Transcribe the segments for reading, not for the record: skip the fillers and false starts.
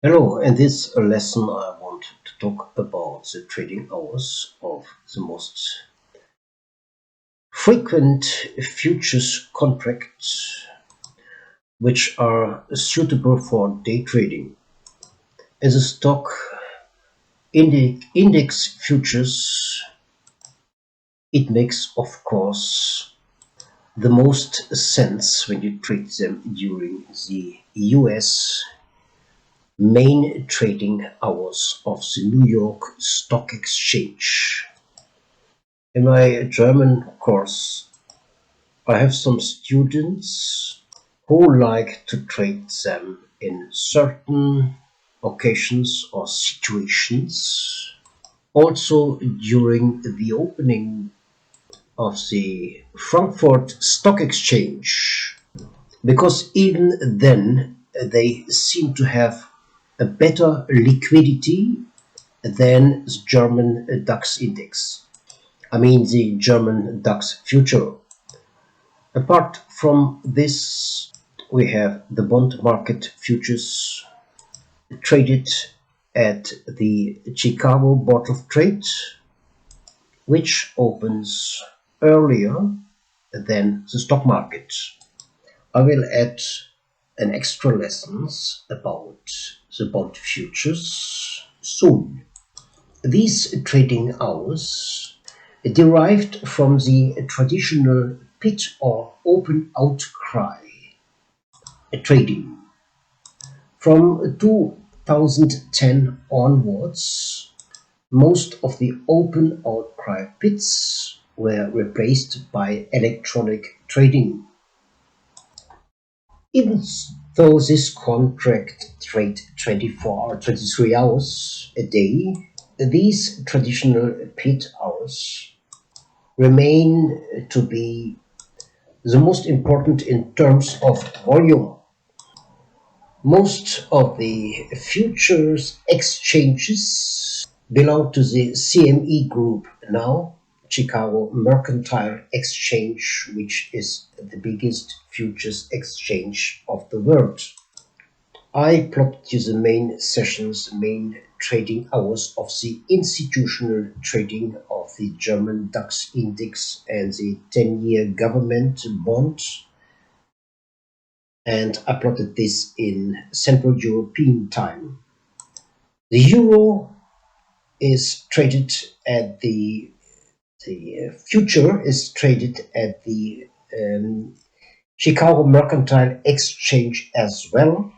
Hello, in this lesson I want to talk about the trading hours of the most frequent futures contracts which are suitable for day trading. As a stock index futures, it makes of course the most sense when you trade them during the US main trading hours of the New York Stock Exchange. In my German course, I have some students who like to trade them in certain occasions or situations. Also during the opening of the Frankfurt Stock Exchange, because even then they seem to have a better liquidity than the German DAX index. I mean the German DAX future. Apart from this, we have the bond market futures traded at the Chicago Board of Trade, which opens earlier than the stock market. I will add an extra lessons about the bond futures soon. These trading hours derived from the traditional pit or open outcry trading. From 2010 onwards, most of the open outcry pits were replaced by electronic trading. Even though this contract trade 24 or 23 hours a day, these traditional pit hours remain to be the most important in terms of volume. Most of the futures exchanges belong to the CME Group now, Chicago Mercantile Exchange, which is the biggest futures exchange of the world. I plotted you the main sessions, main trading hours of the institutional trading of the German DAX index and the 10-year government bond, and I plotted this in Central European time. The euro is traded at the future is traded at the Chicago Mercantile Exchange as well.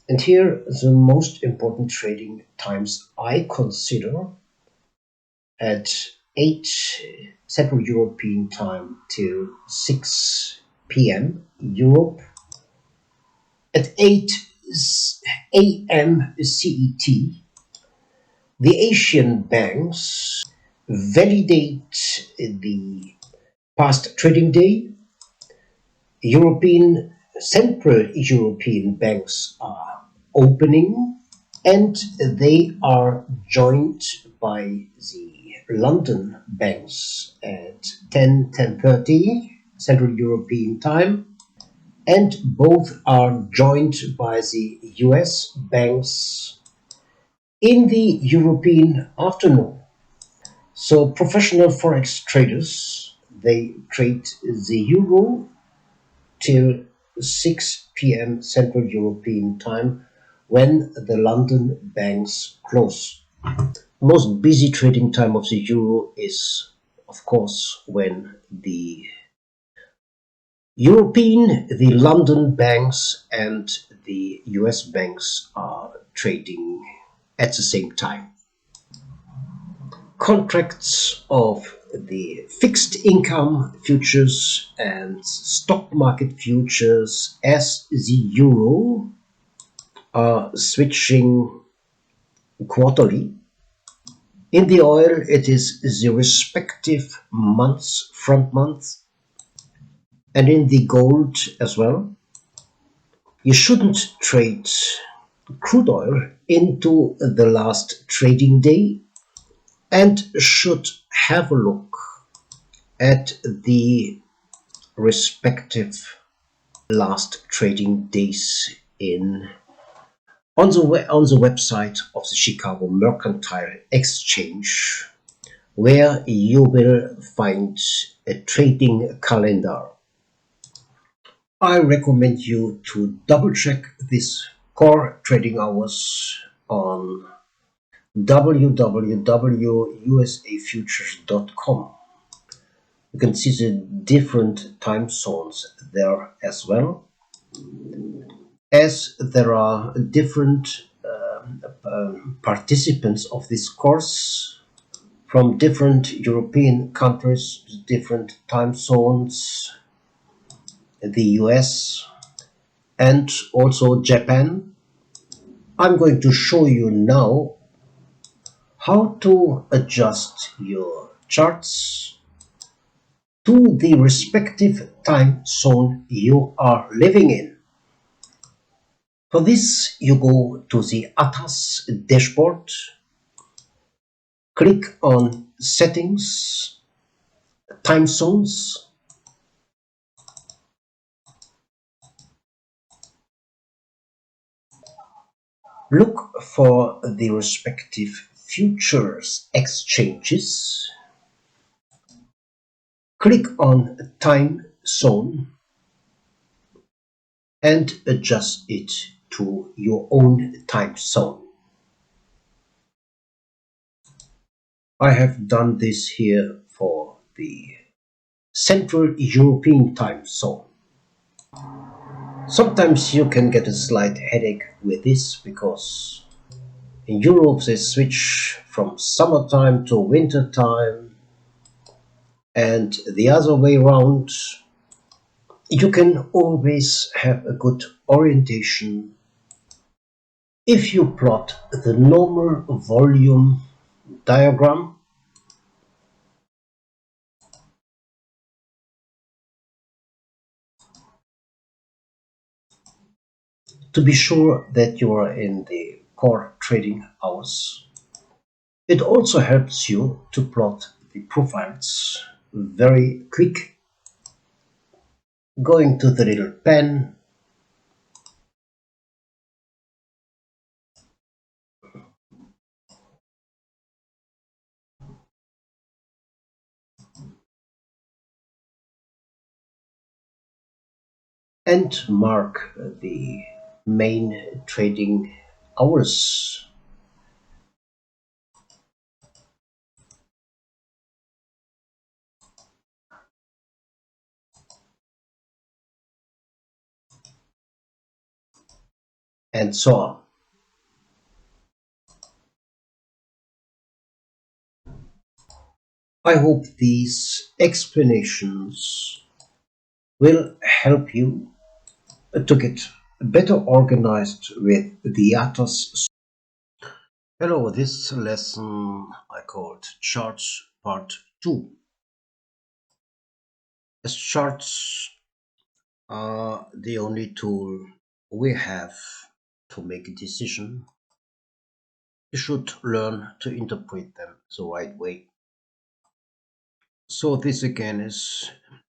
And here the most important trading times I consider at 8 Central European time till 6 p.m. Europe, at 8 a.m. CET, the Asian banks validate the past trading day. Central European banks are opening, and they are joined by the London banks at 10:30 Central European time, and both are joined by the US banks in the European afternoon. So professional forex traders, they trade the euro till 6 p.m. Central European time when the London banks close. Most busy trading time of the euro is, of course, when the the London banks and the US banks are trading at the same time. Contracts of the fixed income futures and stock market futures as the euro are switching quarterly. In the oil, it is the respective months, front month, and in the gold as well. You shouldn't trade crude oil into the last trading day and should have a look at the respective last trading days in on the website of the Chicago Mercantile Exchange, where you will find a trading calendar. I recommend you to double check this core trading hours on www.usafutures.com. You can see the different time zones there as well, as there are different participants of this course from different European countries, different time zones, the US, and also Japan. I'm going to show you now how to adjust your charts to the respective time zone you are living in. For this, you go to the ATAS dashboard, click on Settings, Time Zones, look for the respective futures exchanges, click on Time Zone, and adjust it to your own time zone. I have done this here for the Central European time zone. Sometimes you can get a slight headache with this because in Europe they switch from summertime to wintertime and the other way around. You can always have a good orientation if you plot the normal volume diagram to be sure that you are in the core trading hours. It also helps you to plot the profiles very quick. Going to the little pen, and mark the main trading hours. And so on. I hope these explanations will help you to get better organized with the ATOS. Hello, this lesson I called Charts Part 2. As charts are the only tool we have to make a decision, you should learn to interpret them the right way. So this again is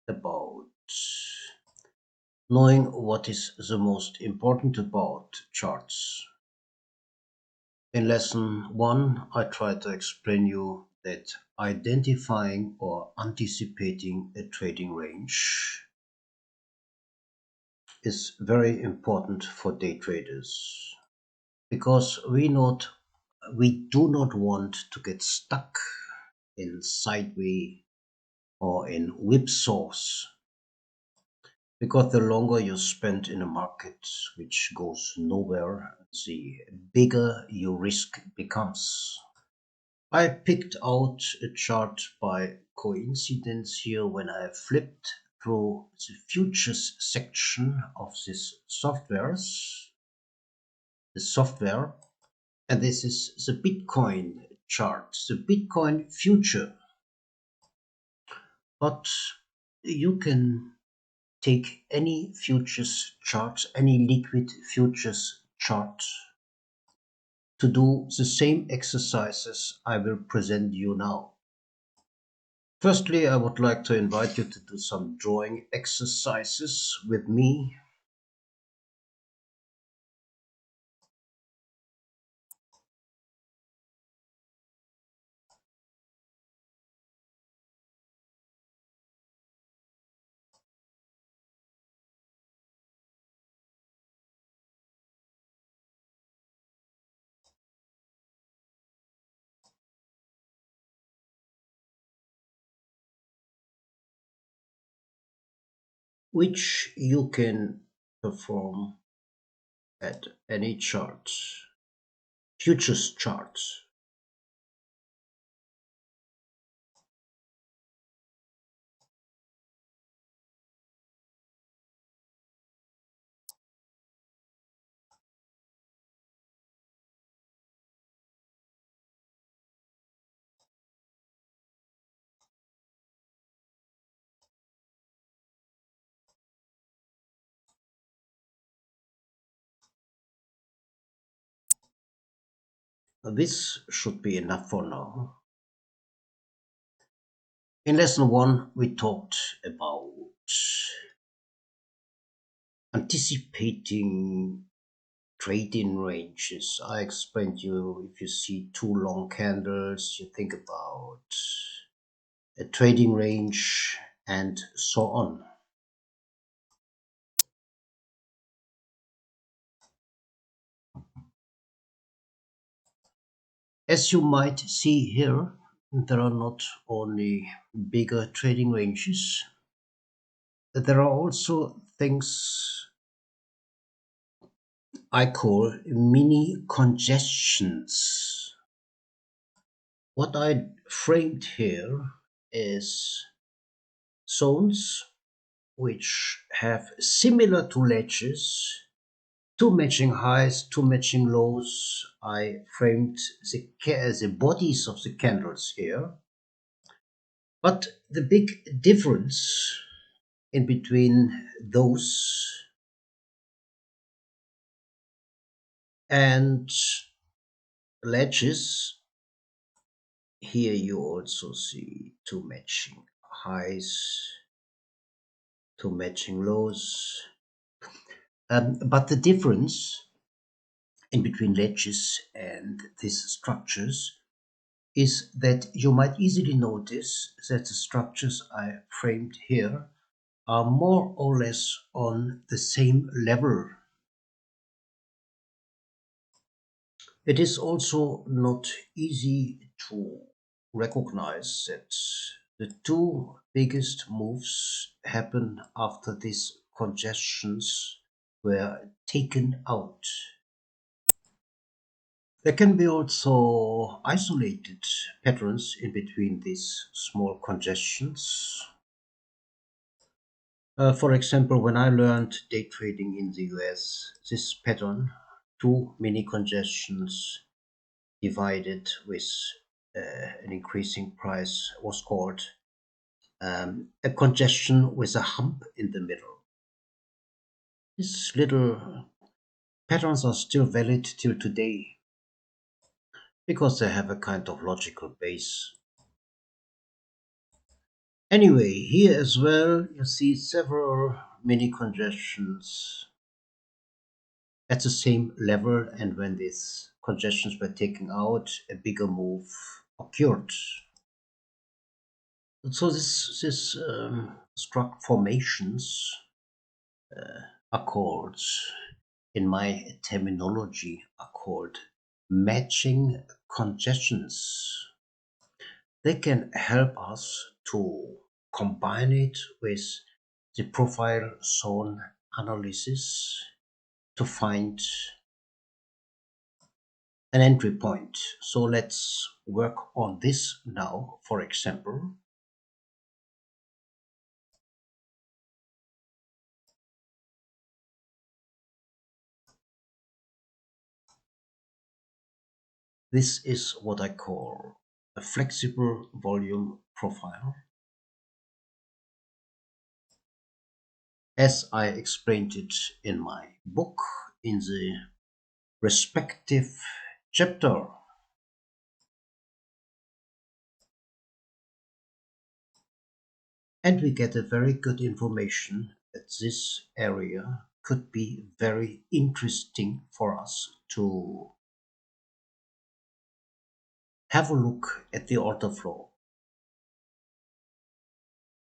about knowing what is the most important about charts. In lesson 1, I try to explain you that identifying or anticipating a trading range is very important for day traders because we do not want to get stuck in sideways or in whipsaws, because the longer you spend in a market which goes nowhere, the bigger your risk becomes. I picked out a chart by coincidence here when I flipped through the futures section of this software, and this is the Bitcoin chart, the Bitcoin future. But you can take any futures chart, any liquid futures chart, to do the same exercises I will present you now. Firstly, I would like to invite you to do some drawing exercises with me. which you can perform at any chart, futures chart. This should be enough for now. In lesson one, we talked about anticipating trading ranges. I explained you if you see two long candles, you think about a trading range and so on. As you might see here, there are not only bigger trading ranges, there are also things I call mini congestions. What I framed here is zones which have similar to ledges, two matching highs, two matching lows. I framed the bodies of the candles here. But the big difference in between those and ledges, here you also see two matching highs, two matching lows. But the difference in between ledges and these structures is that you might easily notice that the structures I framed here are more or less on the same level. It is also not easy to recognize that the two biggest moves happen after these congestions were taken out. There can be also isolated patterns in between these small congestions. For example, when I learned day trading in the US, this pattern, two mini congestions divided with an increasing price, was called a congestion with a hump in the middle. These little patterns are still valid till today because they have a kind of logical base. Anyway, here as well, you see several mini congestions at the same level, and when these congestions were taken out, a bigger move occurred. So this struck formations are called, in my terminology, are called matching congestions. They can help us to combine it with the profile zone analysis to find an entry point. So let's work on this now. For example, this is what I call a flexible volume profile. As I explained it in my book in the respective chapter. And we get a very good information that this area could be very interesting for us to have a look at the order flow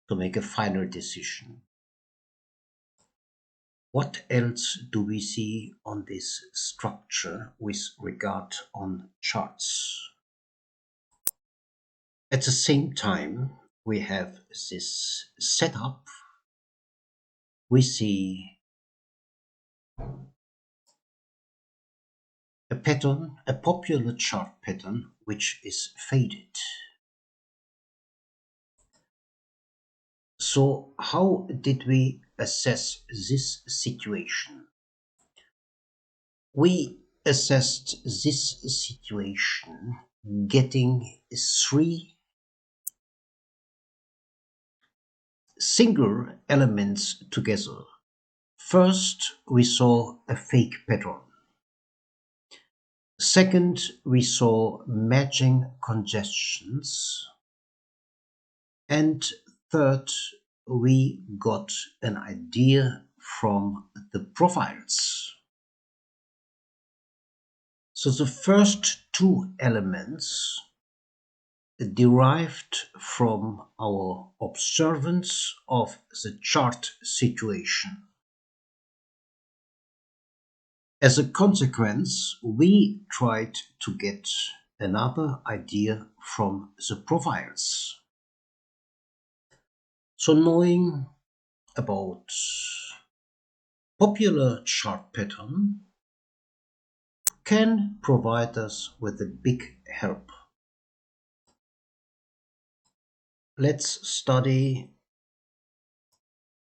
to make a final decision. What else do we see on this structure with regard on charts? At the same time, we have this setup we see a pattern, a popular chart pattern, which is faded. So, how did we assess this situation? We assessed this situation getting three single elements together. First, we saw a fake pattern. Second, we saw matching congestions. And third, we got an idea from the profiles. So the first two elements derived from our observance of the chart situation. As a consequence, we tried to get another idea from the profiles. So knowing about popular chart pattern can provide us with a big help. Let's study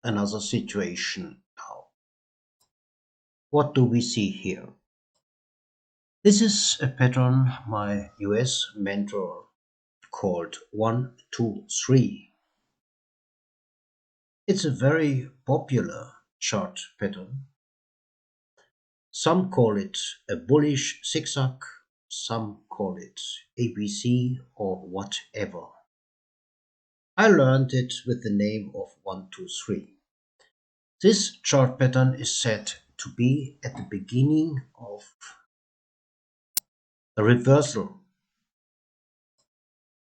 another situation now. What do we see here? This is a pattern my US mentor called 123. It's a very popular chart pattern. Some call it a bullish zigzag, some call it ABC or whatever. I learned it with the name of 123. This chart pattern is said to be at the beginning of a reversal.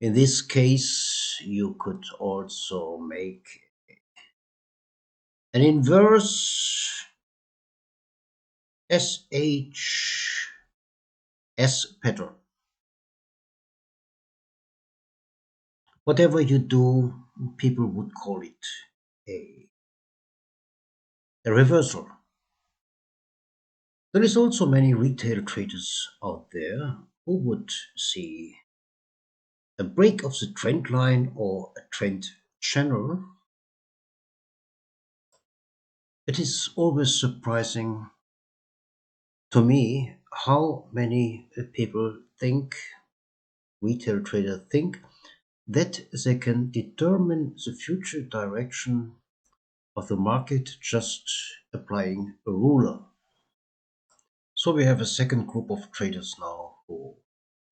In this case, you could also make an inverse SHS pattern. Whatever you do, people would call it a, a reversal. There is also many retail traders out there who would see a break of the trend line or a trend channel. It is always surprising to me how many people think, retail traders think, that they can determine the future direction of the market just applying a ruler. So we have a second group of traders now who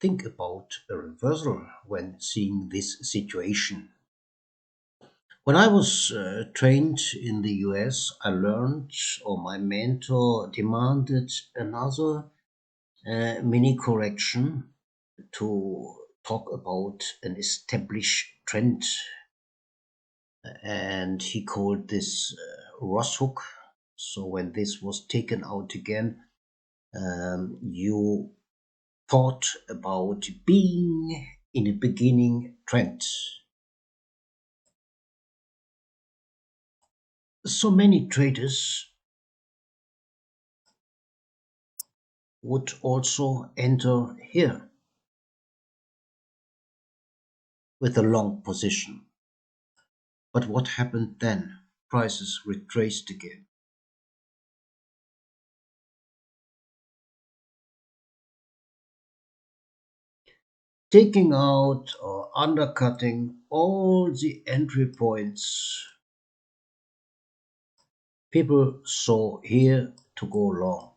think about a reversal when seeing this situation. When I was trained in the US, I learned, or my mentor demanded another mini correction to talk about an established trend. And he called this Ross hook. So when this was taken out again, you thought about being in a beginning trend. So many traders would also enter here with a long position. But what happened then? Prices retraced again. Taking out or undercutting all the entry points people saw here to go long.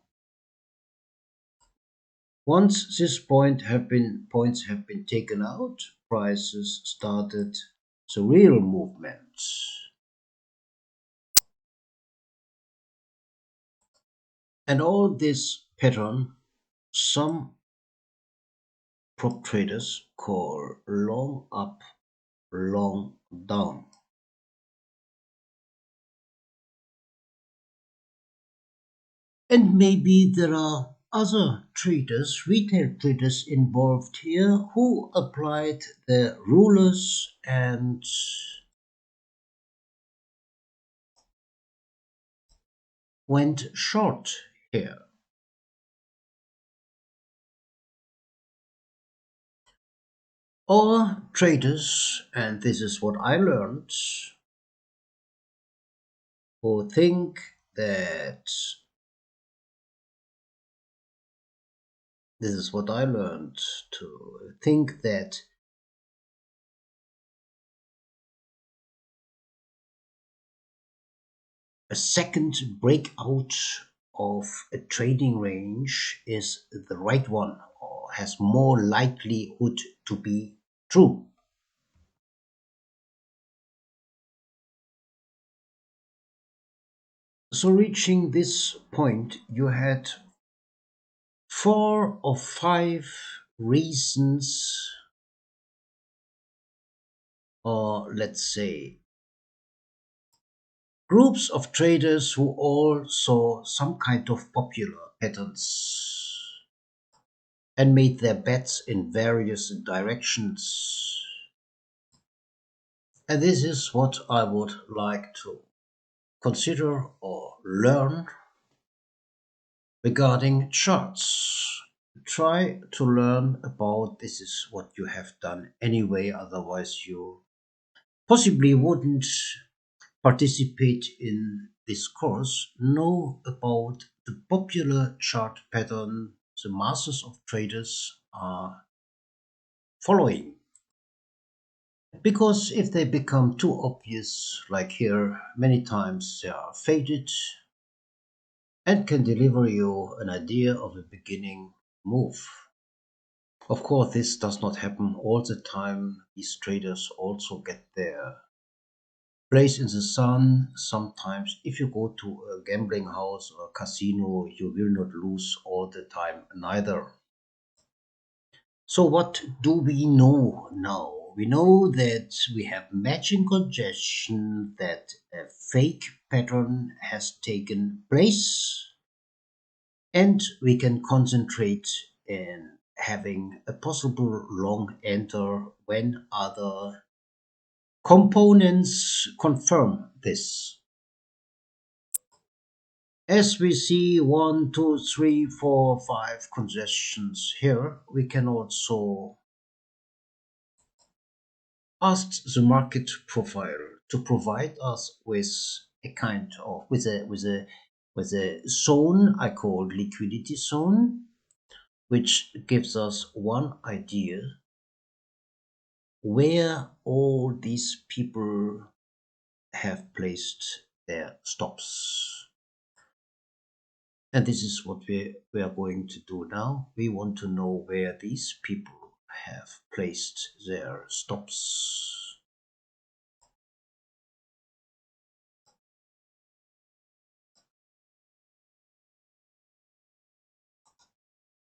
Once this points have been taken out, prices started the real movement. And all this pattern, some prop traders call long up, long down. And maybe there are other traders, retail traders involved here who applied the rulers and went short here. Or traders, and this is what I learned, who think that this is what I learned to think that a second breakout of a trading range is the right one or has more likelihood to be true. So, reaching this point, you had 4 or 5 reasons, or let's say groups of traders who all saw some kind of popular patterns and made their bets in various directions. And this is what I would like to consider or learn regarding charts. Try to learn about this is what you have done anyway, otherwise, you possibly wouldn't participate in this course. Know about the popular chart pattern the masses of traders are following. Because if they become too obvious, like here, many times they are faded and can deliver you an idea of a beginning move. Of course, this does not happen all the time. These traders also get their place in the sun. Sometimes, if you go to a gambling house or a casino, you will not lose all the time neither. So, what do we know now? We know that we have matching congestion, that a fake pattern has taken place, and we can concentrate in having a possible long enter when other components confirm this. As we see 1, 2, 3, 4, 5 congestions here, we can also ask the market provider to provide us with a kind of with a zone I call liquidity zone, which gives us one idea where all these people have placed their stops. And this is what we are going to do now. We want to know where these people have placed their stops.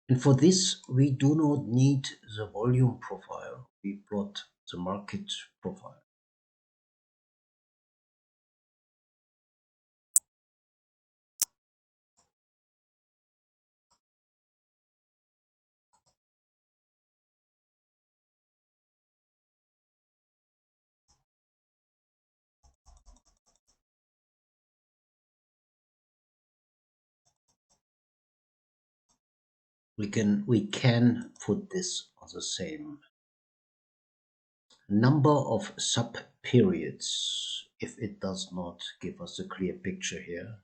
And for this, we do not need the volume profile. We plot the market profile. We can put this on the same number of sub periods if it does not give us a clear picture here.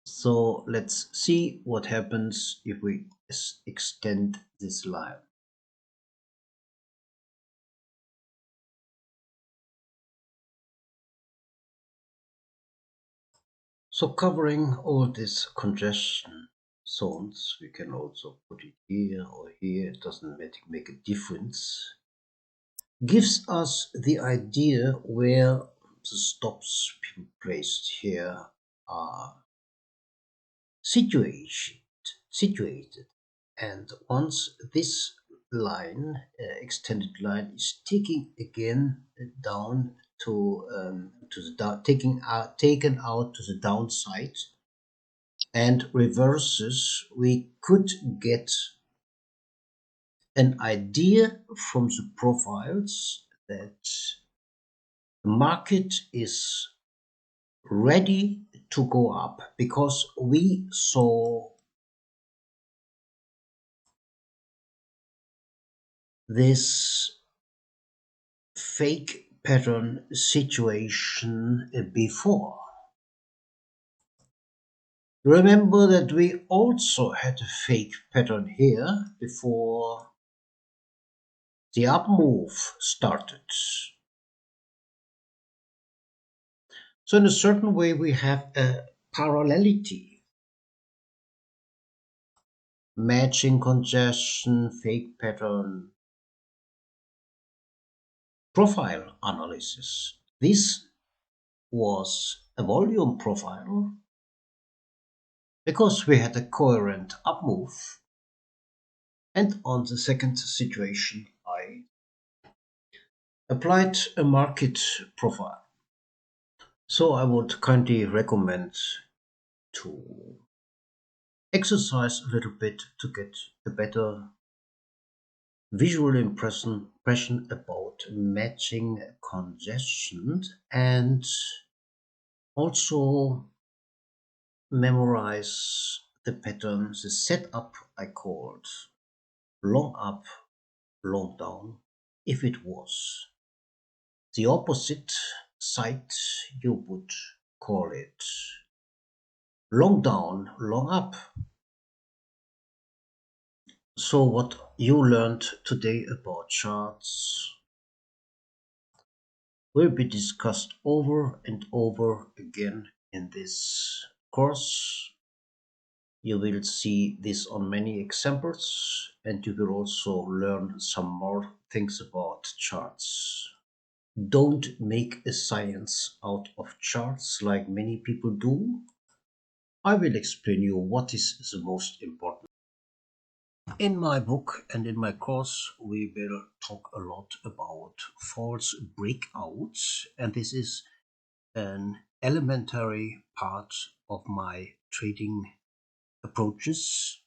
So let's see what happens if we extend this line. So covering all these congestion zones, we can also put it here or here, it doesn't make a difference. Gives us the idea where the stops placed here are situated. situated. And once this line, extended line, is taking again down to the taken out to the downside and reverses, we could get an idea from the profiles that The market is ready to go up because we saw this fake pattern situation before. Remember that we also had a fake pattern here before the up move started. So in a certain way we have a parallelity, matching congestion, fake pattern, profile analysis. This was a volume profile because we had a coherent up move. And on the second situation, I applied a market profile. So I would kindly recommend to exercise a little bit to get a better visual impression about matching congestion and also memorize the pattern, the setup I called long up, long down. If it was the opposite side, you would call it long down, long up. So, what you learned today about charts will be discussed over and over again in this course. You will see this on many examples, and you will also learn some more things about charts. Don't make a science out of charts like many people do. I will explain you what is the most important. In my book and in my course, we will talk a lot about false breakouts, and this is an elementary part of my trading approaches.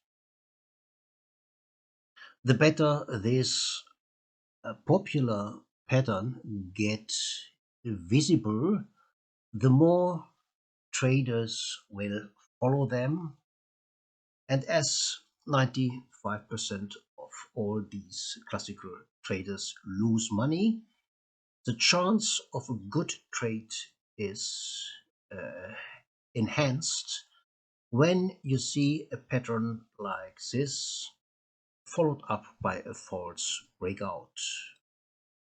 The better this popular pattern gets visible, the more traders will follow them. And as 95% of all these classical traders lose money, the chance of a good trade is uh, enhanced when you see a pattern like this, followed up by a false breakout.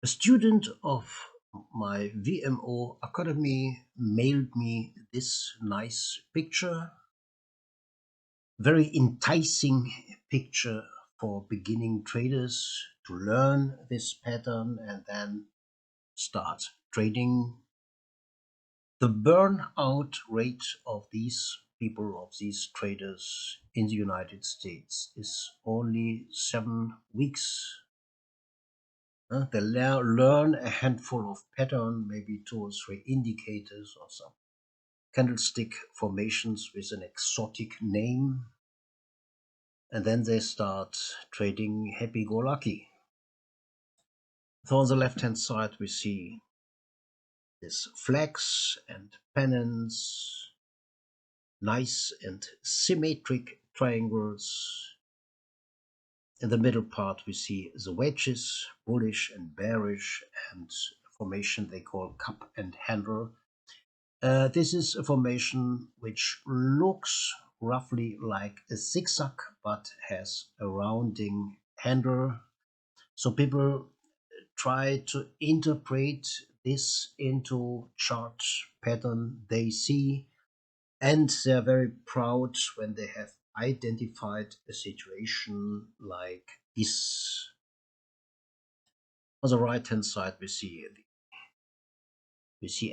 A student of my VMO Academy mailed me this nice picture, very enticing picture for beginning traders to learn this pattern and then start trading. The burnout rate of these people, of these traders in the United States, is only 7 weeks. They learn a handful of pattern, maybe two or three indicators or some candlestick formations with an exotic name, and then they start trading happy-go-lucky. So on the left-hand side we see this flags and pennants, nice and symmetric triangles. In the middle part we see the wedges, bullish and bearish, and formation they call cup and handle. This is a formation which looks roughly like a zigzag but has a rounding handle. So people try to interpret this into chart pattern they see, and they're very proud when they have identified a situation like this. On the right hand side we see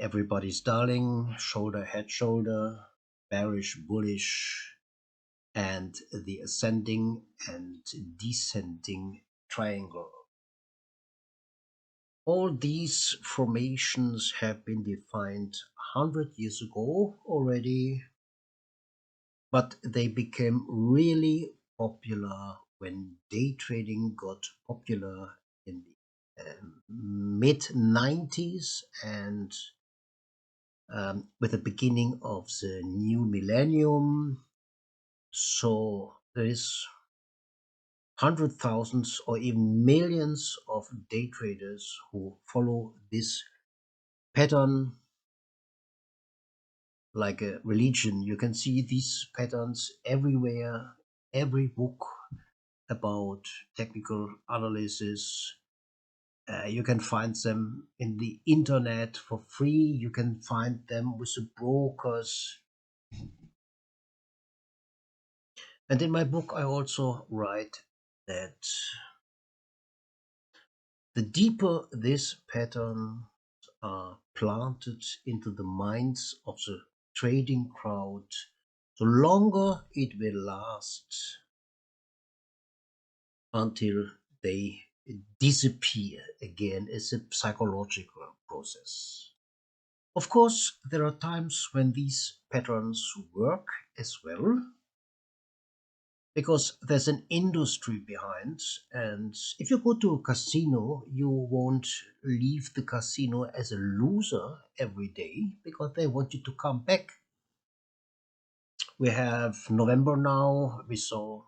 everybody's darling, shoulder, head, shoulder, bearish, bullish, and the ascending and descending triangle. All these formations have been defined 100 years ago already, but they became really popular when day trading got popular in the mid 90s, and with the beginning of the new millennium. So there is hundred thousands or even millions of day traders who follow this pattern like a religion. You can see these patterns everywhere, every book about technical analysis. You can find them in the internet for free. You can find them with the brokers. And in my book, I also write that the deeper this pattern are planted into the minds of the trading crowd, the longer it will last until they disappear again as a psychological process. Of course, there are times when these patterns work as well, because there's an industry behind. And if you go to a casino, you won't leave the casino as a loser every day because they want you to come back. We have November now. We saw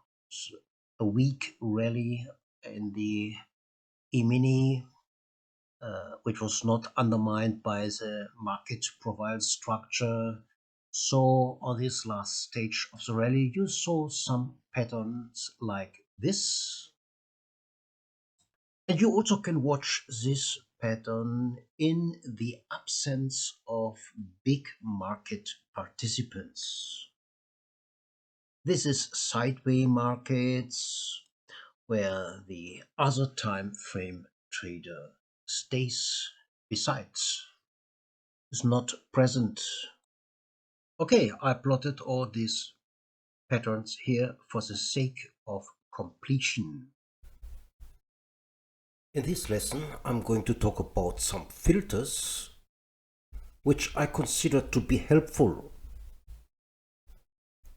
a weak rally in the E-mini, which was not undermined by the market profile structure. So on this last stage of the rally, you saw some patterns like this. And you also can watch this pattern in the absence of big market participants. This is sideway markets where the other time frame trader stays besides, is not present. Okay, I plotted all these patterns here for the sake of completion. In this lesson, I'm going to talk about some filters which I consider to be helpful.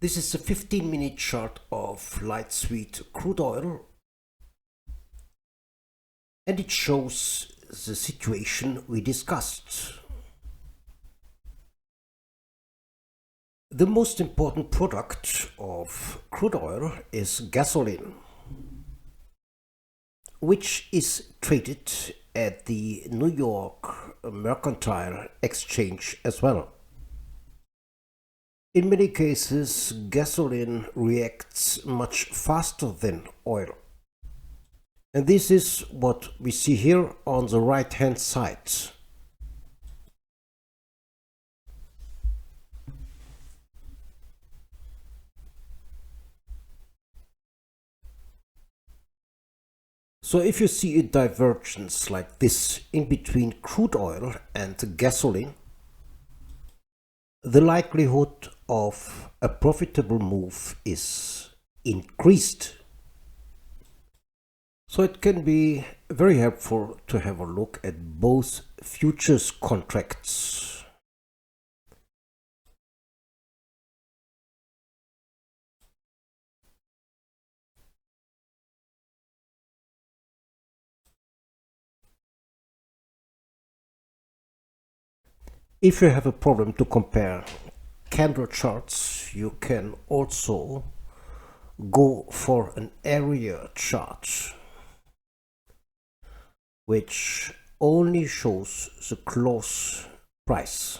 This is a 15-minute chart of light sweet crude oil, and it shows the situation we discussed. The most important product of crude oil is gasoline, which is traded at the New York Mercantile Exchange as well. In many cases, gasoline reacts much faster than oil. And this is what we see here on the right hand side. So if you see a divergence like this in between crude oil and gasoline, the likelihood of a profitable move is increased. So it can be very helpful to have a look at both futures contracts. If you have a problem to compare candle charts, you can also go for an area chart, which only shows the close price.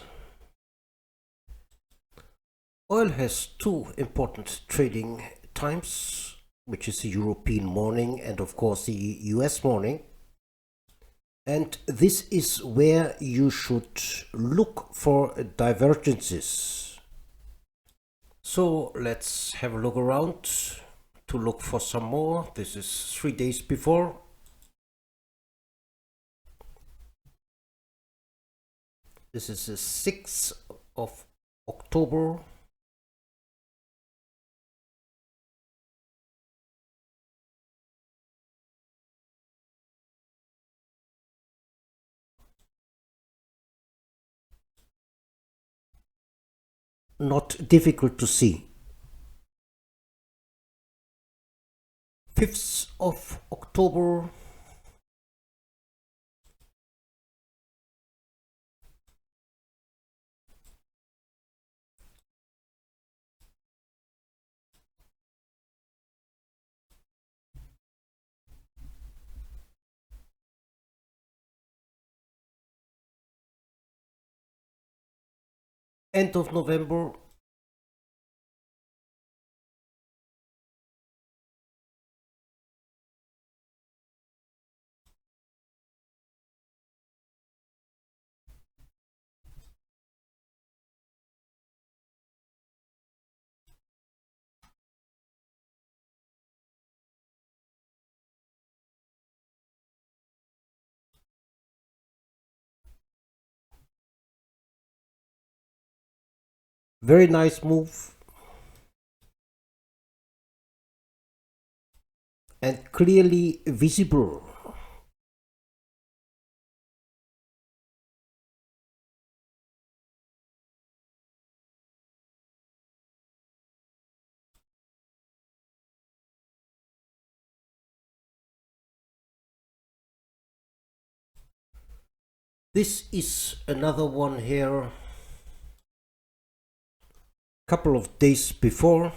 Oil has two important trading times, which is the European morning and of course the US morning. And this is where you should look for divergences. So let's have a look around to look for some more. This is 3 days before. This is the 6th of October. Not difficult to see. 5th of October. end of November. Very nice move and clearly visible. This is another one here, couple of days before.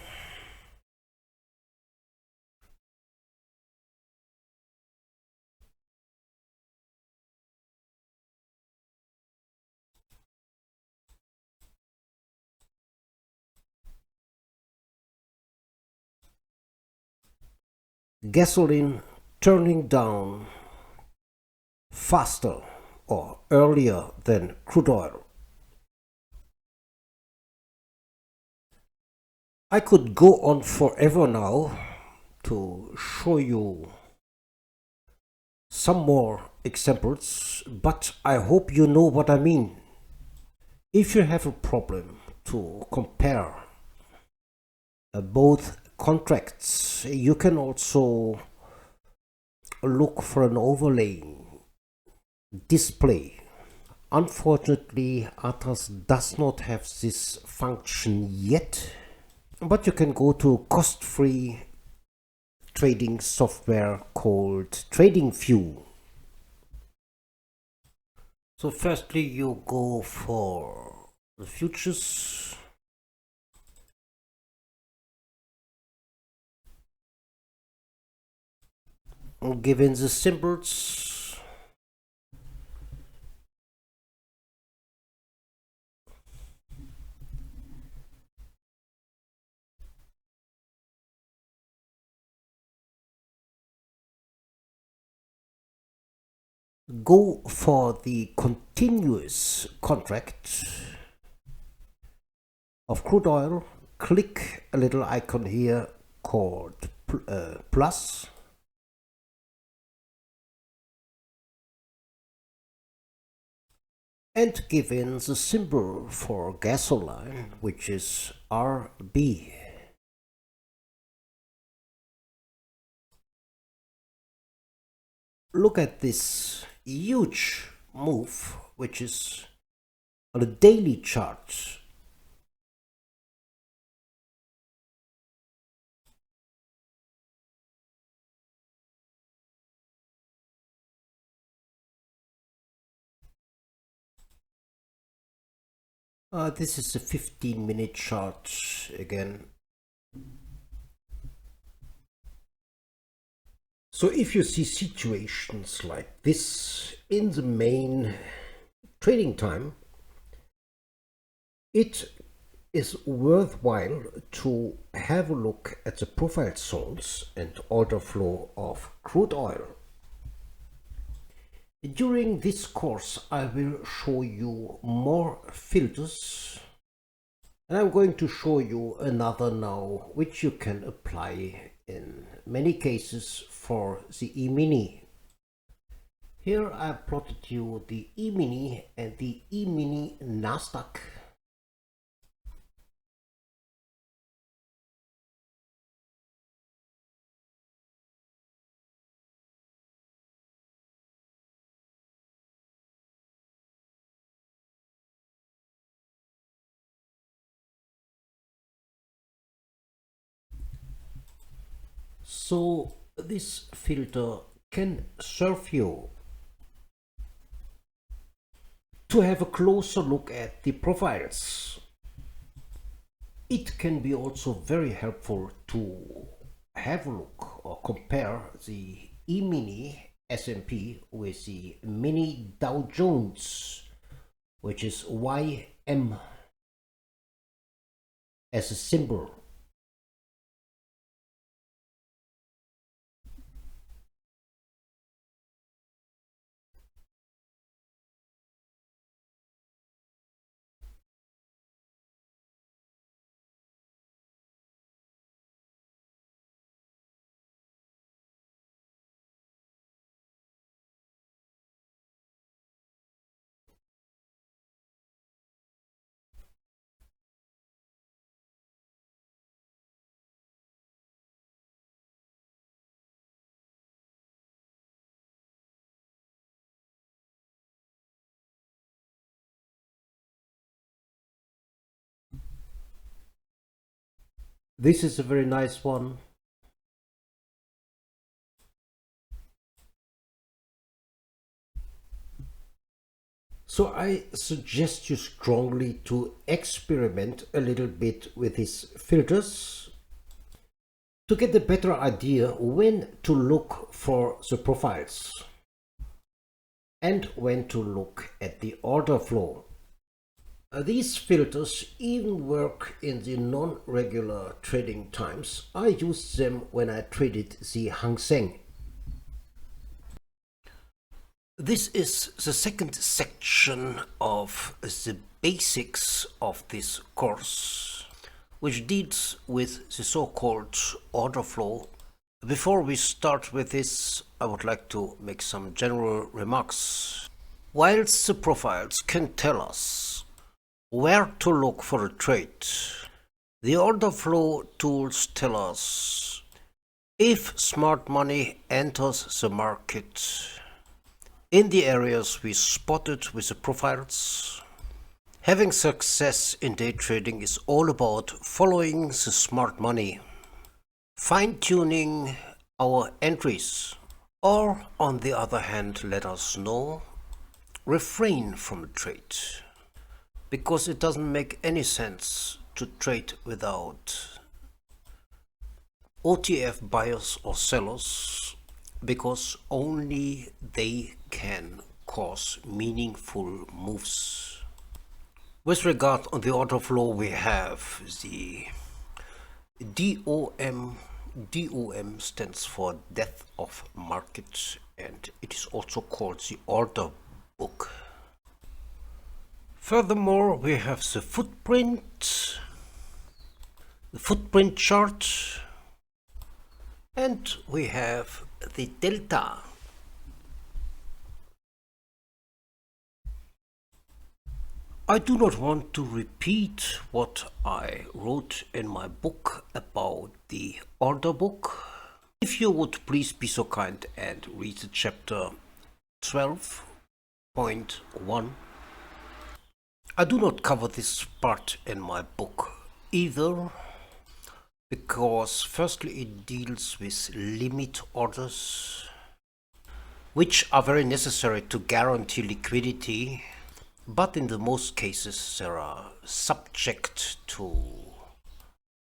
Gasoline turning down faster or earlier than crude oil. I could go on forever now to show you some more examples, but I hope you know what I mean. If you have a problem to compare both contracts, you can also look for an overlay display. Unfortunately, Atas does not have this function yet, but you can go to cost-free trading software called TradingView. So firstly you go for the futures. Given the symbols, go for the continuous contract of crude oil, click a little icon here called plus, and give in the symbol for gasoline, which is RB. Look at this huge move, which is on a daily chart. This is a 15-minute chart again. So if you see situations like this in the main trading time, it is worthwhile to have a look at the profile zones and order flow of crude oil. During this course I will show you more filters, and I'm going to show you another now which you can apply in many cases for the E-mini. Here I plotted you the E-mini and the E-mini Nasdaq. So this filter can serve you to have a closer look at the profiles. It can be also very helpful to have a look or compare the E-mini S&P with the mini Dow Jones, which is YM. as a symbol. This is a very nice one. So I suggest you strongly to experiment a little bit with these filters to get a better idea when to look for the profiles and when to look at the order flow. These filters even work in the non-regular trading times. I used them when I traded the Hang Seng. This is the second section of the basics of this course, which deals with the so-called order flow. Before we start with this, I would like to make some general remarks. Whilst the profiles can tell us where to look for a trade, the order flow tools tell us if smart money enters the market in the areas we spotted with the profiles. Having success in day trading is all about following the smart money, fine-tuning our entries, or on the other hand, let us know, refrain from a trade, because it doesn't make any sense to trade without OTF buyers or sellers, because only they can cause meaningful moves. With regard on the order flow, we have the DOM. DOM stands for Death of Market, and it is also called the order book. Furthermore, we have the footprint chart, and we have the delta. I do not want to repeat what I wrote in my book about the order book. If you would please be so kind and read the chapter 12.1. I do not cover this part in my book either, because firstly it deals with limit orders, which are very necessary to guarantee liquidity, but in the most cases they are subject to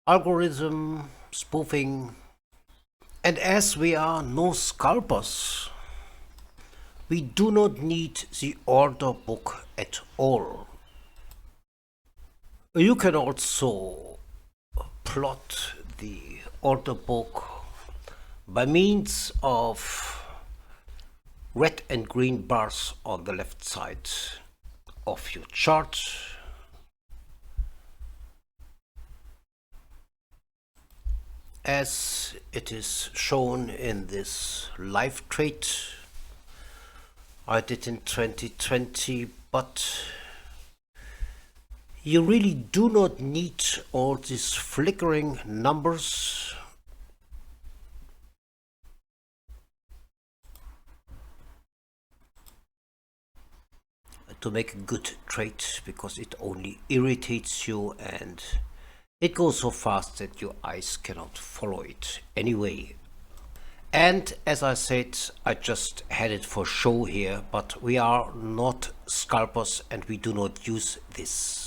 algorithm spoofing, and as we are no scalpers, we do not need the order book at all. You can also plot the order book by means of red and green bars on the left side of your chart. As it is shown in this live trade I did in 2020, but you really do not need all these flickering numbers. To make a good trade, because it only irritates you and it goes so fast that your eyes cannot follow it anyway. And as I said, I just had it for show here, but we are not scalpers and we do not use this.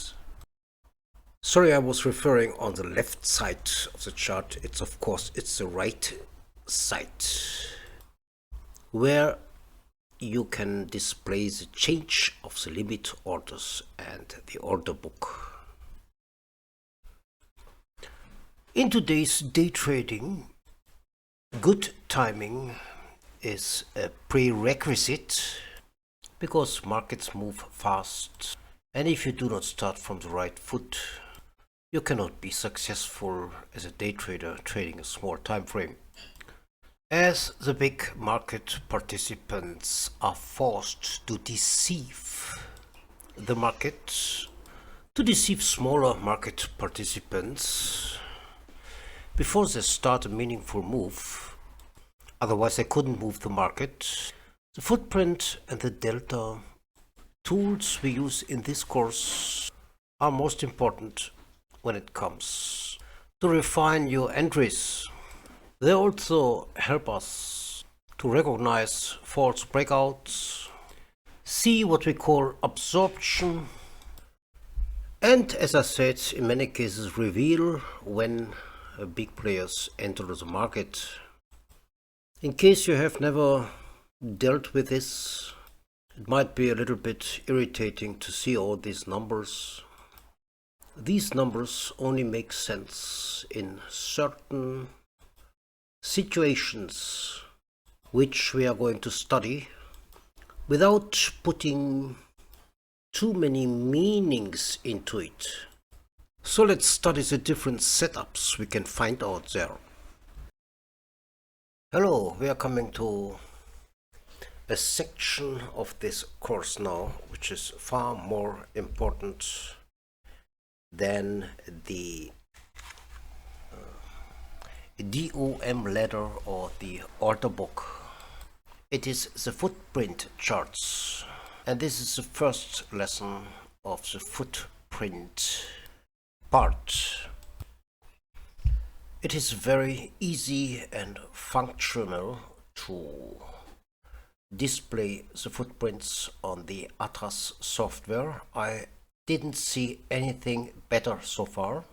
Sorry, I was referring on the left side of the chart. It's of course, it's the right side where you can display the change of the limit orders and the order book. In today's day trading, good timing is a prerequisite because markets move fast, and if you do not start from the right foot, you cannot be successful as a day trader trading a small time frame. As the big market participants are forced to deceive the market, to deceive smaller market participants before they start a meaningful move, otherwise they couldn't move the market. The footprint and the delta tools we use in this course are most important when it comes to refine your entries. They also help us to recognize false breakouts, see what we call absorption, and as I said, in many cases reveal when big players enter the market. In case you have never dealt with this, it might be a little bit irritating to see all these numbers. These numbers only make sense in certain situations which we are going to study without putting too many meanings into it. So let's study the different setups we can find out there. Hello, we are coming to a section of this course now which is far more important than the DOM ladder or the order book. It is the footprint charts, and this is the first lesson of the footprint part. It is very easy and functional to display the footprints on the Atlas software. I didn't see anything better so far.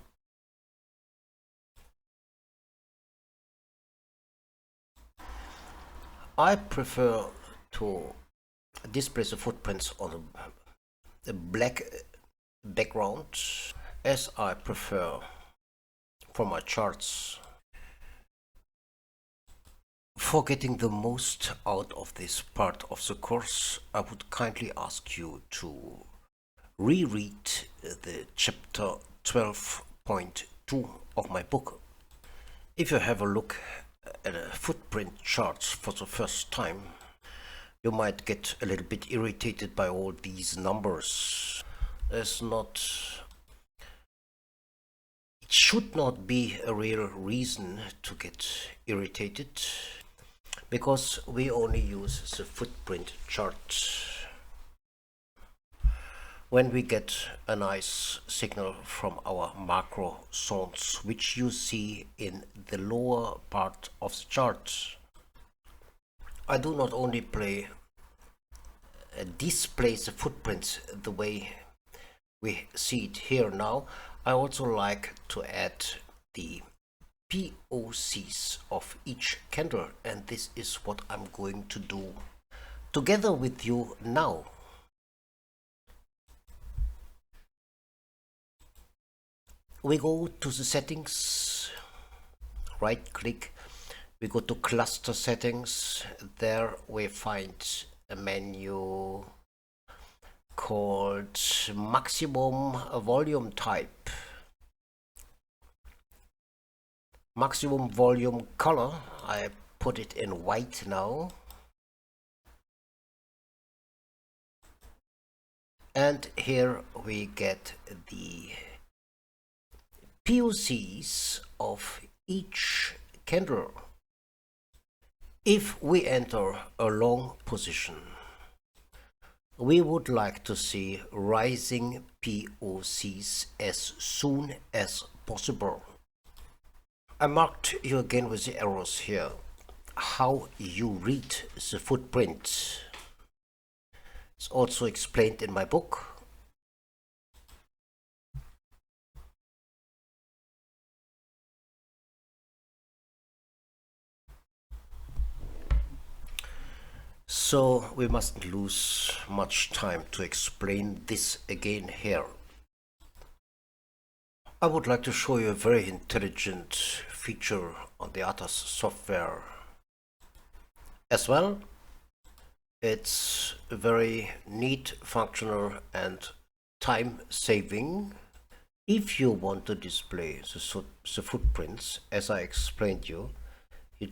I prefer to display the footprints on a black background, as I prefer for my charts. For getting the most out of this part of the course, I would kindly ask you to reread the chapter 12.2 of my book. If you have a look at a footprint chart for the first time, you might get a little bit irritated by all these numbers. It should not be a real reason to get irritated, because we only use the footprint chart when we get a nice signal from our macro zones, which you see in the lower part of the chart. I do not only display the footprints the way we see it here now, I also like to add the POCs of each candle, and this is what I'm going to do together with you now. We go to the settings, right click, we go to cluster settings. There we find a menu called maximum volume type, maximum volume color. I put it in white now, and here we get the POCs of each candle. If we enter a long position, we would like to see rising POCs as soon as possible. I marked you again with the arrows here how you read the footprint. It's also explained in my book. So we mustn't lose much time to explain this again here. I would like to show you a very intelligent feature on the ATAS software as well. It's very neat, functional and time saving. If you want to display the footprints, as I explained you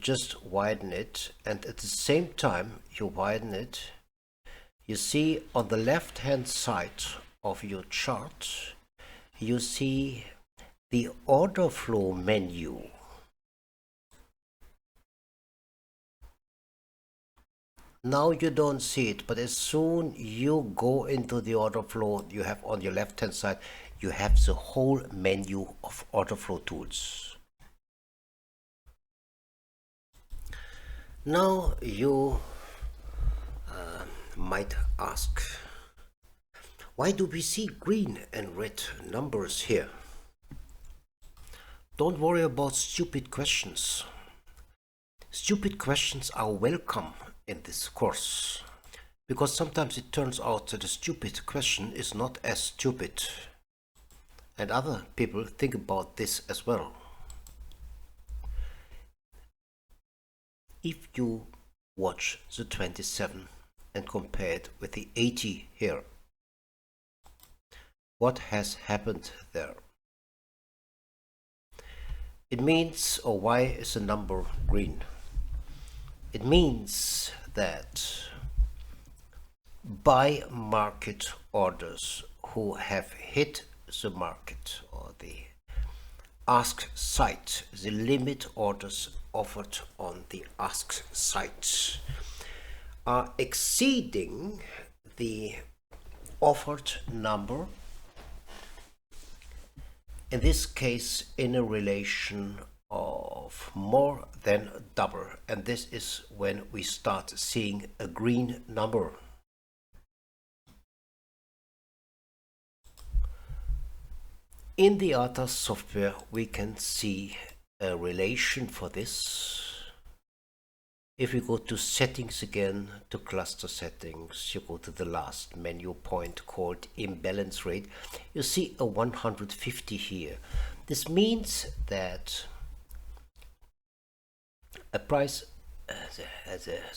just widen it, and at the same time you widen it, you see on the left hand side of your chart, you see the order flow menu. Now you don't see it, but as soon you go into the order flow, you have on your left hand side, you have the whole menu of order flow tools. Now you might ask, why do we see green and red numbers here? Don't worry about stupid questions. Stupid questions are welcome in this course, because sometimes it turns out that a stupid question is not as stupid, and other people think about this as well. If you watch the 27 and compare it with the 80 here, what has happened there? It means, or why is the number green? It means that buy market orders who have hit the market or the ask site, the limit orders offered on the ask site, are exceeding the offered number, in this case in a relation of more than double, and this is when we start seeing a green number. In the ATAS software we can see a relation for this. If we go to settings again, to cluster settings, you go to the last menu point called imbalance rate, you see a 150 here. This means that a price,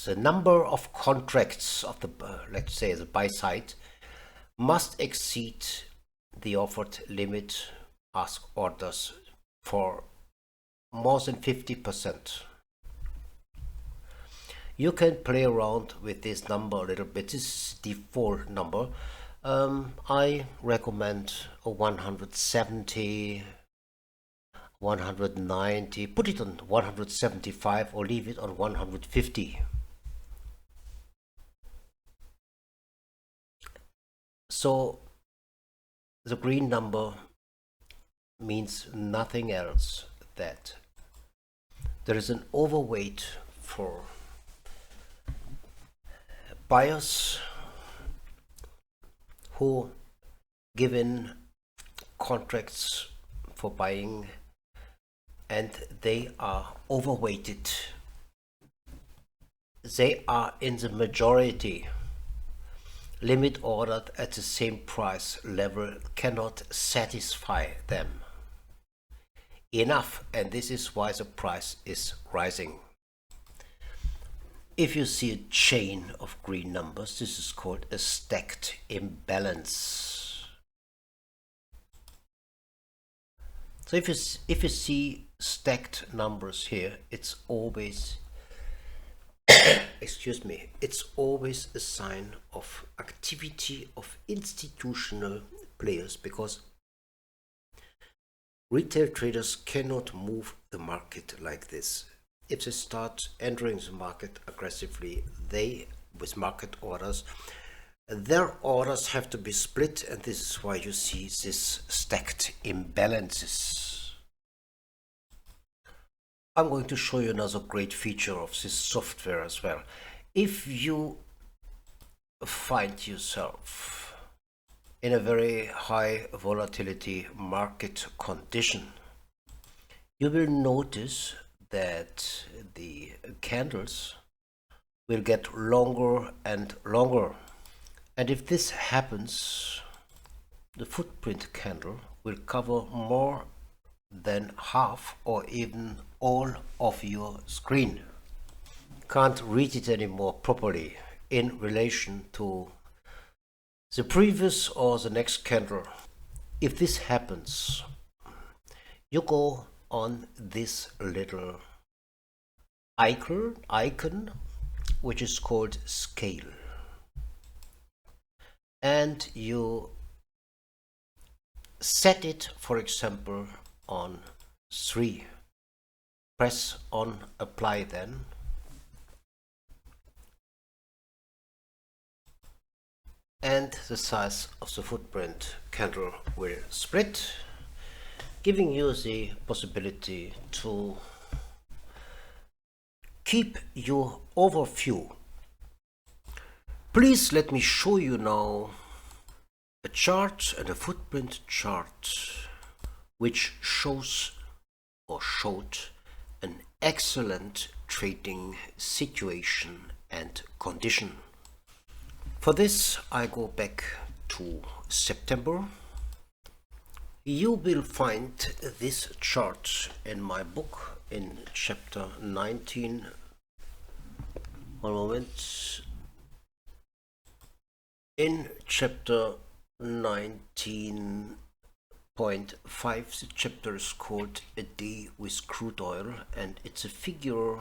the number of contracts of the, let's say the buy side, must exceed the offered limit ask orders for more than 50%. You can play around with this number a little bit. This is default number. I recommend a 170, 190, put it on 175 or leave it on 150. So the green number means nothing else that there is an overweight for buyers who give in contracts for buying, and they are overweighted. They are in the majority. Limit ordered at the same price level cannot satisfy them enough, and this is why the price is rising. If you see a chain of green numbers, this is called a stacked imbalance. So if you see stacked numbers here, it's always excuse me, it's always a sign of activity of institutional players, because retail traders cannot move the market like this. If they start entering the market aggressively, they, with market orders, their orders have to be split, and this is why you see this stacked imbalances. I'm going to show you another great feature of this software as well. If you find yourself in a very high volatility market condition, you will notice that the candles will get longer and longer. And if this happens, the footprint candle will cover more than half or even all of your screen. Can't read it anymore properly in relation to the previous or the next candle. If this happens, you go on this little icon which is called scale, and you set it, for example, on 3. Press on apply then. And the size of the footprint candle will split, giving you the possibility to keep your overview. Please let me show you now a chart and a footprint chart which shows or showed an excellent trading situation and condition. For this I go back to September. You will find this chart in my book in chapter 19. One moment. In chapter 19.5, the chapter is called A Day with Crude Oil, and it's a figure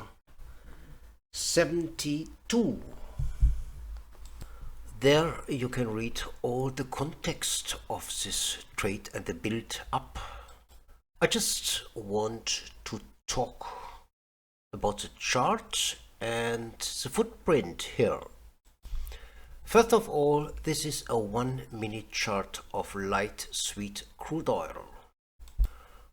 72. There you can read all the context of this trade and the build up. I just want to talk about the chart and the footprint here. First of all, this is a 1-minute chart of light sweet crude oil.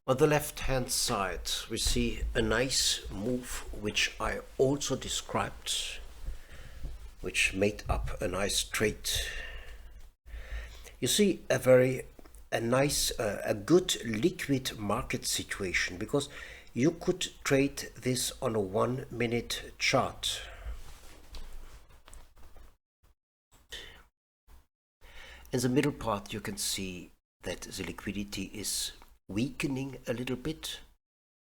On the left hand side we see a nice move which I also described, which made up a nice trade. You see a good liquid market situation, because you could trade this on a 1-minute chart. In the middle part you can see that the liquidity is weakening a little bit.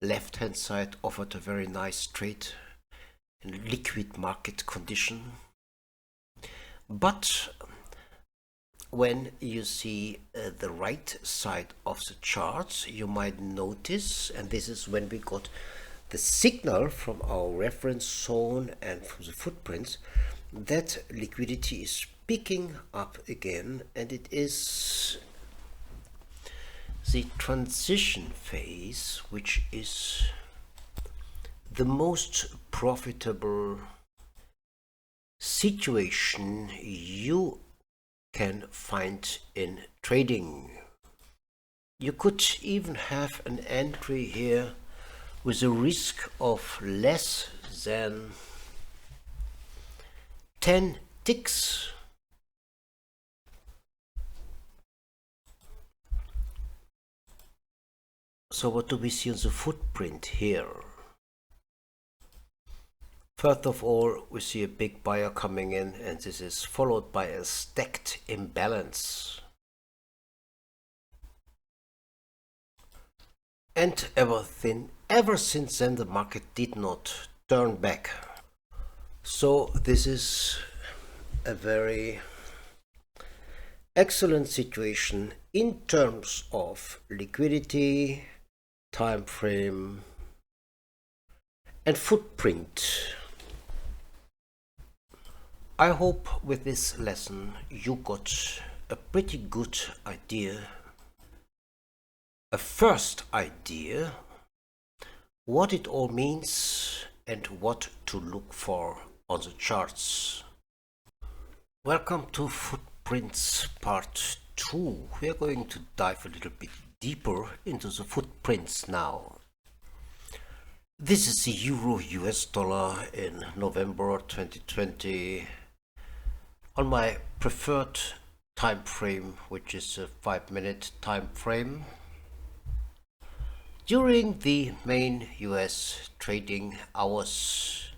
Left hand side offered a very nice trade in liquid market condition. But when you see the right side of the chart, you might notice, and this is when we got the signal from our reference zone and from the footprints, that liquidity is picking up again, and it is the transition phase which is the most profitable situation you can find in trading. You could even have an entry here with a risk of less than 10 ticks. So what do we see on the footprint here? First of all, we see a big buyer coming in, and this is followed by a stacked imbalance. And ever since then the market did not turn back. So this is a very excellent situation in terms of liquidity, time frame and footprint. I hope with this lesson you got a pretty good idea, a first idea, what it all means and what to look for on the charts. Welcome to Footprints Part 2. We are going to dive a little bit deeper into the footprints now. This is the Euro US dollar in November 2020 on my preferred time frame, which is a 5-minute time frame. During the main US trading hours,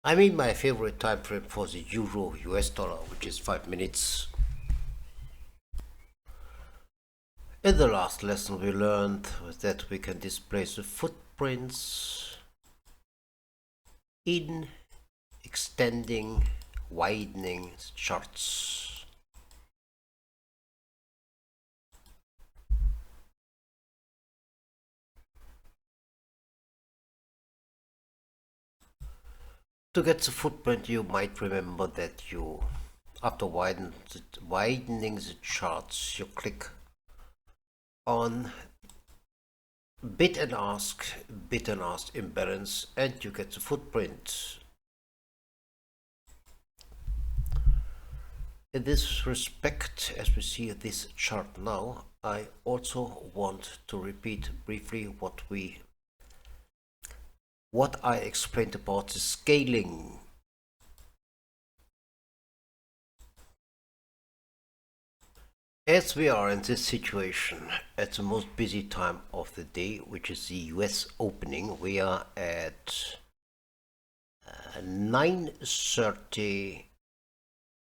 I mean my favorite time frame for the Euro US dollar, which is 5 minutes. In the last lesson we learned that we can display the footprints in extending, widening charts. To get the footprint, you might remember that you, after widening the charts, you click on bid and ask imbalance, and you get the footprint. In this respect, as we see this chart now, I also want to repeat briefly what I explained about the scaling. As we are in this situation at the most busy time of the day, which is the US opening, we are at 9:30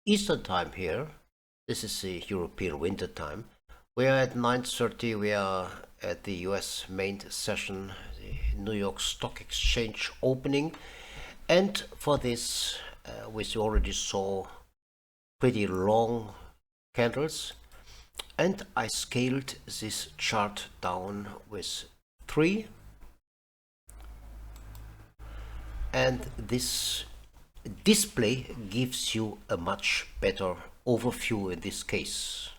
Eastern time here. This is the European winter time. We are at 9:30. We are at the US main session, the New York Stock Exchange opening. And for this, we already saw pretty long candles. And I scaled this chart down with 3. And this display gives you a much better overview in this case.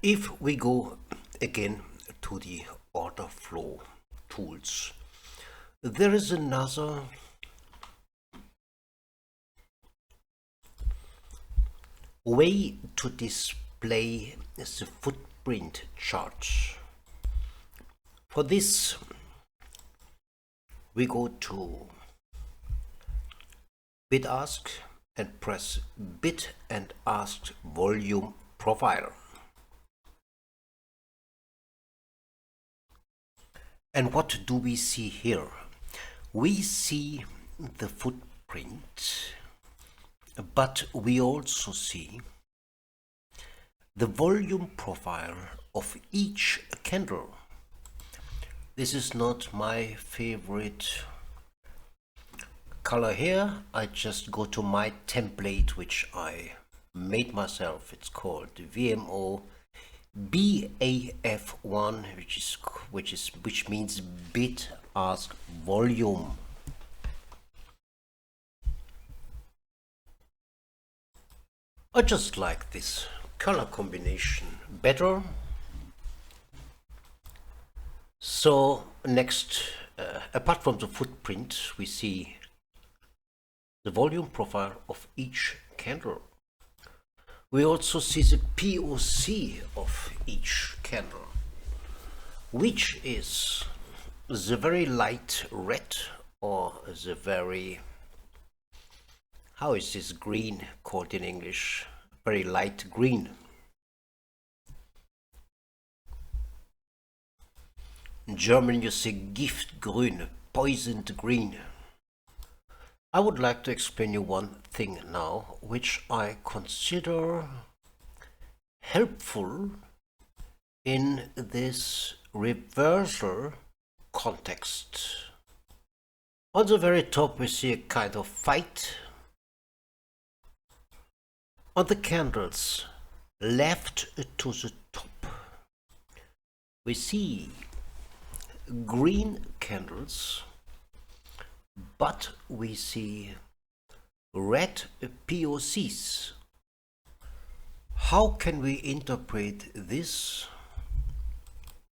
If we go again to the order flow tools, there is another way to display the footprint chart. For this, we go to bid ask and press bid and ask volume profile. And what do we see here? We see the footprint, but we also see the volume profile of each candle. This is not my favorite color here. I just go to my template, which I made myself. It's called VMO BAF1, which means bid ask volume. I just like this color combination better. So next, apart from the footprint, we see the volume profile of each candle. We also see the POC of each candle, which is the very light red, or the very, how is this green called in English? Very light green. In German you say Giftgrün, poisoned green. I would like to explain you one thing now, which I consider helpful in this reversal context. On the very top we see a kind of fight. On the candles left to the top, we see green candles, but we see red POCs. How can we interpret this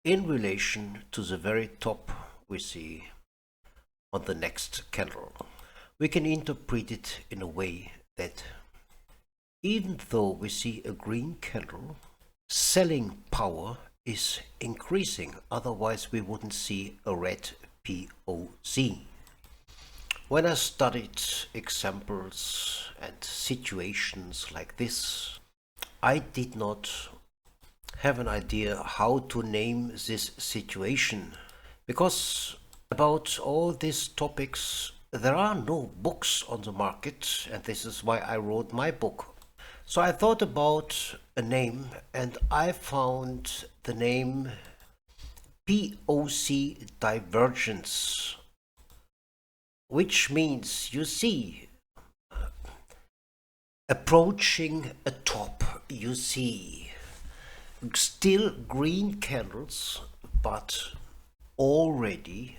in relation to the very top we see on the next candle? We can interpret it in a way that even though we see a green candle, selling power is increasing, otherwise we wouldn't see a red POC. When I studied examples and situations like this, I did not have an idea how to name this situation, because about all these topics there are no books on the market, and this is why I wrote my book. So I thought about a name, and I found the name POC divergence, which means you see approaching a top, you see still green candles, but already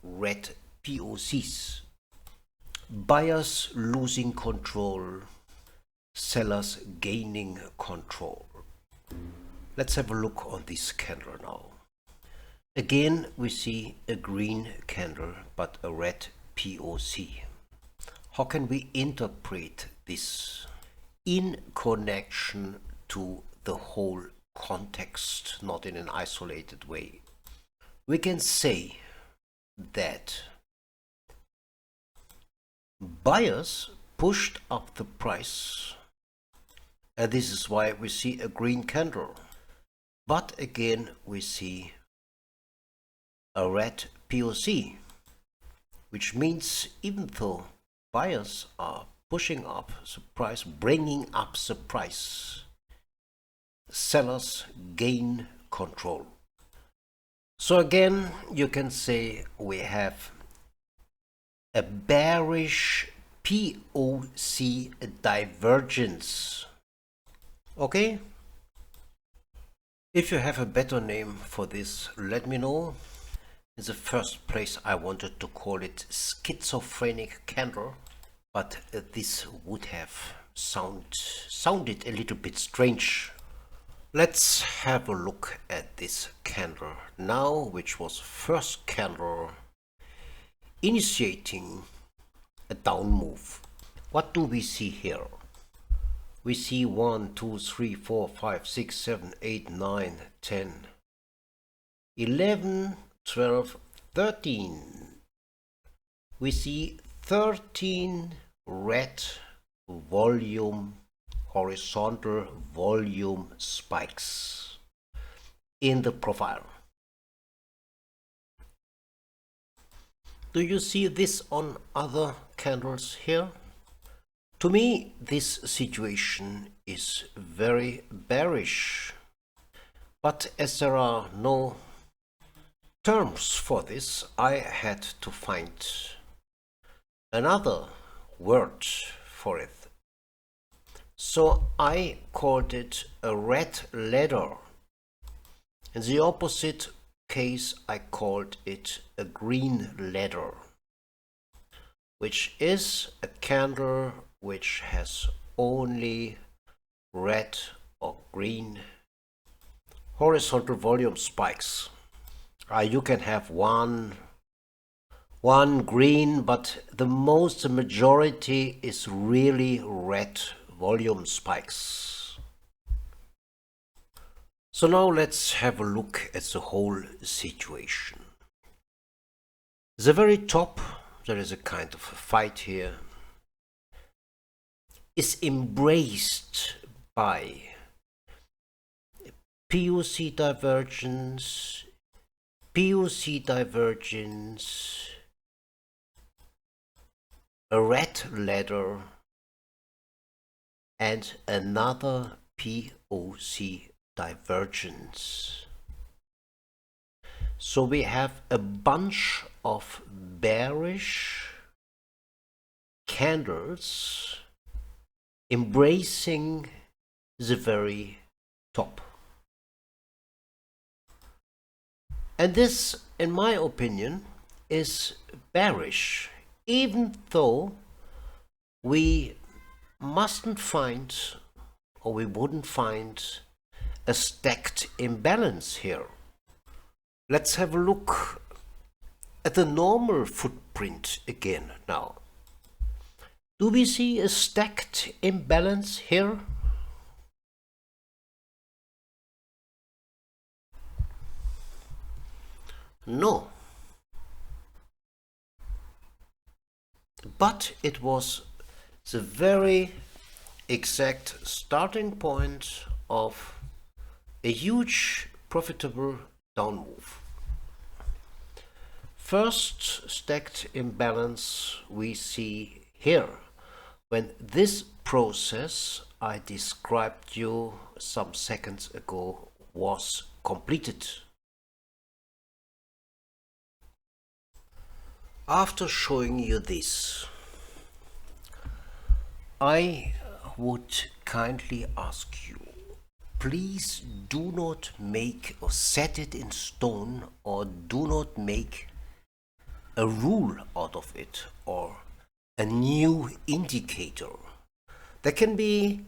red POCs. Buyers losing control, sellers gaining control. Let's have a look on this candle now. Again, we see a green candle, but a red POC. How can we interpret this in connection to the whole context, not in an isolated way? We can say that buyers pushed up the price, and this is why we see a green candle. But again, we see a red POC, which means even though buyers are pushing up the price, bringing up the price, sellers gain control. So again, you can say we have a bearish POC divergence. Okay? If you have a better name for this, let me know. In the first place, I wanted to call it schizophrenic candle, but this would have sounded a little bit strange. Let's have a look at this candle now, which was first candle initiating a down move. What do we see here? We see 1, 2, 3, 4, 5, 6, 7, 8, 9, 10, 11, 12, 13. We see 13 red volume, horizontal volume spikes in the profile. Do you see this on other candles here? To me, this situation is very bearish, but as there are no terms for this, I had to find another word for it. So I called it a red ladder. In the opposite case, I called it a green ladder, which is a candle which has only red or green horizontal volume spikes. You can have one green, but the majority is really red volume spikes. So now let's have a look at the whole situation. The very top, there is a kind of a fight here, is embraced by POC divergence, a red ladder, and another POC divergence. So we have a bunch of bearish candles embracing the very top. And this, in my opinion, is bearish, even though we mustn't find, or we wouldn't find, a stacked imbalance here. Let's have a look at the normal footprint again now. Do we see a stacked imbalance here? No. But it was the very exact starting point of a huge profitable down move. First stacked imbalance we see here, when this process I described you some seconds ago was completed. After showing you this, I would kindly ask you, please do not make or set it in stone, or do not make a rule out of it or a new indicator. There can be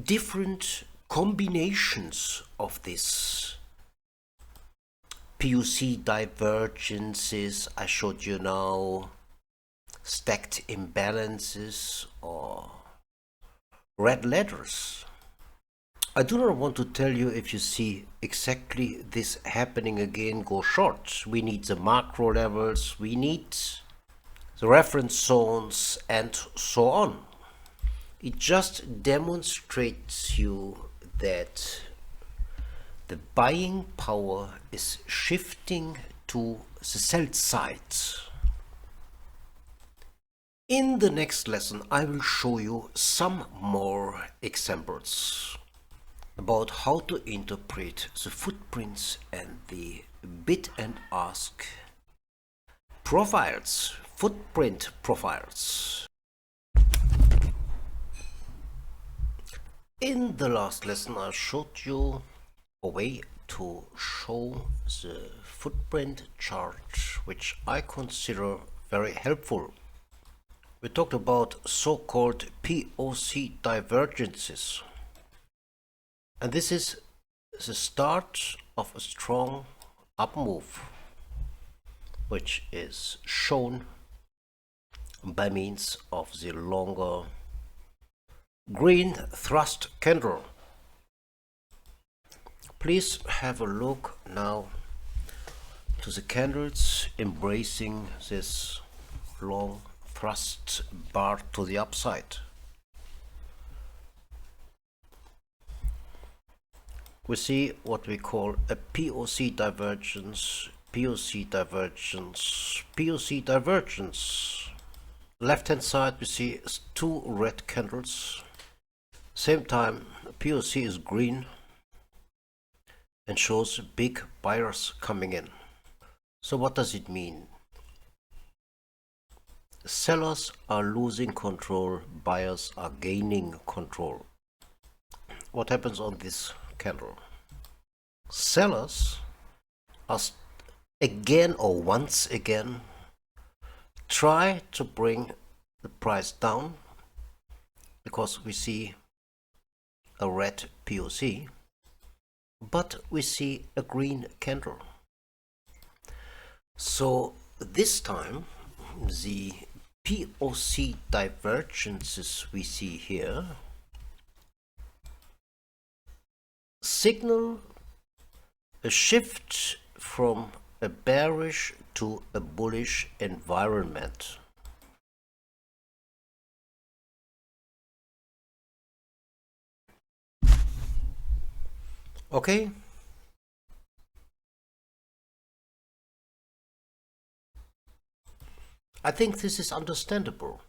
different combinations of this. POC divergences I showed you now, stacked imbalances, or red letters. I do not want to tell you, if you see exactly this happening again, go short. We need the macro levels, we need the reference zones, and so on. It just demonstrates you that the buying power is shifting to the sell side. In the next lesson, I will show you some more examples about how to interpret the footprints and the bid and ask profiles, footprint profiles. In the last lesson, I showed you a way to show the footprint chart, which I consider very helpful. We talked about so-called POC divergences. And this is the start of a strong up move, which is shown by means of the longer green thrust candle. Please have a look now to the candles embracing this long thrust bar to the upside. We see what we call a POC divergence, POC divergence, POC divergence. Left hand side we see two red candles. Same time POC is green and shows big buyers coming in. So what does it mean? Sellers are losing control, buyers are gaining control. What happens on this candle? Sellers are again or once again try to bring the price down because we see a red POC, but we see a green candle. So this time the POC divergences we see here signal a shift from a bearish to a bullish environment. Okay? I think this is understandable.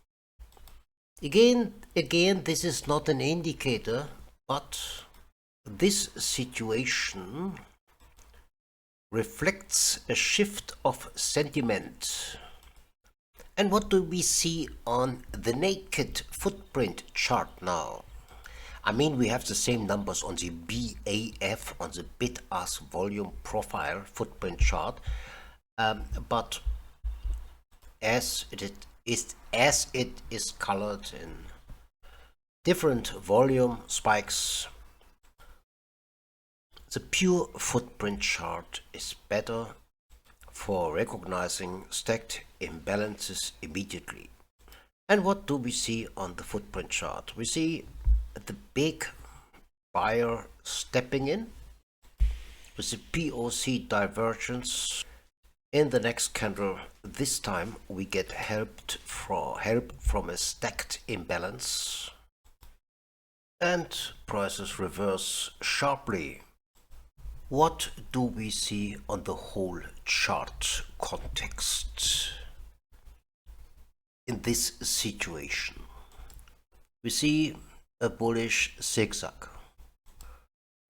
Again, this is not an indicator, but this situation reflects a shift of sentiment. And what do we see on the naked footprint chart now? I mean, we have the same numbers on the BAF, on the bid-ask volume profile footprint chart, but as it is colored in different volume spikes, the pure footprint chart is better for recognizing stacked imbalances immediately. And what do we see on the footprint chart? We see the big buyer stepping in with the POC divergence. In the next candle, this time we get help from a stacked imbalance, and prices reverse sharply. What do we see on the whole chart context? In this situation, we see a bullish zigzag.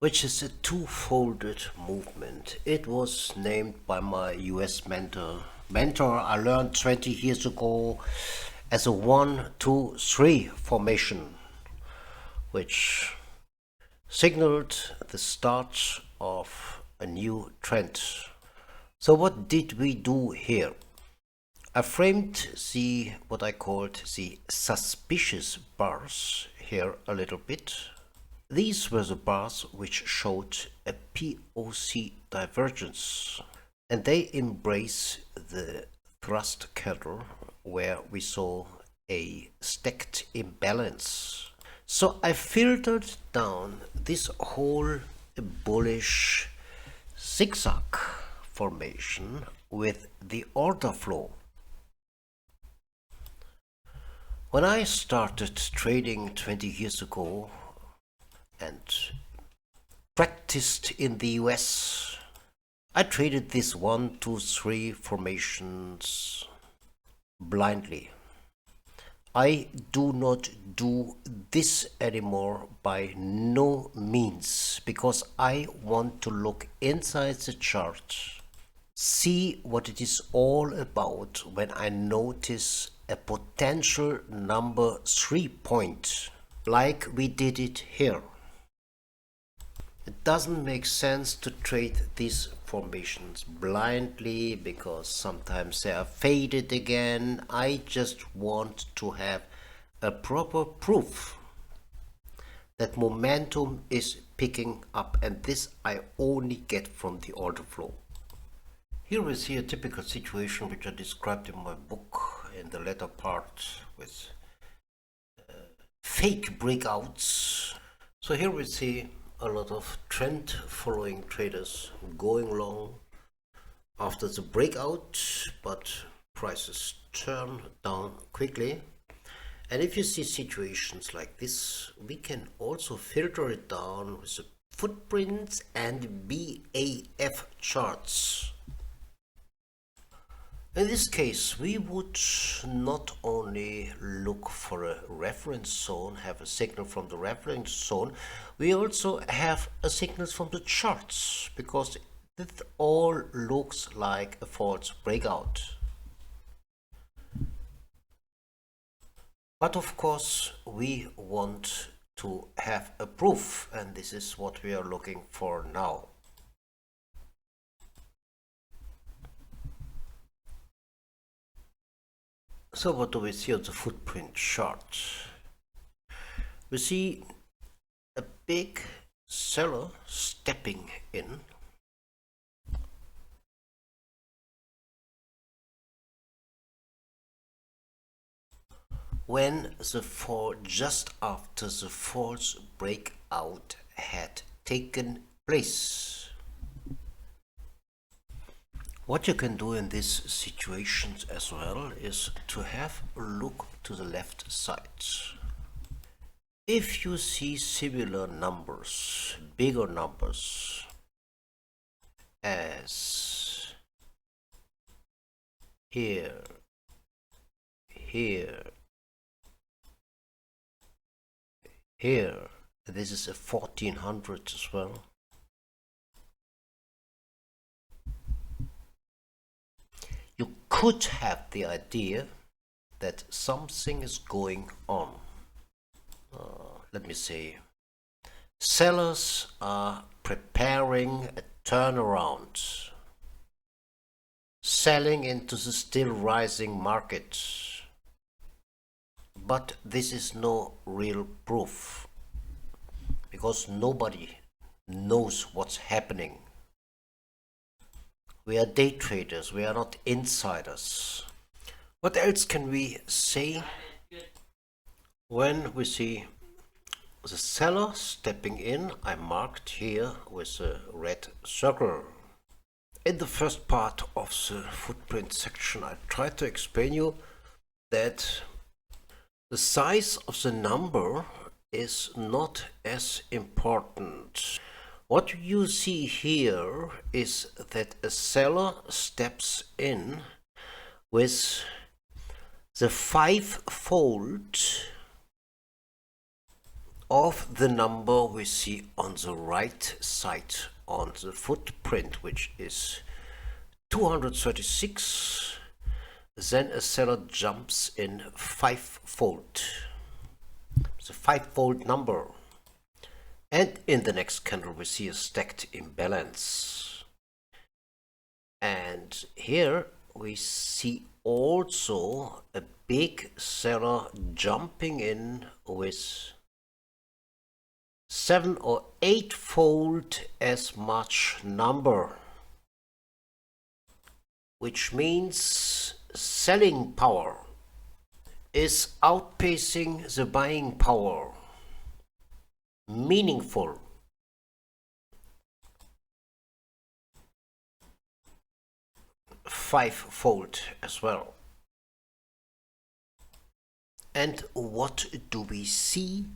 which is a two-folded movement. It was named by my US mentor I learned 20 years ago as a 1-2-3 formation, which signaled the start of a new trend. So what did we do here? I framed what I called the suspicious bars here a little bit. These were the bars which showed a POC divergence, and they embrace the thrust candle where we saw a stacked imbalance. So I filtered down this whole bullish zigzag formation with the order flow. When I started trading 20 years ago and practiced in the US, I traded these 1-2-3 formations blindly. I do not do this anymore by no means, because I want to look inside the chart, see what it is all about when I notice a potential number 3 point, like we did it here. It doesn't make sense to trade these formations blindly because sometimes they are faded again. I just want to have a proper proof that momentum is picking up, and this I only get from the order flow. Here we see a typical situation which I described in my book in the latter part with fake breakouts. So here we see a lot of trend following traders going long after the breakout, but prices turn down quickly. And if you see situations like this, we can also filter it down with the footprints and BAF charts. In this case, we would not only look for a reference zone, have a signal from the reference zone, we also have a signal from the charts, because it all looks like a false breakout. But of course, we want to have a proof, and this is what we are looking for now. So what do we see on the footprint chart? We see a big seller stepping in. When the fall just after the false breakout had taken place. What you can do in these situations as well is to have a look to the left side. If you see similar numbers, bigger numbers, as here, here, here, this is a 1400 as well. You could have the idea that something is going on. Let me say, sellers are preparing a turnaround, selling into the still rising market. But this is no real proof, because nobody knows what's happening. We are day traders, we are not insiders. What else can we say when we see the seller stepping in? I marked here with a red circle. In the first part of the footprint section, I tried to explain you that the size of the number is not as important. What you see here is that a seller steps in with the 5-fold of the number we see on the right side on the footprint, which is 236, then a seller jumps in fivefold. It's a fivefold number. And in the next candle we see a stacked imbalance. And here we see also a big seller jumping in with 7 or 8-fold as much number, which means selling power is outpacing the buying power. Meaningful. Fivefold as well. And what do we see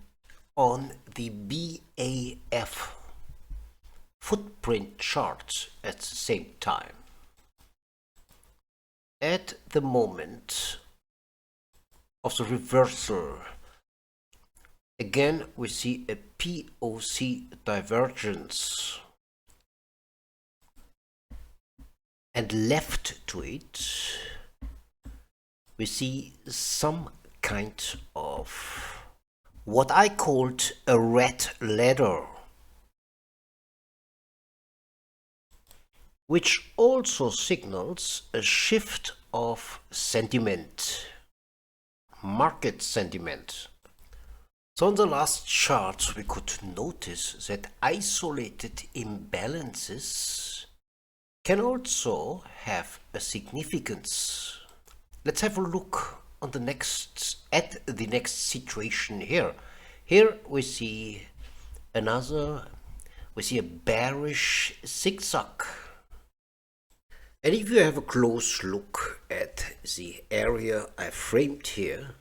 on the BAF footprint charts at the same time? At the moment of the reversal, again we see a POC divergence, and left to it we see some kind of what I called a red ladder, which also signals a shift of sentiment, market sentiment. So on the last chart we could notice that isolated imbalances can also have a significance. Let's have a look on the next situation here. Here we see a bearish zigzag. And if you have a close look at the area I framed here,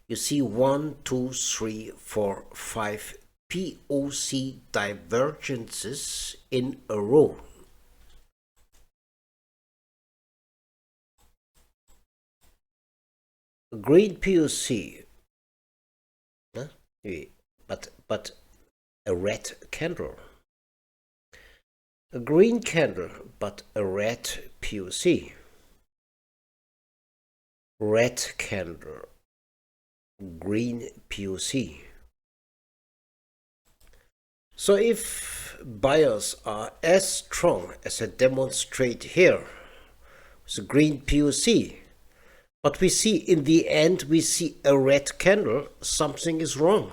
you see 1, 2, 3, 4, 5 POC divergences in a row. A green POC, but a red candle. A green candle, but a red POC. Red candle, green POC. So if buyers are as strong as I demonstrate here with a green POC, but we see in the end we see a red candle, something is wrong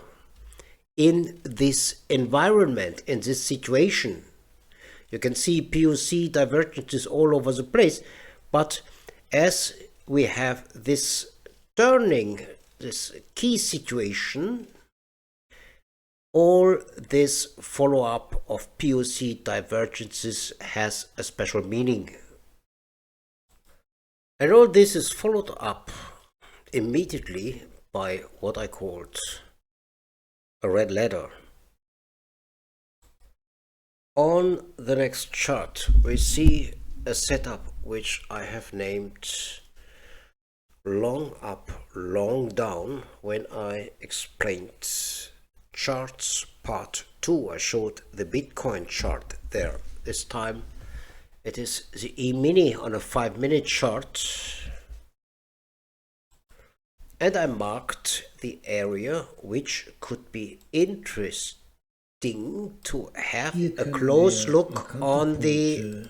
in this environment, in this situation. You can see POC divergences all over the place, but as we have this turning, this key situation, all this follow-up of POC divergences has a special meaning. And all this is followed up immediately by what I called a red ladder. On the next chart we see a setup which I have named long up, long down. When I explained charts part 2, I showed the Bitcoin chart there. This time it is the E-mini on a 5-minute chart, and I marked the area which could be interesting to have a close look on the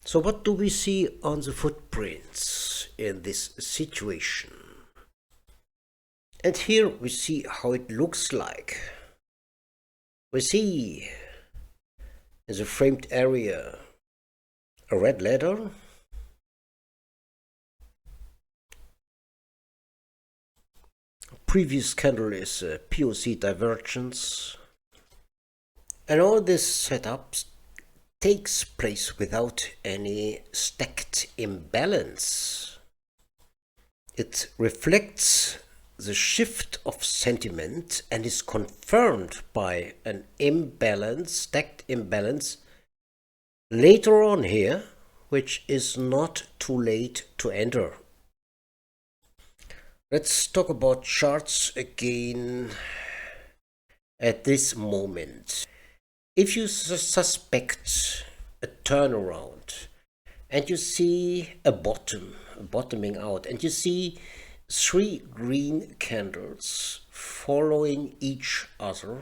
So what do we see on the footprints in this situation? And here we see how it looks like. We see in the framed area a red ladder, previous candle is a POC divergence, and all this setup takes place without any stacked imbalance. It reflects the shift of sentiment and is confirmed by an imbalance, stacked imbalance later on here, which is not too late to enter. Let's talk about charts again at this moment. If you suspect a turnaround and you see a bottoming out, and you see 3 green candles following each other,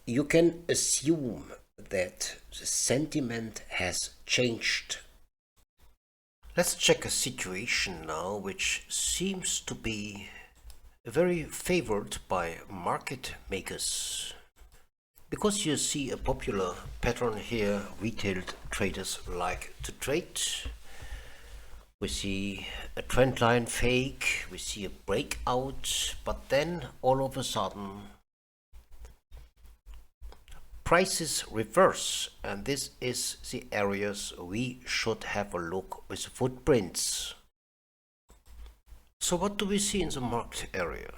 you can assume that the sentiment has changed. Let's check a situation now which seems to be very favored by market makers. Because you see a popular pattern here, retail traders like to trade. We see a trend line fake, we see a breakout, but then all of a sudden prices reverse, and this is the areas we should have a look with footprints. So what do we see in the market area?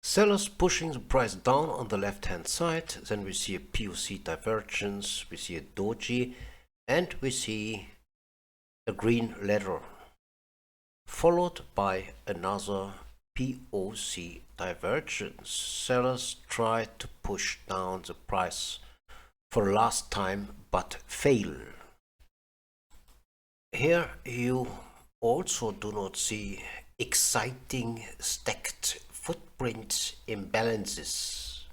Sellers pushing the price down on the left hand side, then we see a POC divergence, we see a doji, and we see a green ladder, followed by another POC divergence. Sellers try to push down the price for last time but fail. Here you also do not see exciting stacked footprint imbalances.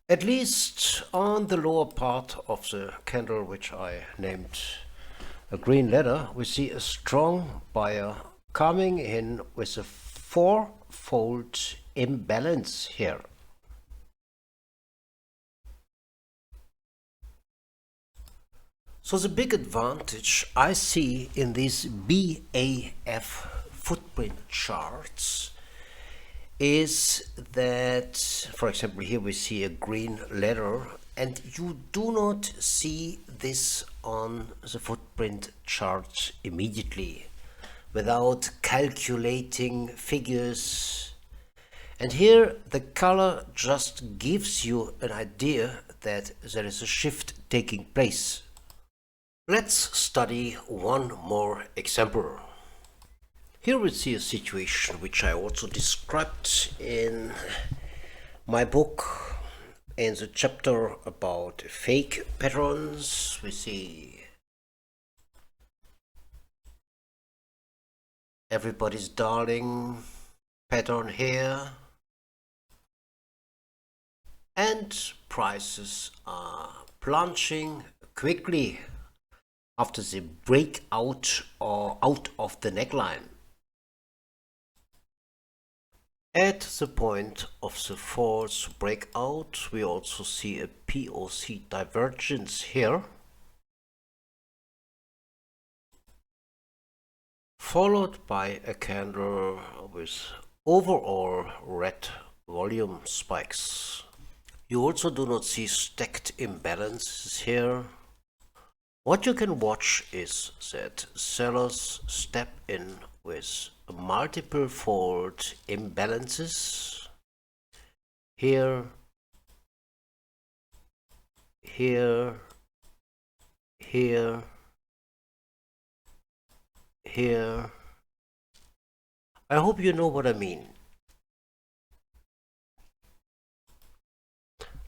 At least on the lower part of the candle, which I named a green ladder, we see a strong buyer coming in with a 4-fold imbalance here. So the big advantage I see in these BAF footprint charts is that, for example, here we see a green ladder, and you do not see this on the footprint chart immediately without calculating figures. And here the color just gives you an idea that there is a shift taking place. Let's study one more example. Here we see a situation which I also described in my book in the chapter about fake patterns. We see everybody's darling pattern here, and prices are plunging quickly after the breakout or out of the neckline. At the point of the false breakout, we also see a POC divergence here, followed by a candle with overall red volume spikes. You also do not see stacked imbalances here. What you can watch is that sellers step in with multiple fold imbalances here, here, here, here. I hope you know what I mean.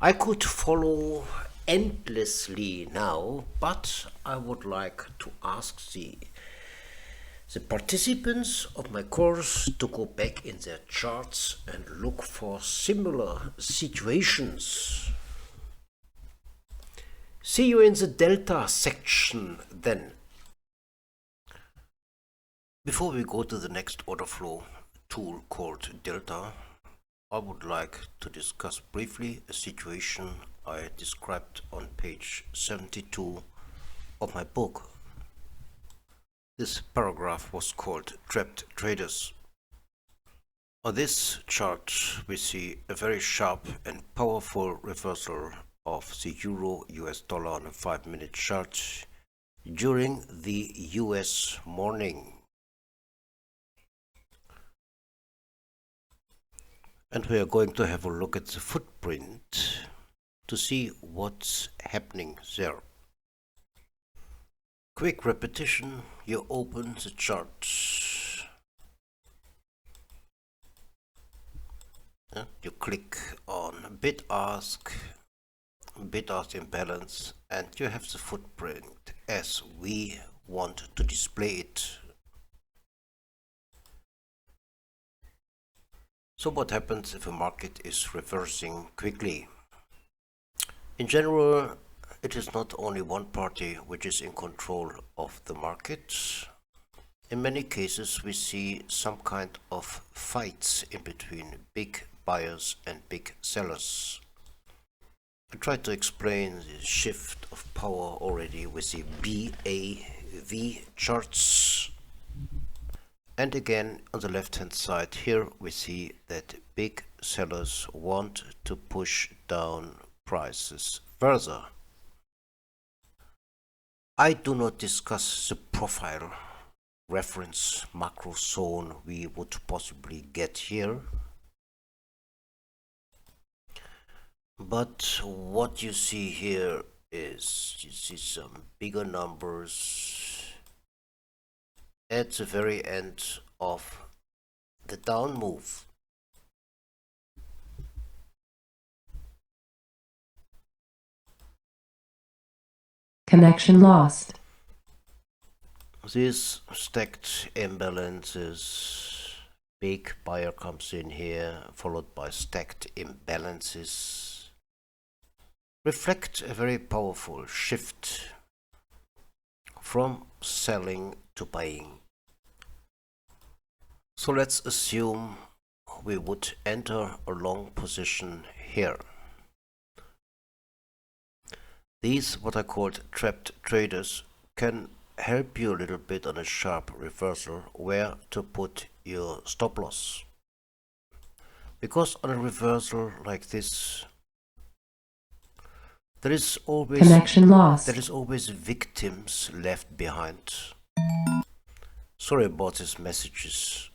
I could follow endlessly now, but I would like to ask the participants of my course to go back in their charts and look for similar situations. See you in the Delta section then. Before we go to the next order flow tool called Delta, I would like to discuss briefly a situation I described on page 72 of my book. This paragraph was called Trapped Traders. On this chart we see a very sharp and powerful reversal of the Euro US dollar on a 5-minute chart. during the US morning. And we are going to have a look at the footprint to see what's happening there. Quick repetition, you open the chart. You click on bid-ask imbalance, and you have the footprint as we want to display it. So what happens if a market is reversing quickly? In general, it is not only one party which is in control of the market. In many cases, we see some kind of fights in between big buyers and big sellers. I tried to explain the shift of power already with the BAV charts. And again, on the left hand side here, we see that big sellers want to push down prices further. I do not discuss the profile reference macro zone we would possibly get here. But what you see here is you see some bigger numbers at the very end of the down move. Connection lost. These stacked imbalances, big buyer comes in here, followed by stacked imbalances, reflect a very powerful shift from selling to buying. So let's assume we would enter a long position here. These, what I called trapped traders, can help you a little bit on a sharp reversal where to put your stop loss. Because on a reversal like this, there is always Connection lost. There is always victims left behind. Sorry about these messages.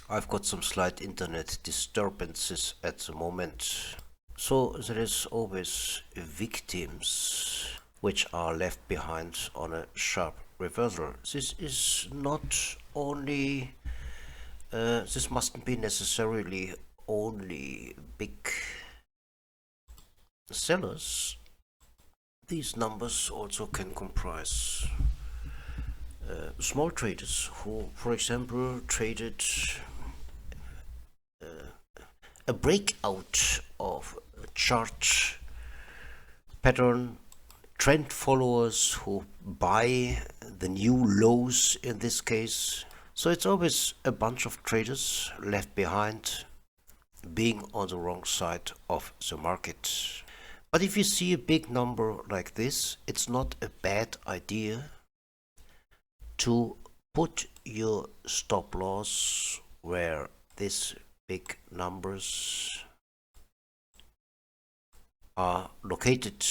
I've got some slight internet disturbances at the moment. So there is always victims which are left behind on a sharp reversal. This is not only, this mustn't be necessarily only big sellers. These numbers also can comprise small traders who, for example, traded a breakout of a chart pattern, trend followers who buy the new lows in this case. So it's always a bunch of traders left behind being on the wrong side of the market. But if you see a big number like this, it's not a bad idea to put your stop loss where these big numbers are located.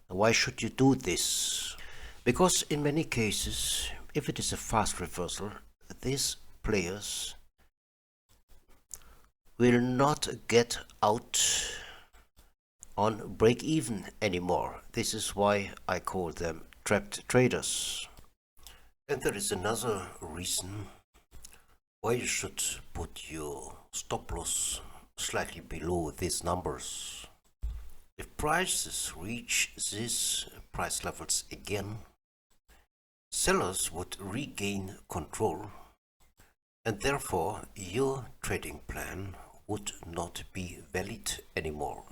Why should you do this? Because in many cases, if it is a fast reversal, these players will not get out on break even anymore. This is why I call them trapped traders. And there is another reason why you should put your stop loss slightly below these numbers. If prices reach these price levels again, sellers would regain control, and therefore your trading plan would not be valid anymore.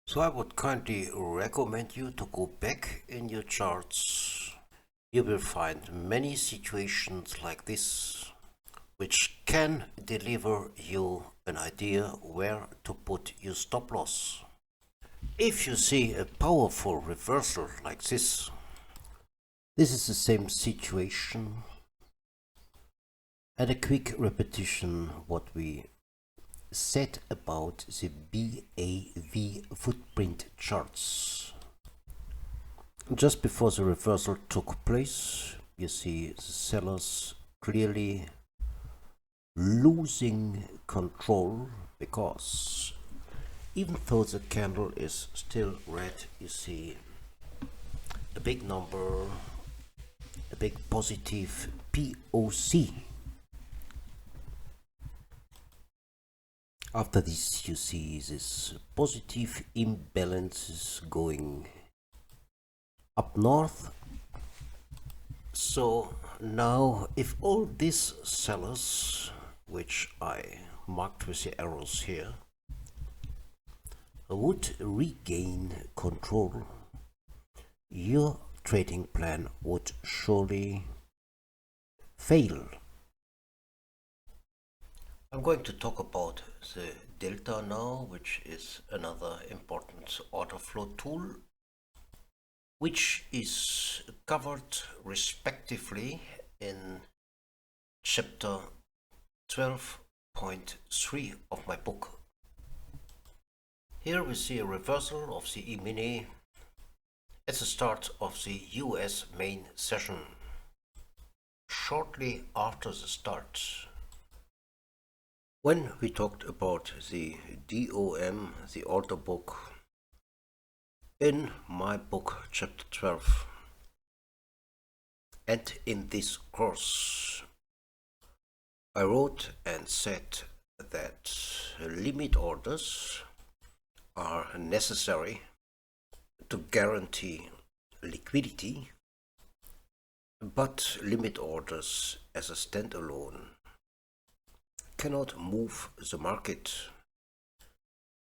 So I would kindly recommend you to go back in your charts. You will find many situations like this which can deliver you an idea where to put your stop loss. If you see a powerful reversal like this is the same situation, and a quick repetition what we said about the BAV footprint charts. Just before the reversal took place, you see the sellers clearly losing control, because even though the candle is still red, you see a big number, a big positive POC. After this, you see this positive imbalances going up north. So now if all these sellers, which I marked with the arrows here, would regain control, your trading plan would surely fail. I'm going to talk about the delta now, which is another important order flow tool, which is covered respectively in chapter 12.3 of my book. Here we see a reversal of the E-mini at the start of the US main session. Shortly after the start, when we talked about the DOM, the order book, in my book, chapter 12, and in this course, I wrote and said that limit orders are necessary to guarantee liquidity, but limit orders as a standalone cannot move the market.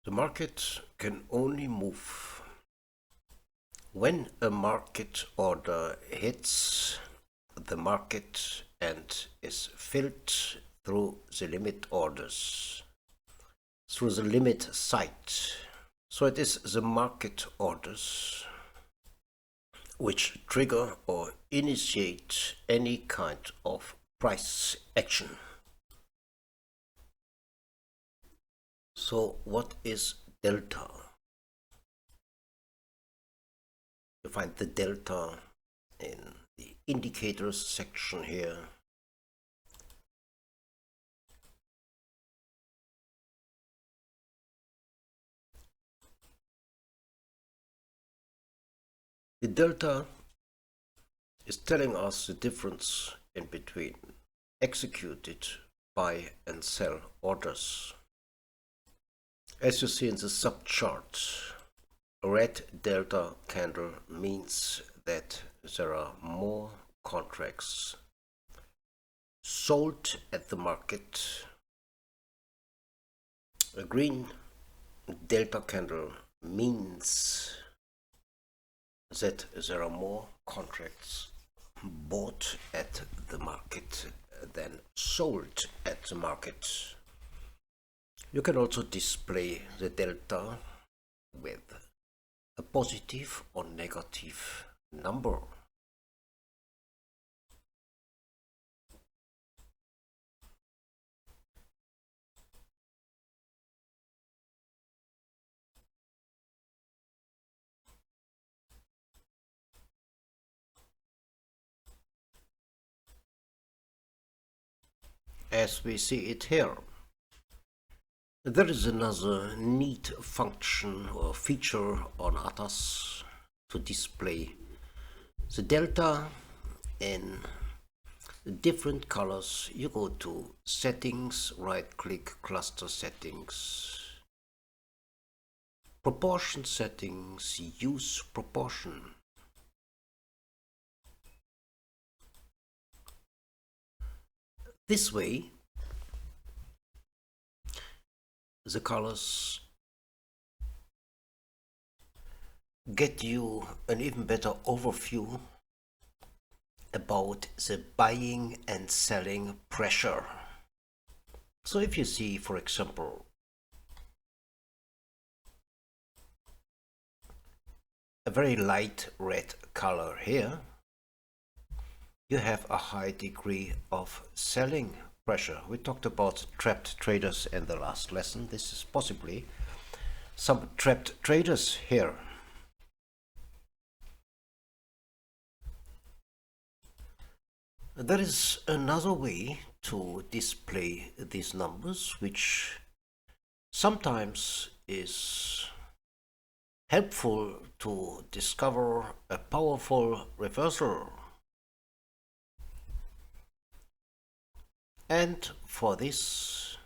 The market can only move when a market order hits the market and is filled through the limit orders, through the limit site. So it is the market orders which trigger or initiate any kind of price action. So what is delta? You find the delta in the indicators section here. The delta is telling us the difference in between executed buy and sell orders. As you see in the subchart, a red delta candle means that there are more contracts sold at the market. A green delta candle means that there are more contracts bought at the market than sold at the market. You can also display the delta with a positive or negative number. As we see it here. There is another neat function or feature on ATAS to display the delta in different colors. You go to settings, right click, cluster settings, proportion settings, use proportion. This way, the colors get you an even better overview about the buying and selling pressure. So if you see, for example, a very light red color here, you have a high degree of selling pressure. We talked about trapped traders in the last lesson. This is possibly some trapped traders here. There is another way to display these numbers, which sometimes is helpful to discover a powerful reversal. And for this,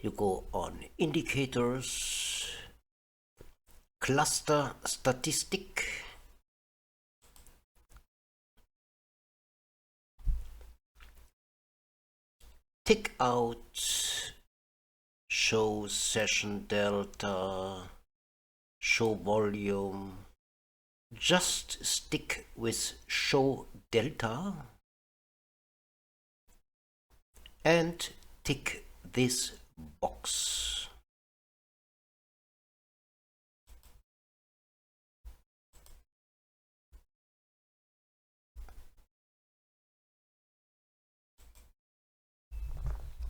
you go on Indicators, Cluster Statistic, tick out Show Session Delta, Show Volume. Just stick with Show Delta and tick this box.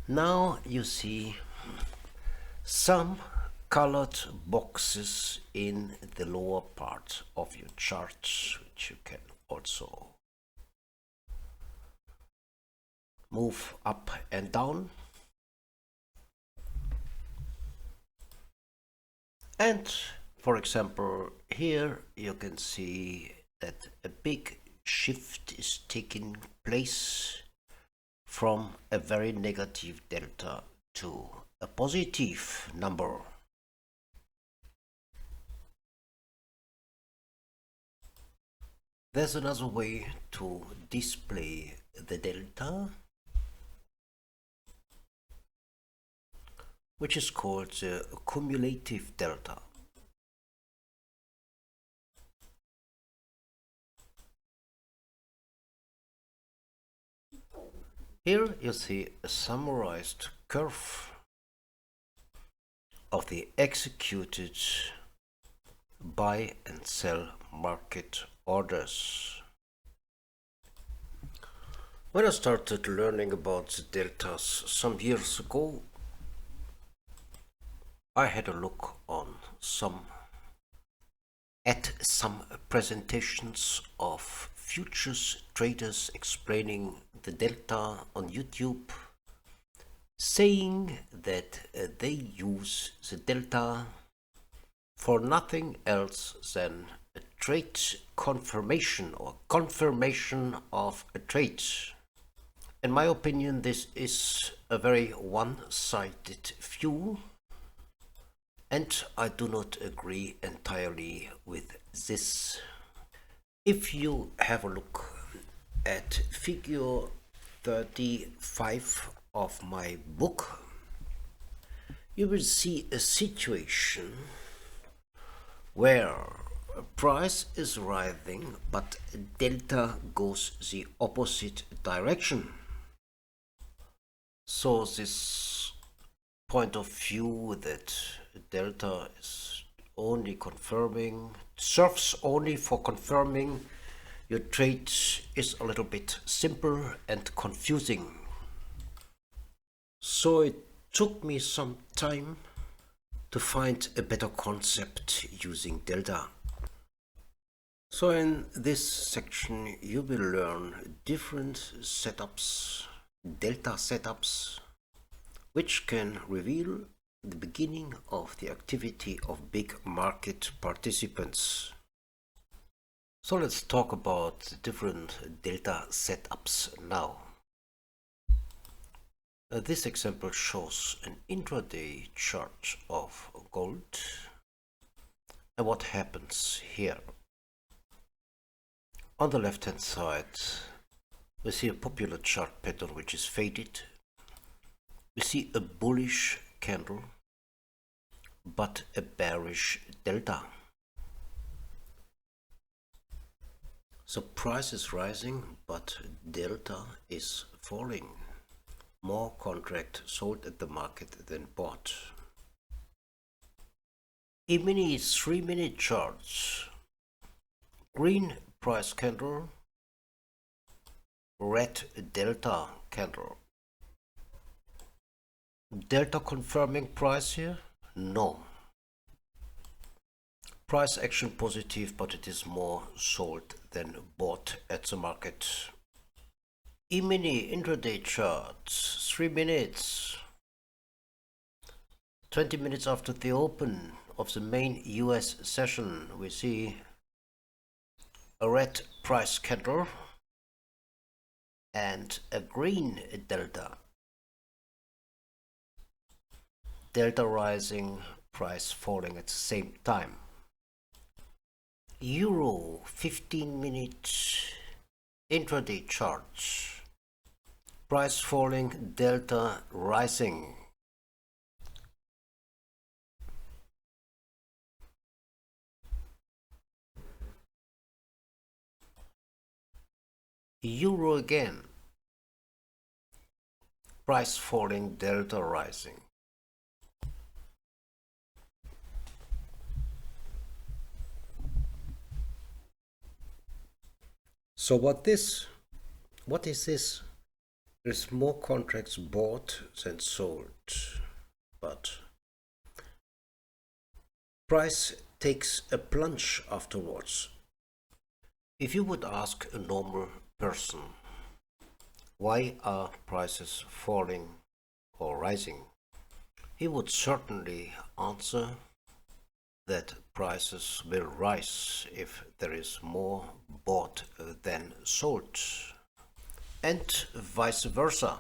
Now you see some colored boxes in the lower part of your chart, which you can also move up and down. And for example, here you can see that a big shift is taking place from a very negative delta to a positive number. There's another way to display the delta, which is called the cumulative delta. Here you see a summarized curve of the executed buy and sell market orders. When I started learning about the deltas some years ago, I had a look at some presentations of futures traders explaining the delta on YouTube, saying that they use the delta for nothing else than a trade confirmation or confirmation of a trade. In my opinion, this is a very one-sided view, and I do not agree entirely with this. If you have a look at figure 35 of my book, you will see a situation where a price is rising but delta goes the opposite direction. So this point of view that delta is only confirming, serves only for confirming your trade, is a little bit simple and confusing. So it took me some time to find a better concept using delta. So in this section you will learn different setups, delta setups, which can reveal the beginning of the activity of big market participants. So let's talk about the different delta setups now. This example shows an intraday chart of gold and what happens here. On the left hand side we see a popular chart pattern which is faded. We see a bullish candle but a bearish delta. So price is rising but delta is falling. More contract sold at the market than bought. E-mini 3-minute charts. Green price candle, red delta candle. Delta confirming price here? No. Price action positive, but it is more sold than bought at the market. E-mini intraday charts, 3 minutes. 20 minutes after the open of the main US session, we see a red price candle and a green delta. Delta rising, price falling at the same time. Euro 15-minute intraday charts. Price falling, delta rising. Euro again. Price falling, delta rising. So what is this? There's more contracts bought than sold, but price takes a plunge afterwards. If you would ask a normal person, why are prices falling or rising? He would certainly answer that prices will rise if there is more bought than sold, and vice versa.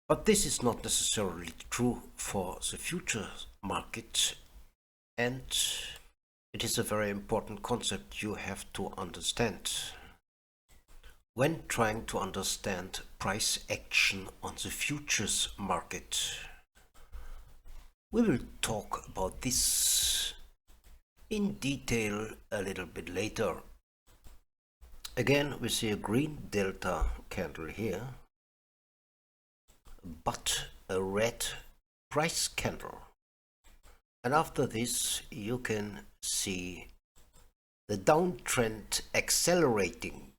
But this is not necessarily true for the future market, and it is a very important concept you have to understand when trying to understand price action on the futures market. We will talk about this in detail a little bit later. Again, we see a green delta candle here, but a red price candle. And after this, you can see the downtrend accelerating.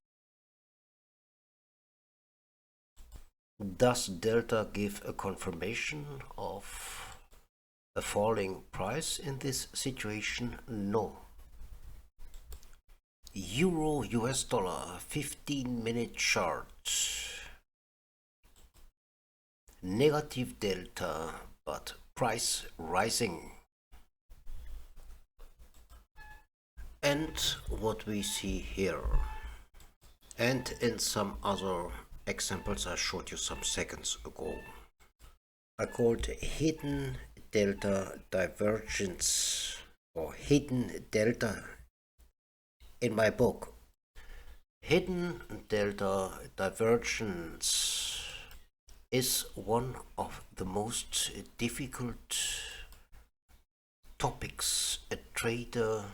Does delta give a confirmation of a falling price in this situation? No. Euro US dollar 15-minute chart. Negative delta, but price rising. And what we see here, and in some other examples I showed you some seconds ago, are called hidden delta divergence or hidden delta in my book. Hidden delta divergence is one of the most difficult topics a trader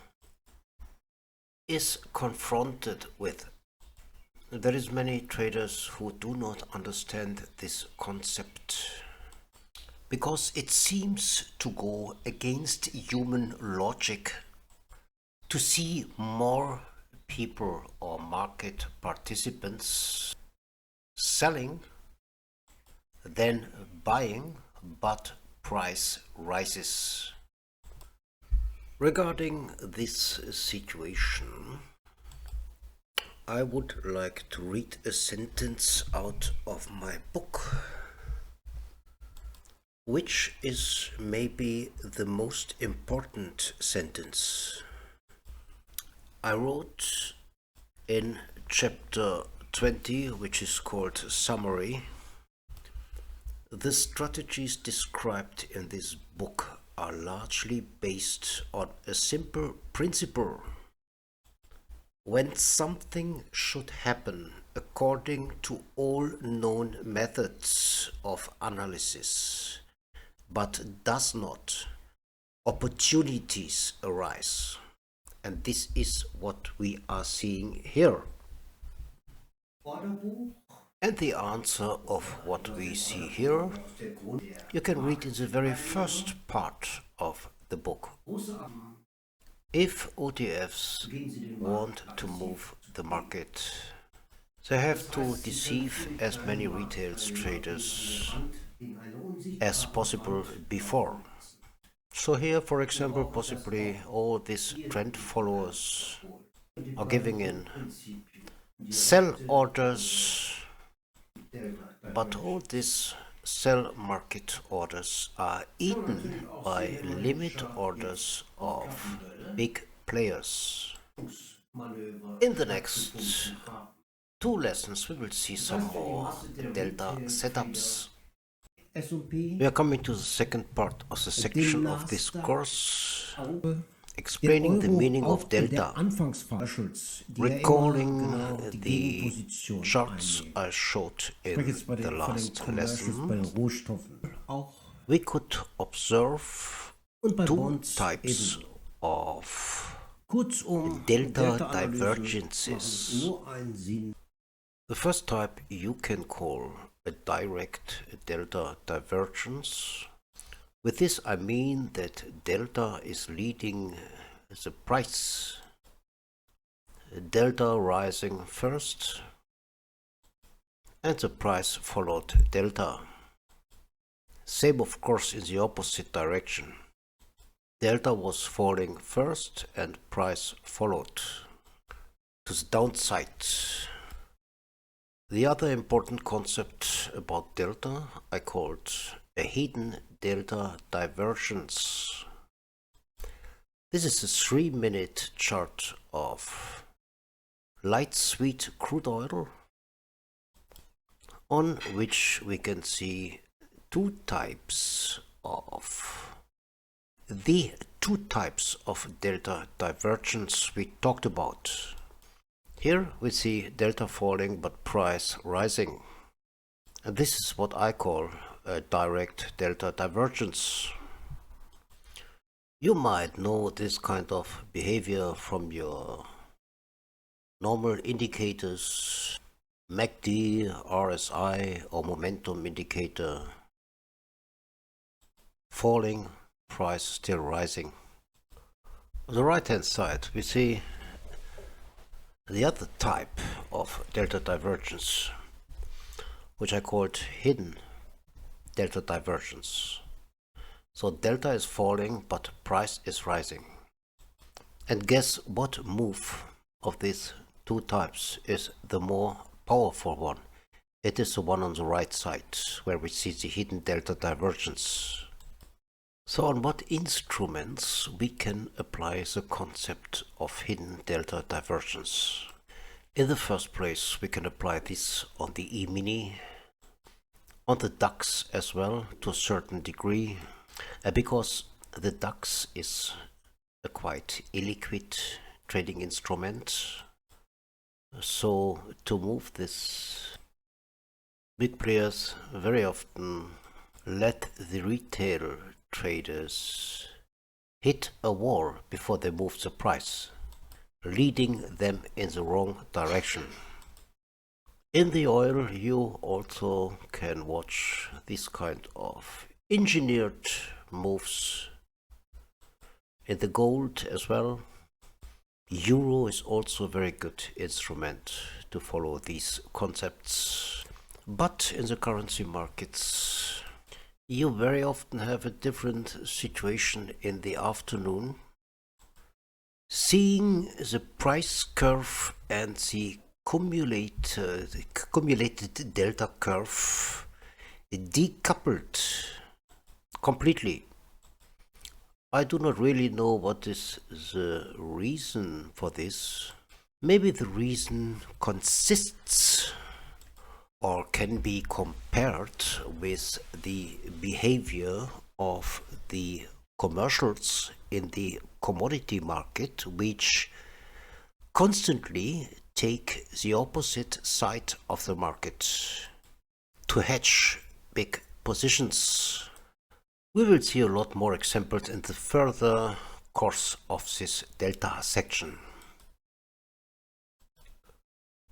is confronted with. There is many traders who do not understand this concept because it seems to go against human logic to see more people or market participants selling than buying, but price rises. Regarding this situation, I would like to read a sentence out of my book, which is maybe the most important sentence. I wrote in chapter 20, which is called Summary. The strategies described in this book are largely based on a simple principle. When something should happen according to all known methods of analysis, but does not, opportunities arise. And this is what we are seeing here. And the answer of what we see here, you can read in the very first part of the book. If OTFs want to move the market, they have to deceive as many retail traders as possible before. So here, for example, possibly all these trend followers are giving in sell orders, but all these sell market orders are eaten by limit orders of big players. In the next two lessons we will see some more delta setups. We are coming to the second part of the section of this course, explaining the meaning of delta, recalling the charts I showed in the last lesson. We could observe two types of delta divergences. The first type you can call a direct delta divergence. With this I mean that delta is leading the price, delta rising first, and the price followed delta. Same of course in the opposite direction. Delta was falling first and price followed to the downside. The other important concept about delta I called a hidden delta divergence. This is a 3-minute chart of light sweet crude oil, on which we can see the two types of delta divergence we talked about. Here we see delta falling but price rising. And this is what I call a direct delta divergence. You might know this kind of behavior from your normal indicators, MACD, RSI or momentum indicator. Falling, price still rising. On the right hand side we see the other type of delta divergence, which I called hidden delta divergence. So delta is falling but price is rising. And guess what move of these two types is the more powerful one? It is the one on the right side, where we see the hidden delta divergence. So on what instruments we can apply the concept of hidden delta divergence? In the first place, we can apply this on the E-mini, on the DAX as well to a certain degree, because the DAX is a quite illiquid trading instrument. So to move this, big players very often let the retail traders hit a wall before they move the price, leading them in the wrong direction. In the oil you also can watch this kind of engineered moves. In the gold as well. Euro is also a very good instrument to follow these concepts. But in the currency markets you very often have a different situation in the afternoon. Seeing the price curve and the cumulated delta curve decoupled completely. I do not really know what is the reason for this. Maybe the reason consists or can be compared with the behavior of the commercials in the commodity market, which constantly take the opposite side of the market to hedge big positions. We will see a lot more examples in the further course of this delta section.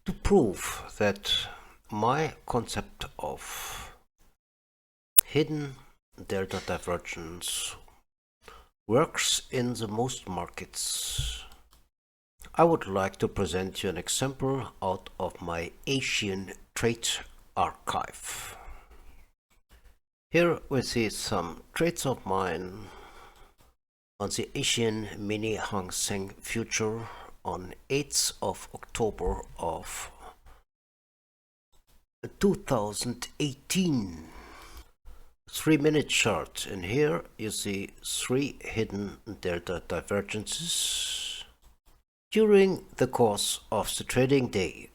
To prove that my concept of hidden delta divergence works in the most markets, I would like to present you an example out of my Asian trade archive. Here we see some trades of mine on the Asian Mini Hang Seng Future on 8th of October of 2018. 3-minute chart, and here you see 3 hidden delta divergences during the course of the trading day.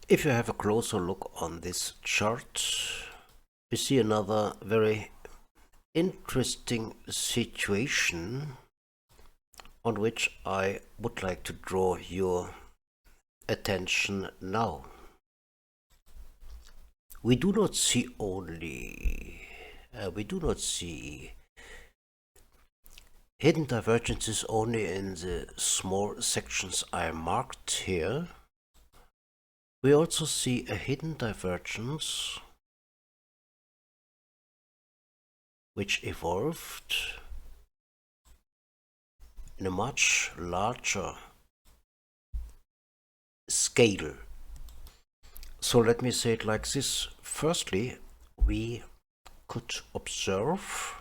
If you have a closer look on this chart, you see another very interesting situation on which I would like to draw your attention now. We do not see hidden divergences only in the small sections I marked here. We also see a hidden divergence which evolved in a much larger scale. So let me say it like this. Firstly, we could observe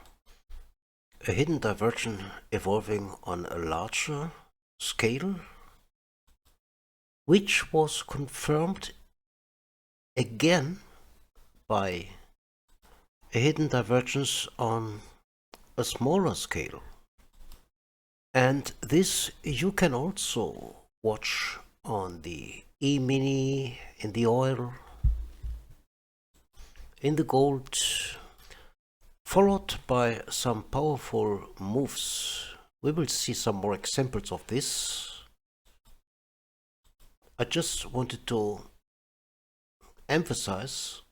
a hidden divergence evolving on a larger scale, which was confirmed again by a hidden divergence on a smaller scale. And this you can also watch on the E-mini, in the oil, in the gold, followed by some powerful moves. We will see some more examples of this. I just wanted to emphasize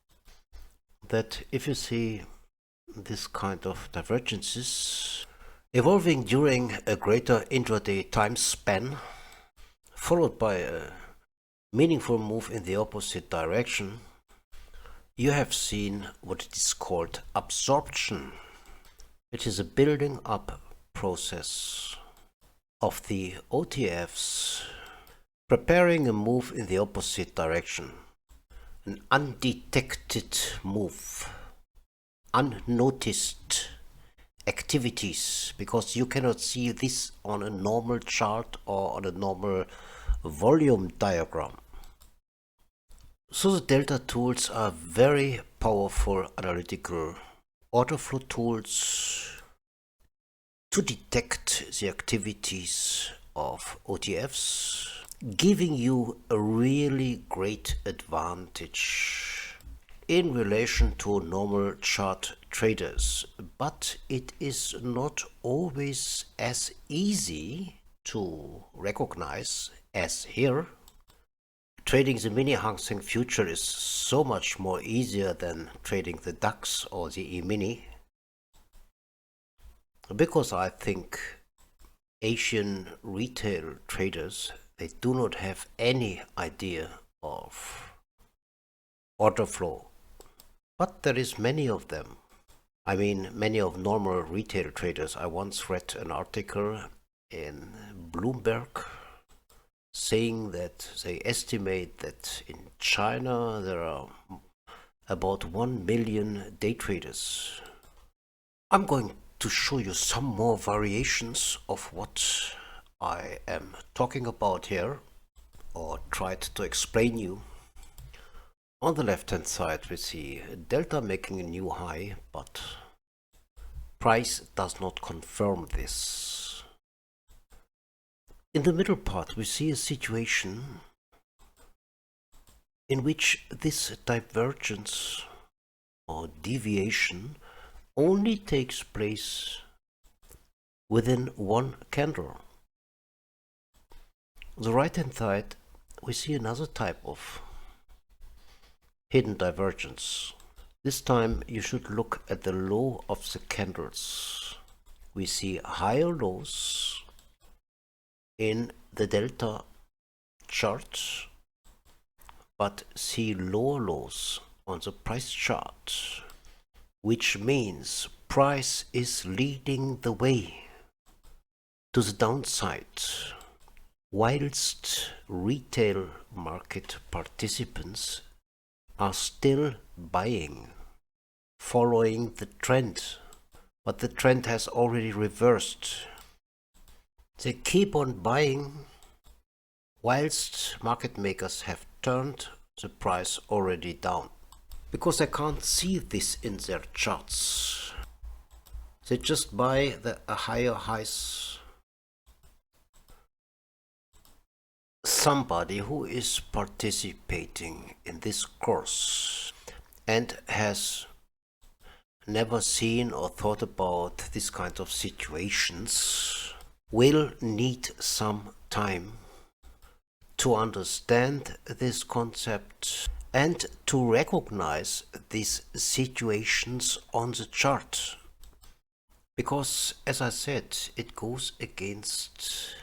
that if you see this kind of divergences evolving during a greater intraday time span, followed by a meaningful move in the opposite direction, you have seen what it is called absorption. It is a building up process of the OTFs preparing a move in the opposite direction, an undetected move, unnoticed activities, because you cannot see this on a normal chart or on a normal volume diagram. So the delta tools are very powerful analytical order flow tools to detect the activities of OTFs, giving you a really great advantage in relation to normal chart traders. But it is not always as easy to recognize as here. Trading the mini Hang Seng future is so much more easier than trading the DAX or the E-mini, because I think Asian retail traders, they do not have any idea of order flow. But there is many of them. I mean, many of normal retail traders. I once read an article in Bloomberg saying that they estimate that in China there are about 1 million day traders. I'm going to show you some more variations of what I am talking about here, or tried to explain you. On the left hand side we see delta making a new high, but price does not confirm this. In the middle part we see a situation in which this divergence or deviation only takes place within one candle. On the right hand side we see another type of hidden divergence. This time you should look at the low of the candles. We see higher lows in the delta chart, but see lower lows on the price chart, which means price is leading the way to the downside, whilst retail market participants are still buying. following the trend, but the trend has already reversed. They keep on buying whilst market makers have turned the price already down. Because they can't see this in their charts. They just buy the higher highs. Somebody who is participating in this course and has never seen or thought about this kind of situations will need some time to understand this concept and to recognize these situations on the chart. Because, as I said, it goes against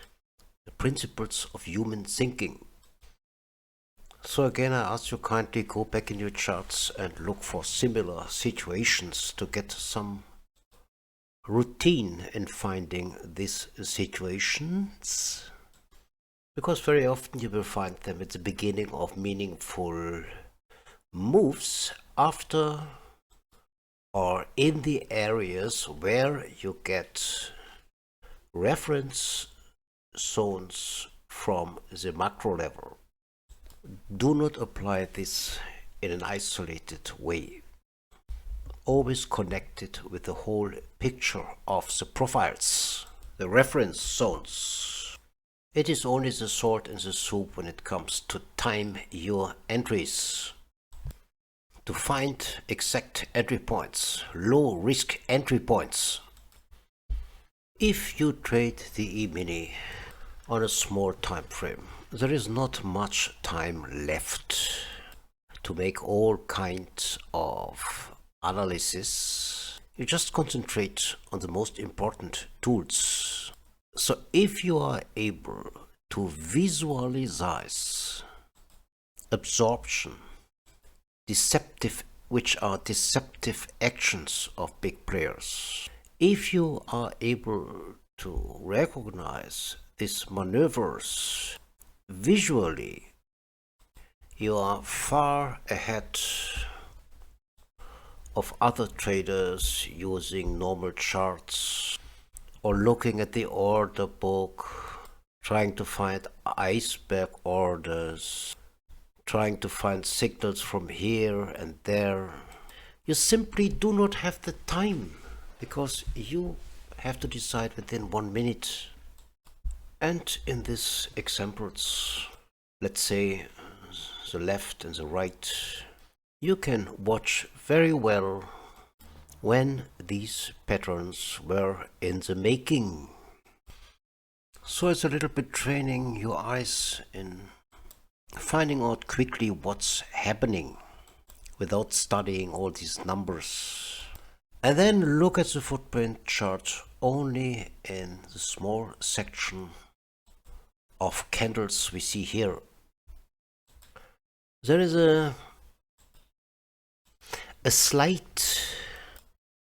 the principles of human thinking. So again, I ask you kindly go back in your charts and look for similar situations to get some routine in finding these situations. Because very often you will find them at the beginning of meaningful moves after or in the areas where you get reference zones from the macro level. Do not apply this in an isolated way. Always connect it with the whole picture of the profiles, the reference zones. It is only the salt in the soup when it comes to time your entries. To find exact entry points, low risk entry points. If you trade the E-mini on a small time frame, there is not much time left to make all kinds of analysis. You just concentrate on the most important tools. So if you are able to visualize absorption, which are deceptive actions of big players. If you are able to recognize these maneuvers visually, you are far ahead of other traders using normal charts or looking at the order book, trying to find iceberg orders, trying to find signals from here and there. You simply do not have the time because you have to decide within 1 minute. And in these examples, let's say the left and the right, you can watch very well when these patterns were in the making. So it's a little bit training your eyes in finding out quickly what's happening without studying all these numbers. And then look at the footprint chart only in the small section of candles we see here. There is a slight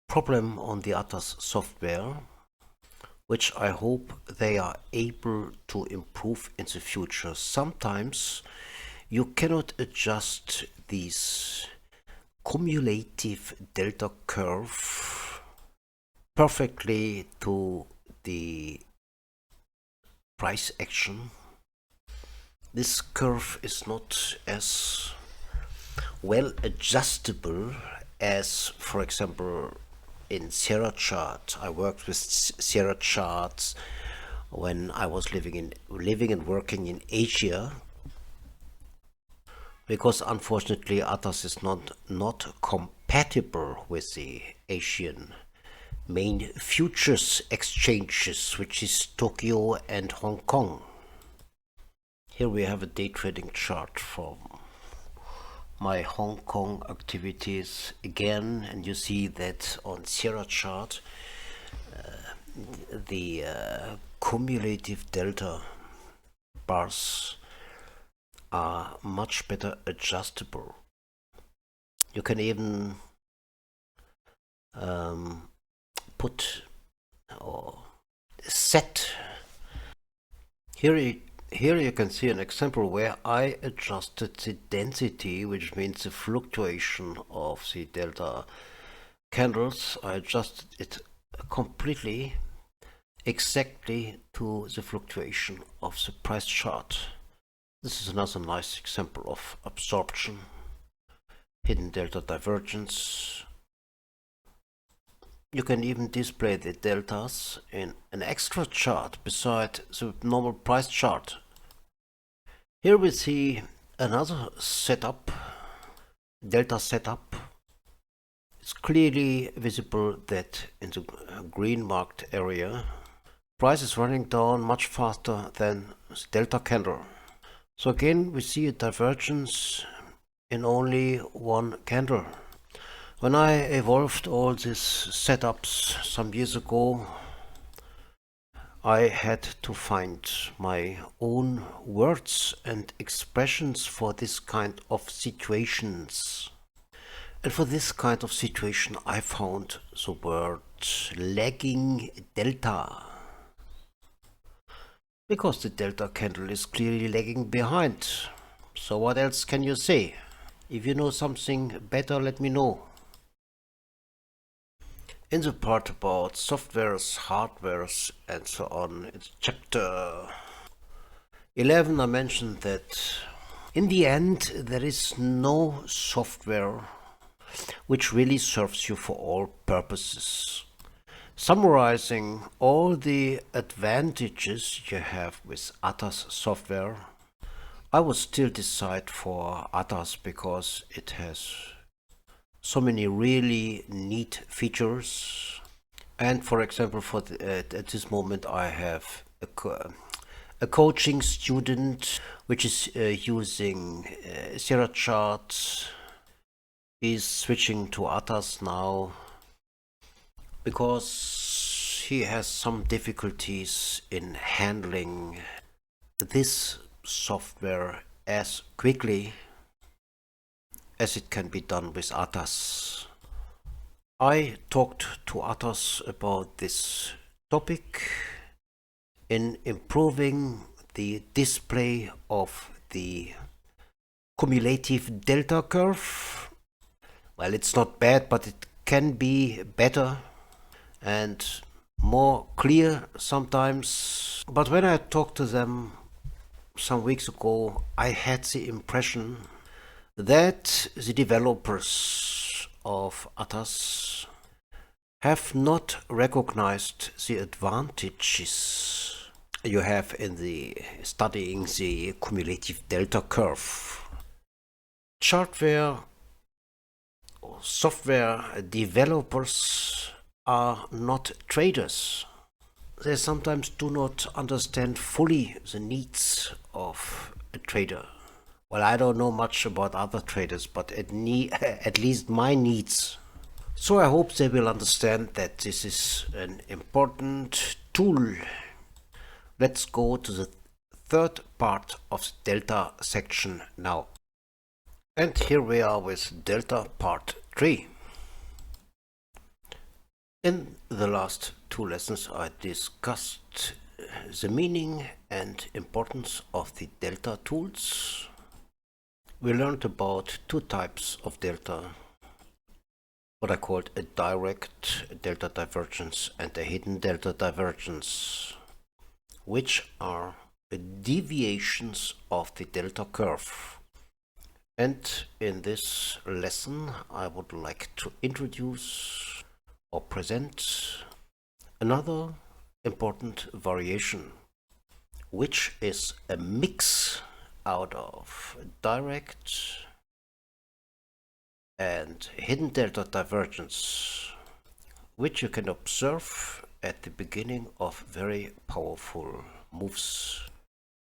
problem on the Atas software, which I hope they are able to improve in the future. Sometimes you cannot adjust these cumulative delta curve perfectly to the price action. This curve is not as well adjustable as, for example, in Sierra chart. I worked with Sierra charts when I was living and working in Asia, because unfortunately Atas is not compatible with the Asian main futures exchanges, which is Tokyo and Hong Kong. Here we have a day trading chart from my Hong Kong activities again, and you see that on Sierra chart the cumulative delta bars are much better adjustable. You can even put or set. Here you can see an example where I adjusted the density, which means the fluctuation of the delta candles, I adjusted it completely exactly to the fluctuation of the price chart. This is another nice example of absorption, hidden delta divergence. You can even display the deltas in an extra chart beside the normal price chart. Here we see another setup, delta setup. It's clearly visible that in the green marked area, price is running down much faster than the delta candle. So again, we see a divergence in only one candle. When I evolved all these setups some years ago, I had to find my own words and expressions for this kind of situations. And for this kind of situation, I found the word lagging delta. Because the delta candle is clearly lagging behind. So what else can you say? If you know something better, let me know. In the part about softwares, hardwares, and so on, it's chapter 11, I mentioned that in the end, there is no software which really serves you for all purposes. Summarizing all the advantages you have with ATAS software, I would still decide for ATAS because it has so many really neat features. And for example, at this moment I have a coaching student which is using Sierra charts. He's switching to ATAS now because he has some difficulties in handling this software as quickly as it can be done with ATAS. I talked to ATAS about this topic in improving the display of the cumulative delta curve. Well, it's not bad, but it can be better and more clear sometimes. But when I talked to them some weeks ago, I had the impression that the developers of ATAS have not recognized the advantages you have in the studying the cumulative delta curve. Chartware or software developers are not traders. They sometimes do not understand fully the needs of a trader. Well, I don't know much about other traders, but at least my needs. So I hope they will understand that this is an important tool. Let's go to the third part of the delta section now. And here we are with delta part 3. In the last two lessons I discussed the meaning and importance of the delta tools. We learned about two types of delta, what I called a direct delta divergence and a hidden delta divergence, which are deviations of the delta curve. And in this lesson I would like to introduce or present another important variation, which is a mix out of direct and hidden delta divergence, which you can observe at the beginning of very powerful moves.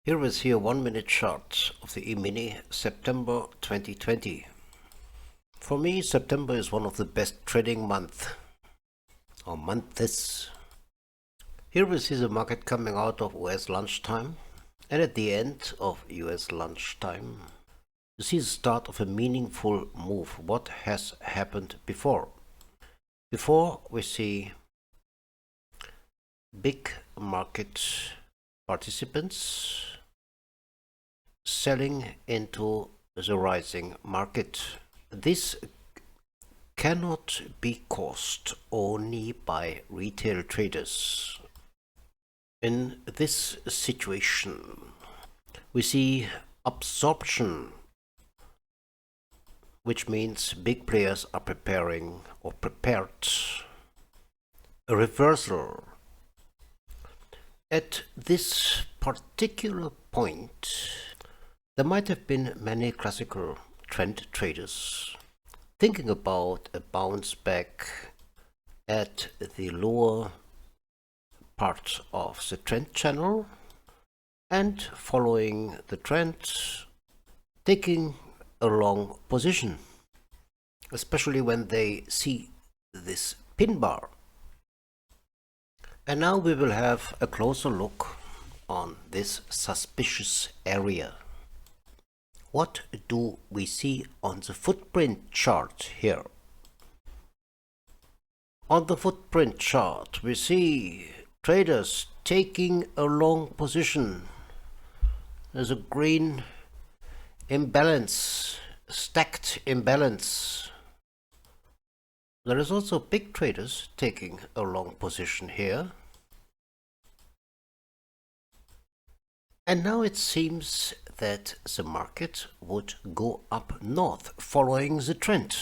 Here is a 1 minute chart of the E-mini September 2020. For me, September is one of the best trading months. Here we see the market coming out of US lunchtime, and at the end of US lunchtime you see the start of a meaningful move. What has happened before? Before we see big market participants selling into the rising market. This cannot be caused only by retail traders. In this situation, we see absorption, which means big players are preparing or prepared a reversal. At this particular point, there might have been many classical trend traders thinking about a bounce back at the lower part of the trend channel and following the trend, taking a long position, especially when they see this pin bar. And now we will have a closer look on this suspicious area. What do we see on the footprint chart here? On the footprint chart, we see traders taking a long position. There's a green imbalance, stacked imbalance. There is also big traders taking a long position here. And now it seems that the market would go up north following the trend.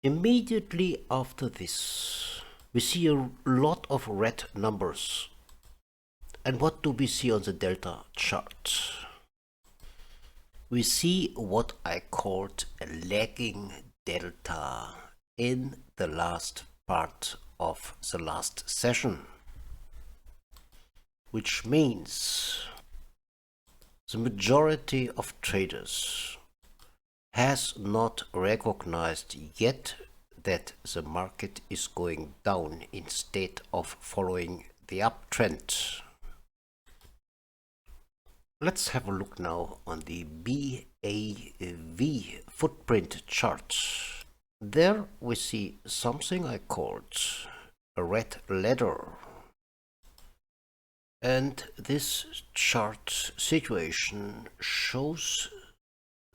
Immediately after this, we see a lot of red numbers. And what do we see on the delta chart? We see what I called a lagging delta in the last part of the last session, which means the majority of traders has not recognized yet that the market is going down instead of following the uptrend. Let's have a look now on the BAV footprint chart. There we see something I called a red ladder. And this chart situation shows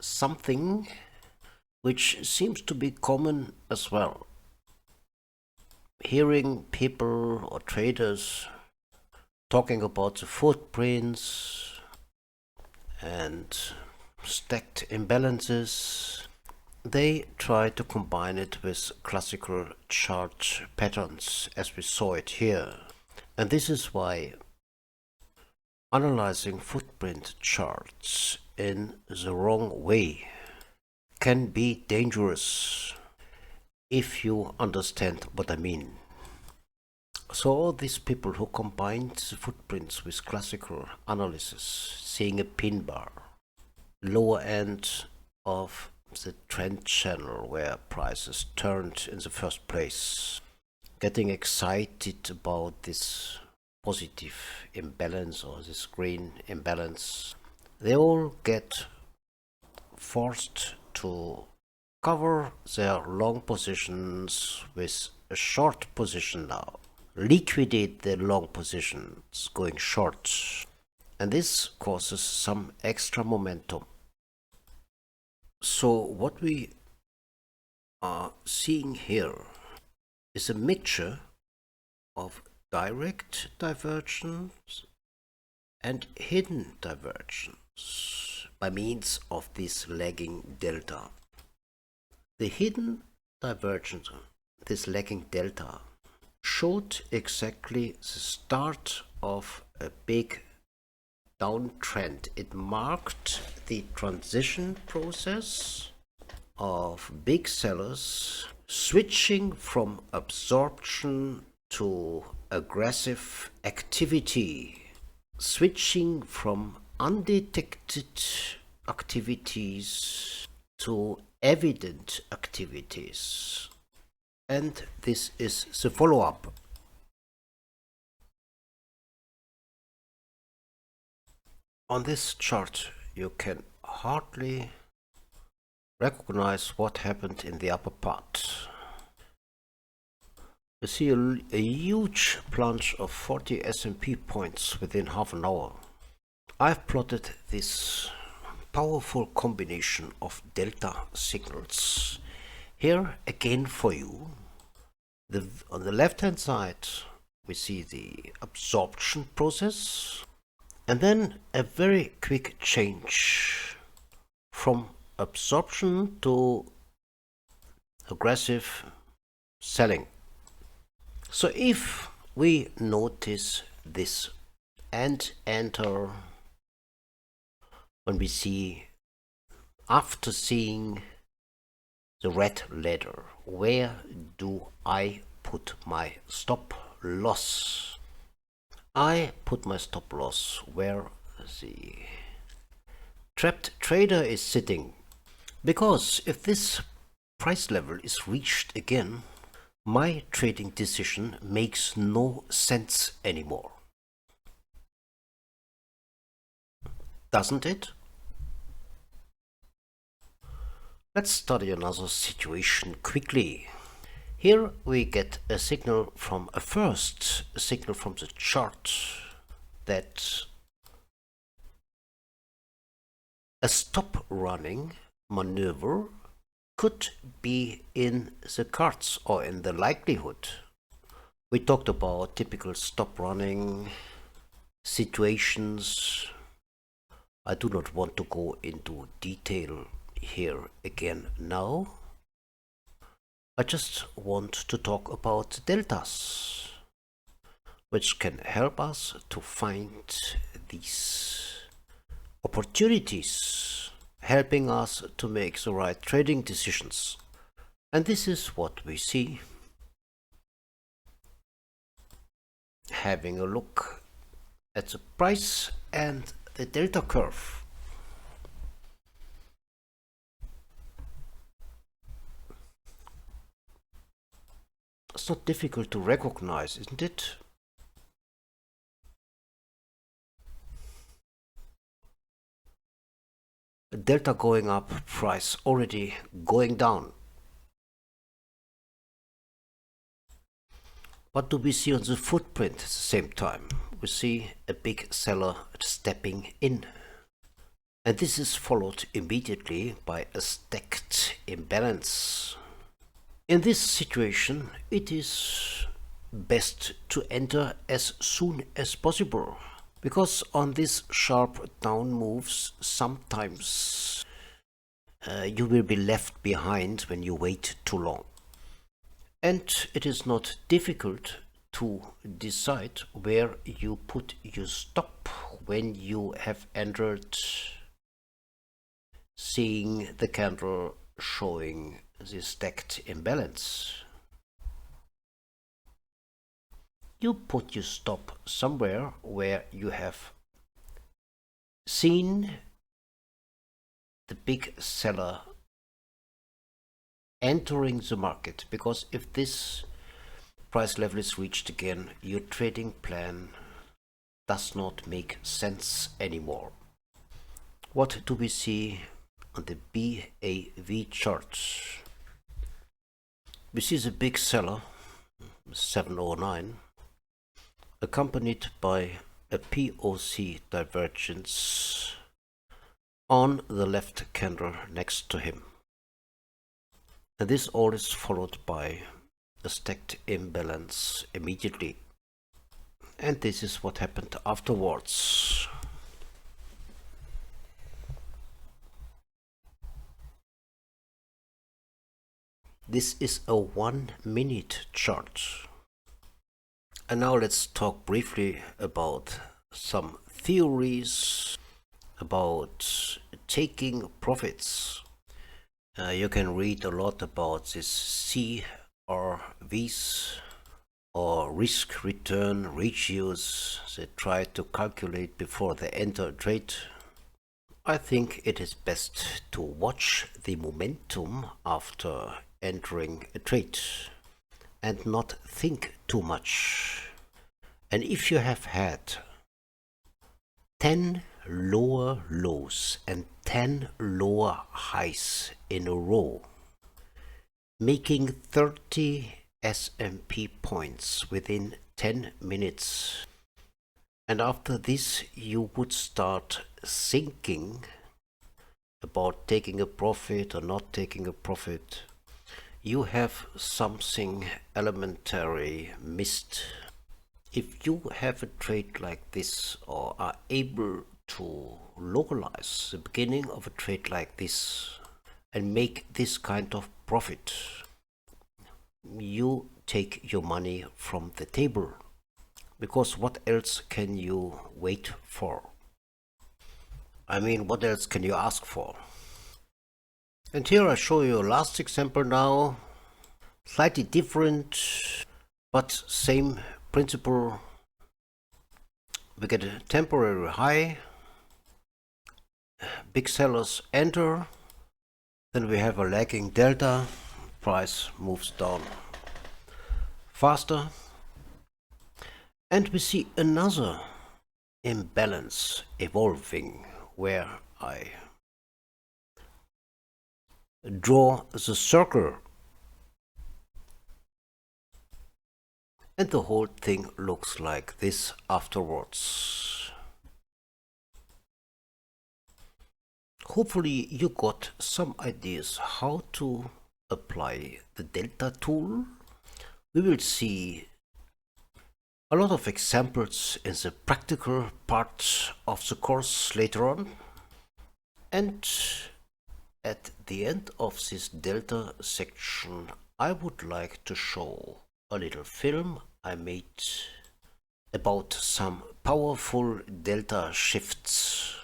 something which seems to be common as well. Hearing people or traders talking about the footprints and stacked imbalances, they try to combine it with classical chart patterns as we saw it here. And this is why analyzing footprint charts in the wrong way can be dangerous if you understand what I mean. So all these people who combined the footprints with classical analysis, seeing a pin bar, lower end of the trend channel where prices turned in the first place, getting excited about this positive imbalance or this green imbalance, they all get forced to cover their long positions with a short position now, liquidate their long positions going short, and this causes some extra momentum. So what we are seeing here is a mixture of direct divergence and hidden divergence by means of this lagging delta. The hidden divergence, this lagging delta, showed exactly the start of a big downtrend. It marked the transition process of big sellers switching from absorption to aggressive activity, switching from undetected activities to evident activities. And this is the follow-up. On this chart, you can hardly recognize what happened in the upper part. You see a huge plunge of 40 S&P points within half an hour. I've plotted this powerful combination of delta signals Here again for you, on the left hand side we see the absorption process, and then a very quick change from absorption to aggressive selling. So if we notice this and enter, when we see, after seeing the red ladder, where do I put my stop loss? I put my stop loss where the trapped trader is sitting, because if this price level is reached again, my trading decision makes no sense anymore. Doesn't it? Let's study another situation quickly. Here we get a signal from the chart that a stop running maneuver could be in the cards, or in the likelihood. We talked about typical stop running situations. I do not want to go into detail here again now. I just want to talk about deltas, which can help us to find these opportunities, helping us to make the right trading decisions. And this is what we see. Having a look at the price and the delta curve. It's not difficult to recognize, isn't it? Delta going up, price already going down. What do we see on the footprint at the same time? We see a big seller stepping in. And this is followed immediately by a stacked imbalance. In this situation, it is best to enter as soon as possible, because on these sharp down moves, sometimes you will be left behind when you wait too long. And it is not difficult to decide where you put your stop when you have entered, seeing the candle showing the stacked imbalance. You put your stop somewhere where you have seen the big seller entering the market, because if this price level is reached again, your trading plan does not make sense anymore. What do we see on the BAV chart? We see the big seller, 709, accompanied by a POC divergence on the left candle next to him. And this all is followed by a stacked imbalance immediately. And this is what happened afterwards. This is a 1 minute chart. And now let's talk briefly about some theories about taking profits. You can read a lot about this CRVs, or risk return ratios they try to calculate before they enter a trade. I think it is best to watch the momentum after entering a trade and not think too much. And if you have had 10 lower lows and 10 lower highs in a row, making 30 S&P points within 10 minutes, and after this you would start thinking about taking a profit or not taking a profit, you have something elementary missed. If you have a trade like this or are able to localize the beginning of a trade like this and make this kind of profit, you take your money from the table, because what else can you wait for? I mean, what else can you ask for? And here I show you a last example now, slightly different, but same principle. We get a temporary high, big sellers enter, then we have a lagging delta, price moves down faster, and we see another imbalance evolving where I draw the circle, and the whole thing looks like this afterwards. Hopefully you got some ideas how to apply the delta tool. We will see a lot of examples in the practical part of the course later on, and at the end of this delta section I would like to show a little film I made about some powerful delta shifts.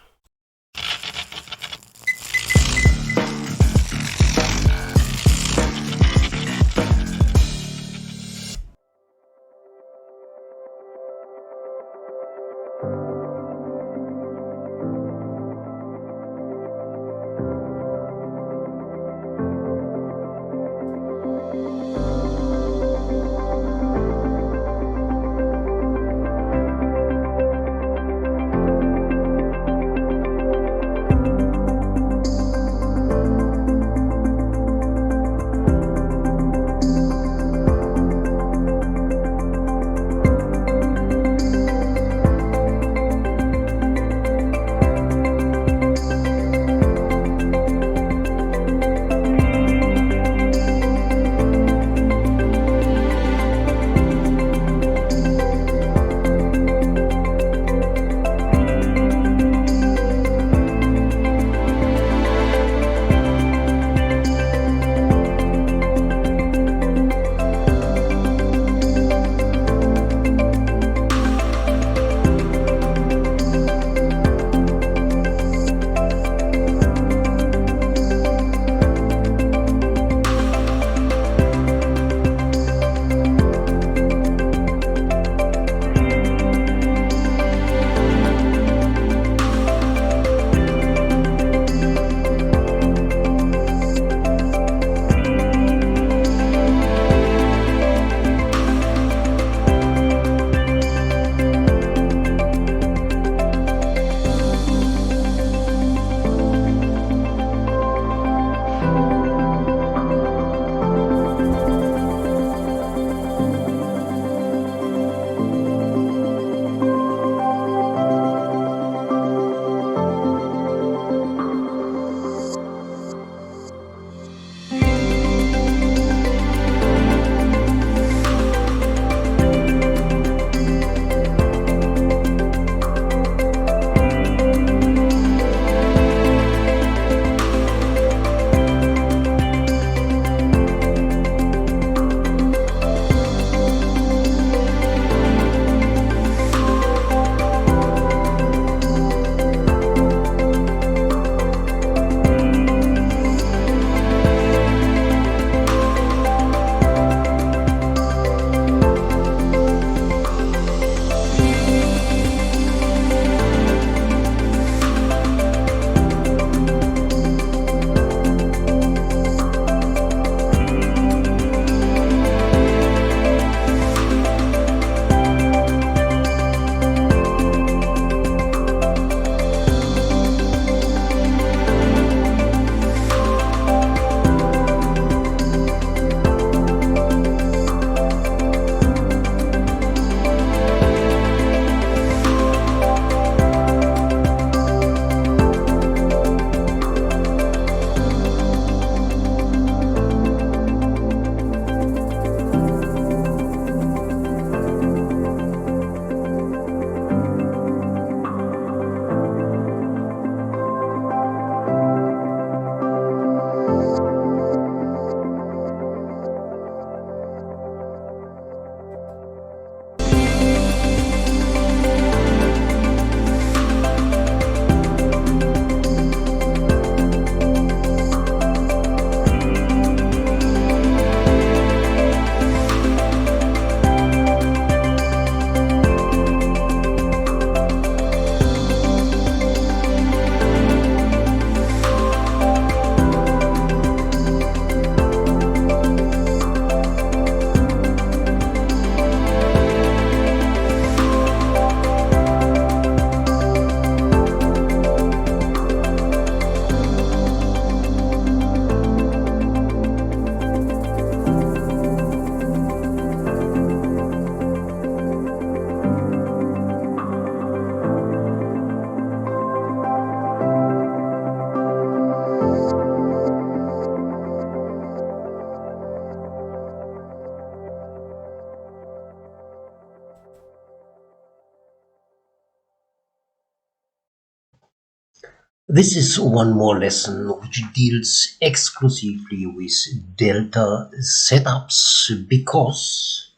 This is one more lesson which deals exclusively with delta setups, because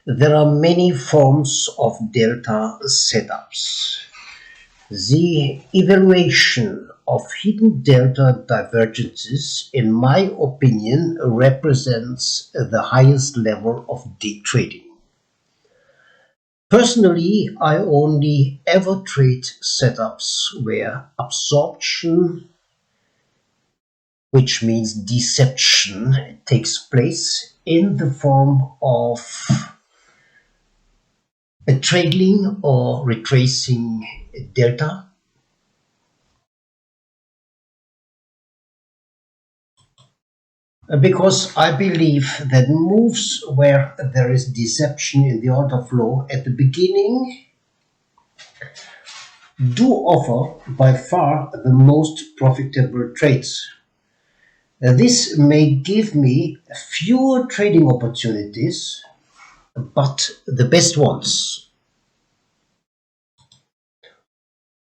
there are many forms of delta setups. The evaluation of hidden delta divergences, in my opinion, represents the highest level of day trading. Personally, I only ever trade setups where absorption, which means deception, takes place in the form of a trailing or retracing delta, because I believe that moves where there is deception in the order flow at the beginning do offer by far the most profitable trades. This may give me fewer trading opportunities, but the best ones.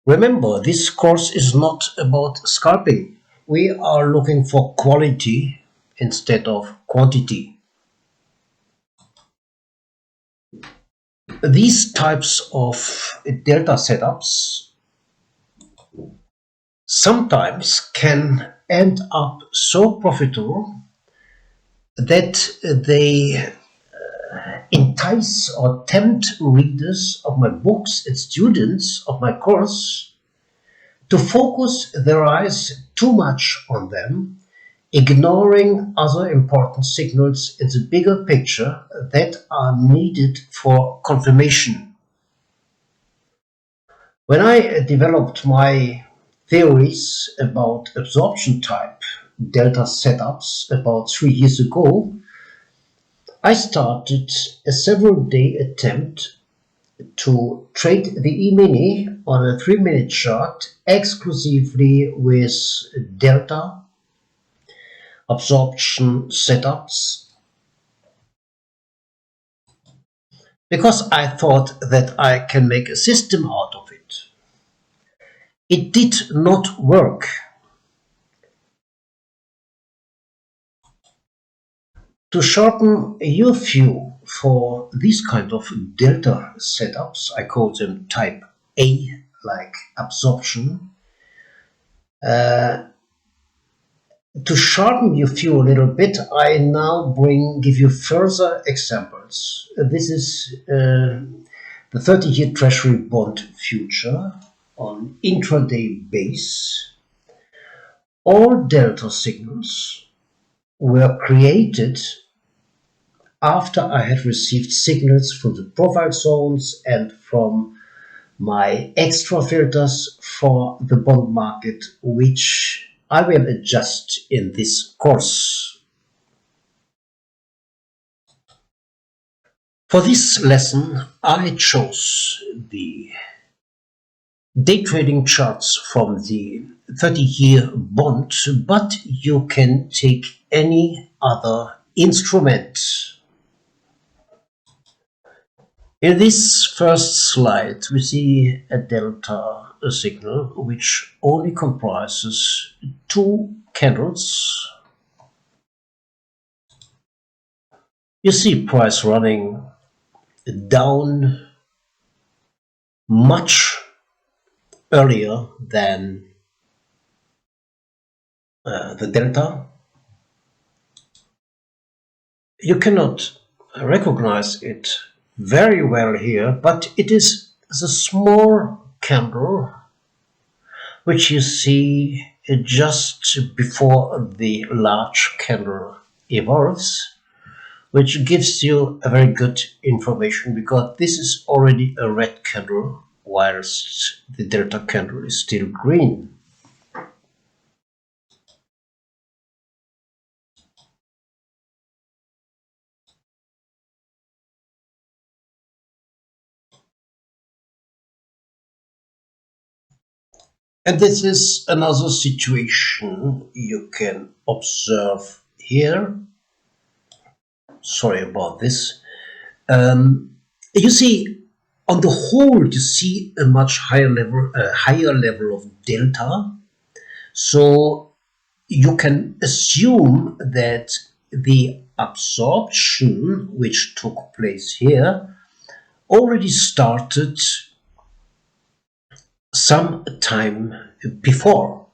Remember, this course is not about scalping. We are looking for quality instead of quantity. These types of delta setups sometimes can end up so profitable that they entice or tempt readers of my books and students of my course to focus their eyes too much on them, ignoring other important signals in the bigger picture that are needed for confirmation. When I developed my theories about absorption type delta setups about 3 years ago, I started a several-day attempt to trade the E-mini on a 3-minute chart exclusively with delta absorption setups, because I thought that I can make a system out of it. It did not work. To sharpen your view for these kind of delta setups, I call them type A, like absorption. To sharpen your view a little bit, I now give you further examples. This is the 30-year Treasury bond future on intraday base. All delta signals were created after I had received signals from the profile zones and from my extra filters for the bond market, which I will adjust in this course. For this lesson, I chose the day trading charts from the 30-year bond, but you can take any other instrument. In this first slide, we see a delta signal which only comprises 2 candles. You see price running down much earlier than the delta. You cannot recognize it very well here, but it is the small candle which you see just before the large candle evolves, which gives you a very good information, because this is already a red candle whilst the delta candle is still green. And this is another situation you can observe here. Sorry about this. You see, on the whole, you see a much higher level of delta So you can assume that the absorption which took place here already started some time before.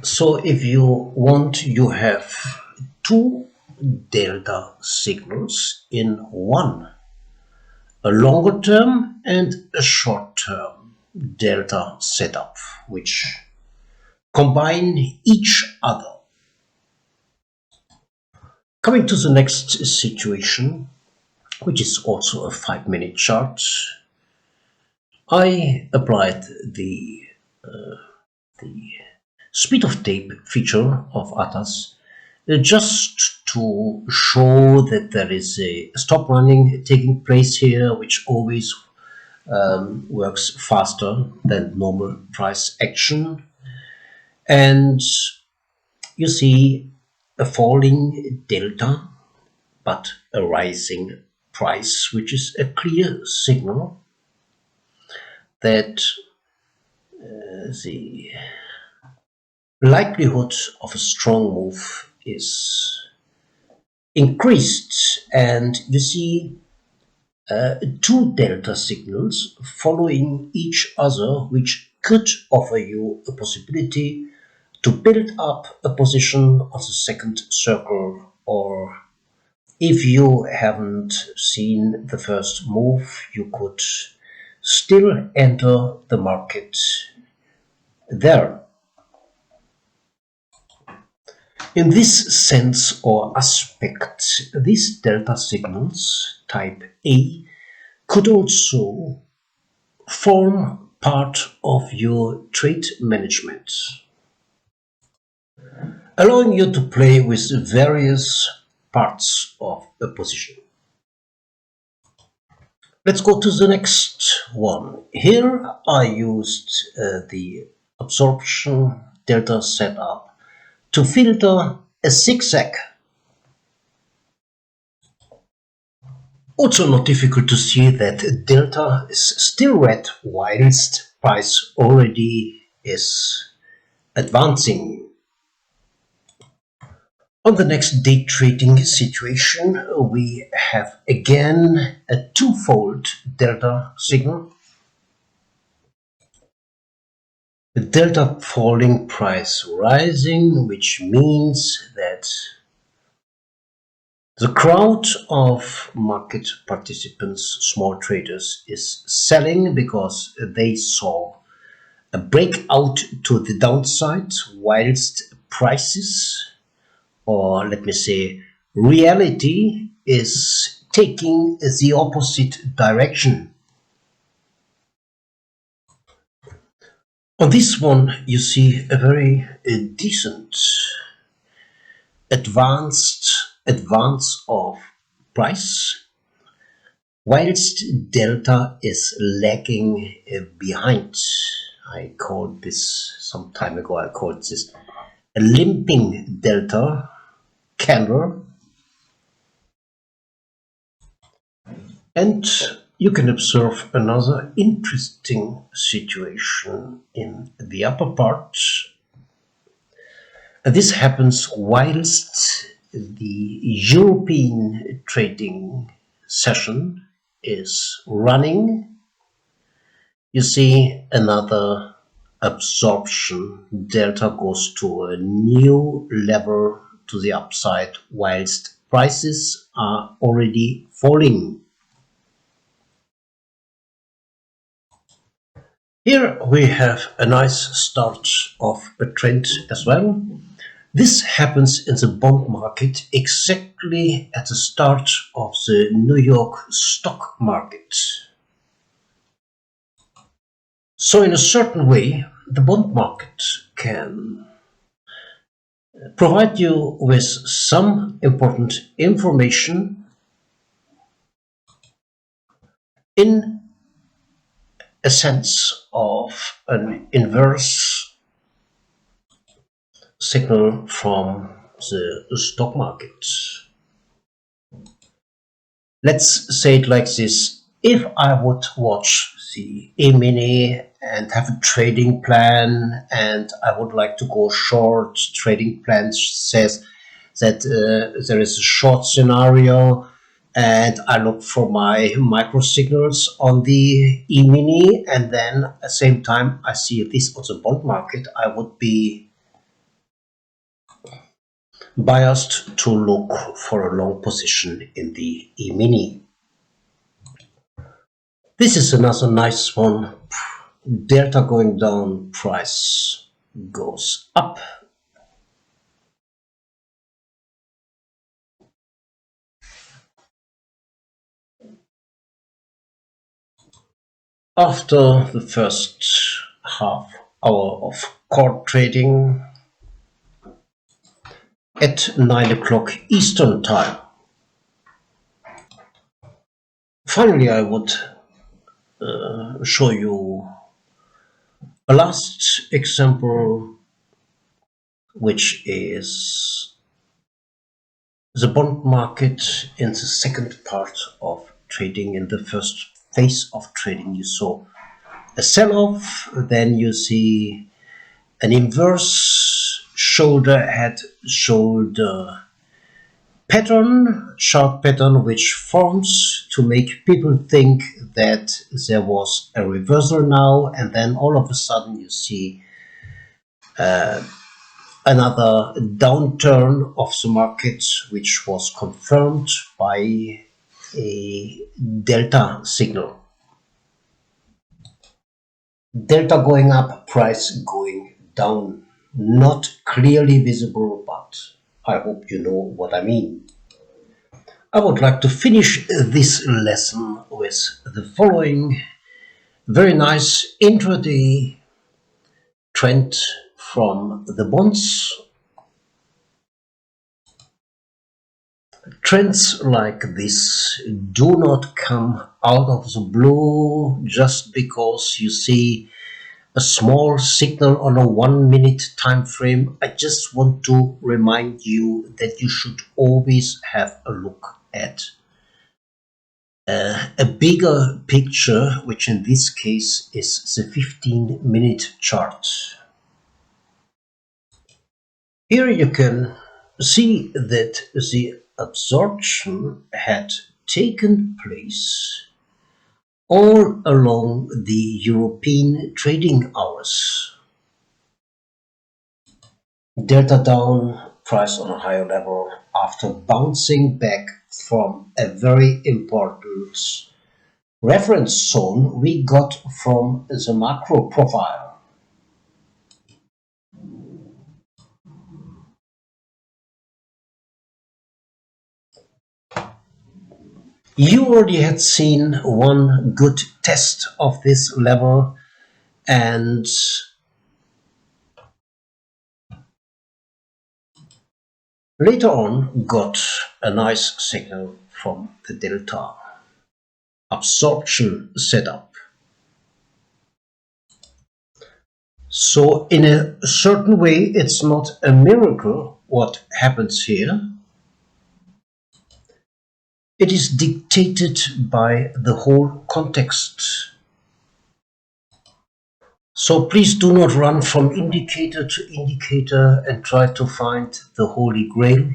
So if you want, you have two delta signals in one, a longer term and a short term delta setup, which combine each other. Coming to the next situation, which is also a 5-minute chart, I applied the speed of tape feature of ATAS just to show that there is a stop running taking place here, which always works faster than normal price action. And you see a falling delta, but a rising price, which is a clear signal that the likelihood of a strong move is increased. And you see two delta signals following each other, which could offer you a possibility to build up a position of the second circle, or if you haven't seen the first move, you could still enter the market there. In this sense or aspect, these delta signals, type A, could also form part of your trade management, allowing you to play with various parts of a position. Let's go to the next one. Here I used the absorption delta setup to filter a zigzag. Also not difficult to see that delta is still red whilst price already is advancing. On the next day trading situation, we have again a twofold delta signal. The delta falling, price rising, which means that the crowd of market participants, small traders, is selling because they saw a breakout to the downside, whilst prices, or let me say reality, is taking the opposite direction. On this one you see a very decent advance of price, whilst delta is lagging behind. I called this some time ago, I called this a limping delta candle. And you can observe another interesting situation in the upper part. This happens whilst the European trading session is running. You see another absorption. Delta goes to a new level to the upside, whilst prices are already falling. Here we have a nice start of a trend as well. This happens in the bond market exactly at the start of the New York stock market. So in a certain way, the bond market can provide you with some important information in a sense of an inverse signal from the stock market. Let's say it like this. if I would watch the E-mini and have a trading plan, and I would like to go short, trading plan says that there is a short scenario, and I look for my micro signals on the E-mini, and then at the same time I see this on the bond market, I would be biased to look for a long position in the E-mini. This is another nice one. Delta going down, price goes up. After the first half hour of core trading at 9 o'clock Eastern time, finally I would show you a last example, which is the bond market in the second part of trading. In the first phase of trading, you saw a sell-off, then you see an inverse shoulder head shoulder pattern, chart pattern, which forms to make people think that there was a reversal now, and then all of a sudden you see another downturn of the market, which was confirmed by a delta signal. Delta going up, price going down. Not clearly visible, but I hope you know what I mean. I would like to finish this lesson with the following very nice intraday trend from the bonds. Trends like this do not come out of the blue just because you see a small signal on a 1 minute time frame. I just want to remind you that you should always have a look at a bigger picture, which in this case is the 15-minute chart. Here you can see that the absorption had taken place all along the European trading hours. Delta down, price on a higher level after bouncing back from a very important reference zone we got from the macro profile. You already had seen one good test of this level, and later on got a nice signal from the delta absorption setup. So in a certain way, it's not a miracle what happens here. It is dictated by the whole context. So please do not run from indicator to indicator and try to find the Holy Grail.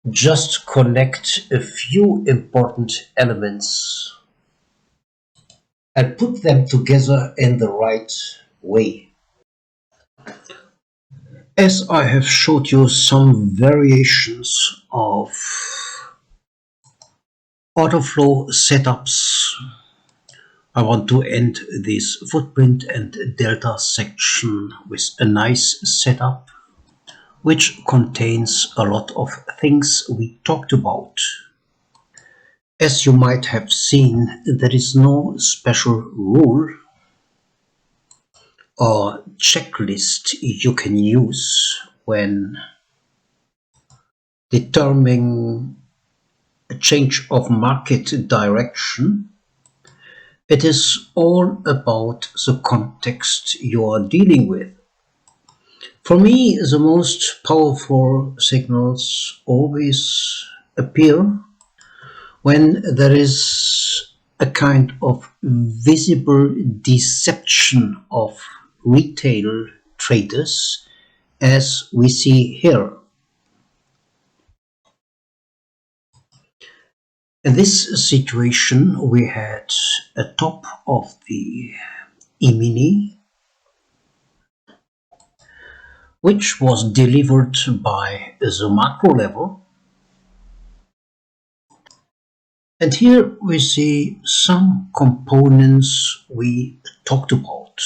Just connect a few important elements and put them together in the right way. As I have showed you some variations of autoflow setups, I want to end this footprint and delta section with a nice setup which contains a lot of things we talked about. As you might have seen, there is no special rule or checklist you can use when determining a change of market direction. It is all about the context you are dealing with. For me, the most powerful signals always appear when there is a kind of visible deception of retail traders, as we see here. In this situation, we had a top of the E-mini, which was delivered by the macro level. And here we see some components we talked about.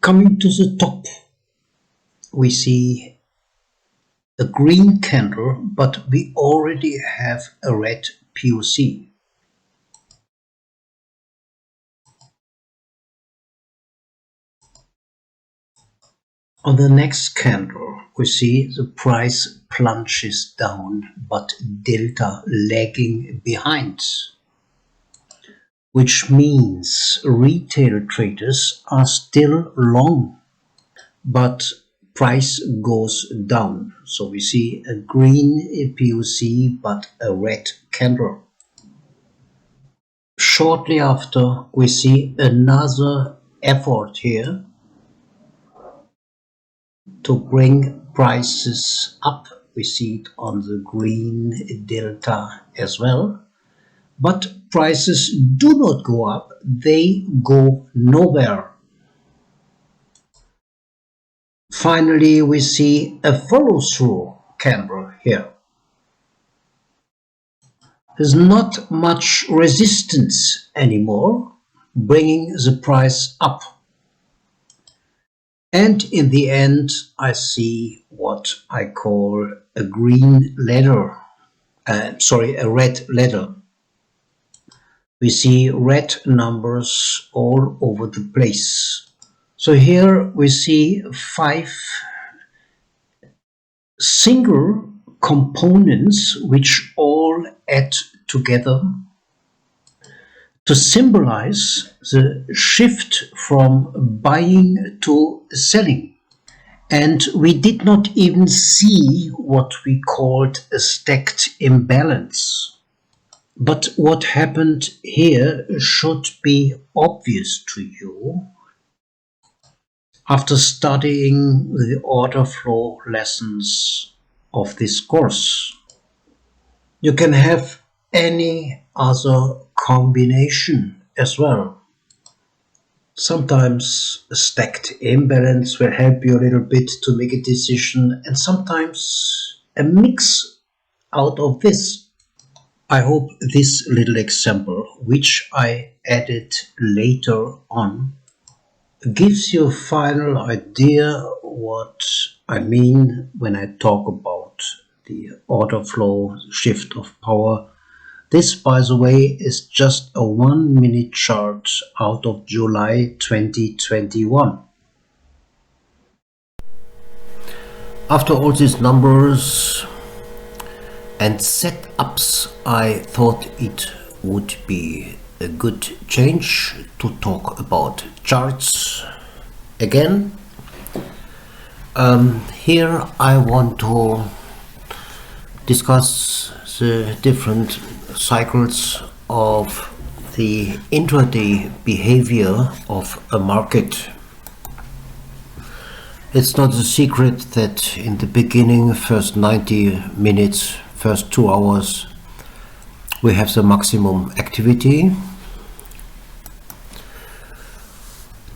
Coming to the top, we see a green candle, but we already have a red POC. On the next candle, we see the price plunges down, but delta lagging behind, which means retail traders are still long, but price goes down. So we see a green POC, but a red candle. Shortly after, we see another effort here to bring prices up. We see it on the green delta as well. But prices do not go up, they go nowhere. Finally, we see a follow-through candle here. There's not much resistance anymore, bringing the price up. And in the end, I see what I call a green ladder, a red ladder. We see red numbers all over the place. So here we see 5 single components which all add together to symbolize the shift from buying to selling. And we did not even see what we called a stacked imbalance. But what happened here should be obvious to you after studying the order flow lessons of this course. You can have any other combination as well. Sometimes a stacked imbalance will help you a little bit to make a decision, and sometimes a mix out of this. I hope this little example, which I added later on, gives you a final idea what I mean when I talk about the order flow shift of power. This, by the way, is just a 1-minute chart out of July 2021. After all these numbers and setups, I thought it would be a good change to talk about charts again. Here I want to discuss the different cycles of the intraday behavior of a market. It's not a secret that in the beginning, first 90 minutes, first 2 hours, we have the maximum activity.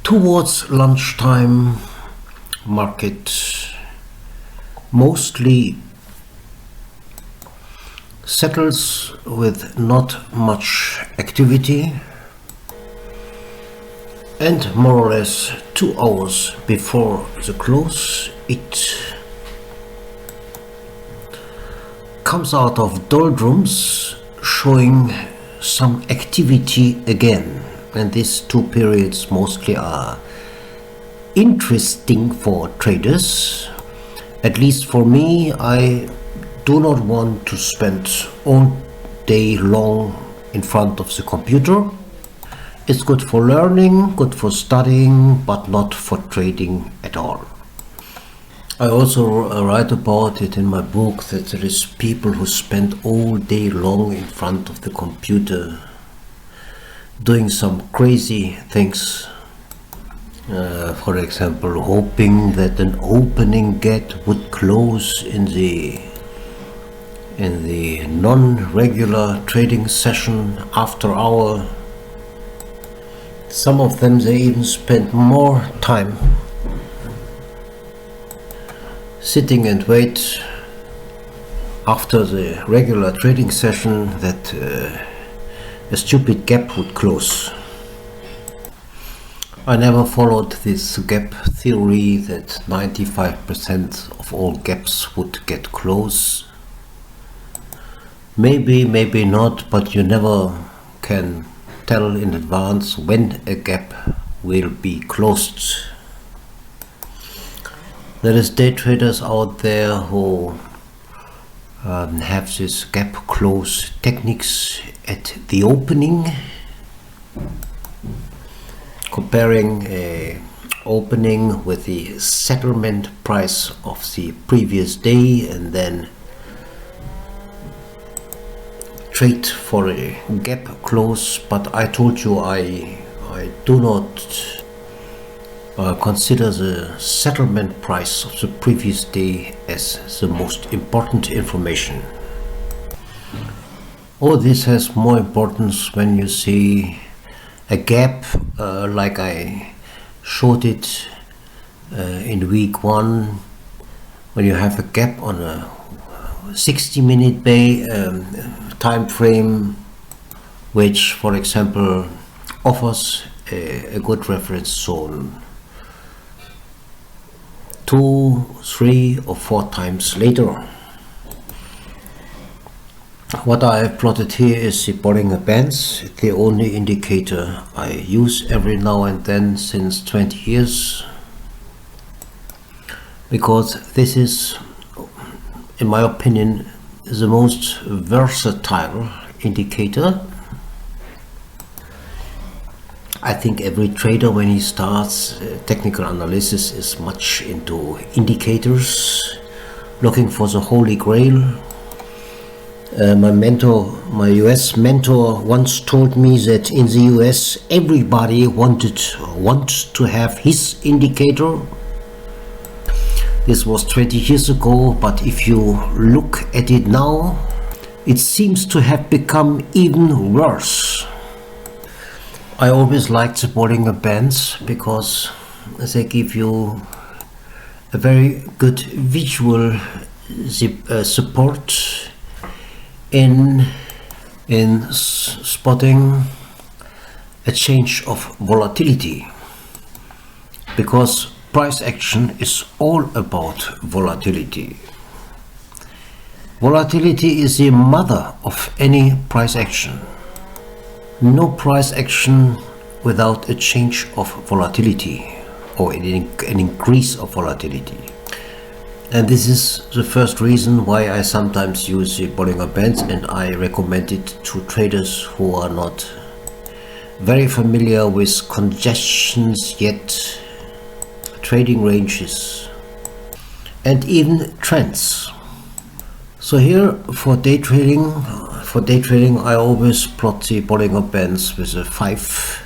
Towards lunchtime, market mostly settles with not much activity, and more or less 2 hours before the close, it comes out of doldrums, showing some activity again. And these 2 periods mostly are interesting for traders. At least for me, I do not want to spend all day long in front of the computer. It's good for learning, good for studying, but not for trading at all. I also write about it in my book that there is people who spend all day long in front of the computer doing some crazy things. For example, hoping that an opening gate would close in the non-regular trading session after hour. Some of them, they even spend more time sitting and wait after the regular trading session that a stupid gap would close. I never followed this gap theory that 95% of all gaps would get closed. Maybe, maybe not, but you never can tell in advance when a gap will be closed. There is day traders out there who have this gap close techniques at the opening, comparing a opening with the settlement price of the previous day, and then trade for a gap close. But I told you I do not consider the settlement price of the previous day as the most important information. All this has more importance when you see a gap like I showed it in week 1, when you have a gap on a 60-minute time frame, which, for example, offers a good reference zone 2, 3 or 4 times later. What I have plotted here is the Bollinger Bands, the only indicator I use every now and then since 20 years, because this is, in my opinion, the most versatile indicator. I think every trader, when he starts technical analysis, is much into indicators, looking for the holy grail. My US mentor once told me that in the US everybody wants to have his indicator. This was 20 years ago, but if you look at it now, it seems to have become even worse. I always liked the Bollinger Bands because they give you a very good visual support in spotting a change of volatility, because price action is all about volatility. Volatility is the mother of any price action. No price action without a change of volatility or an increase of volatility. And this is the first reason why I sometimes use the Bollinger Bands, and I recommend it to traders who are not very familiar with congestions yet, trading ranges, and even trends. So here for day trading, I always plot the Bollinger Bands with a 5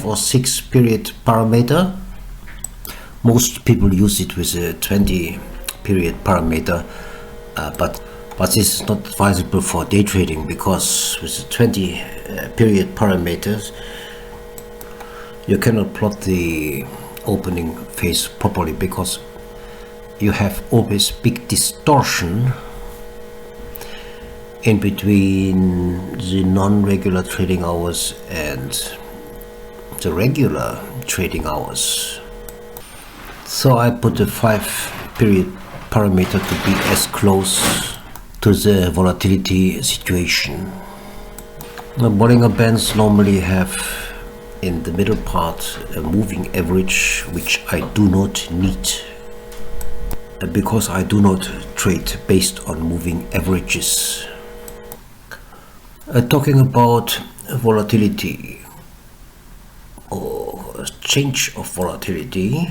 or 6 period parameter. Most people use it with a 20 period parameter, but this is not advisable for day trading, because with the 20 period parameters you cannot plot the opening phase properly, because you have always big distortion in between the non-regular trading hours and the regular trading hours. So I put a 5 period parameter to be as close to the volatility situation. The Bollinger Bands normally have in the middle part a moving average, which I do not need, because I do not trade based on moving averages. Talking about volatility or change of volatility,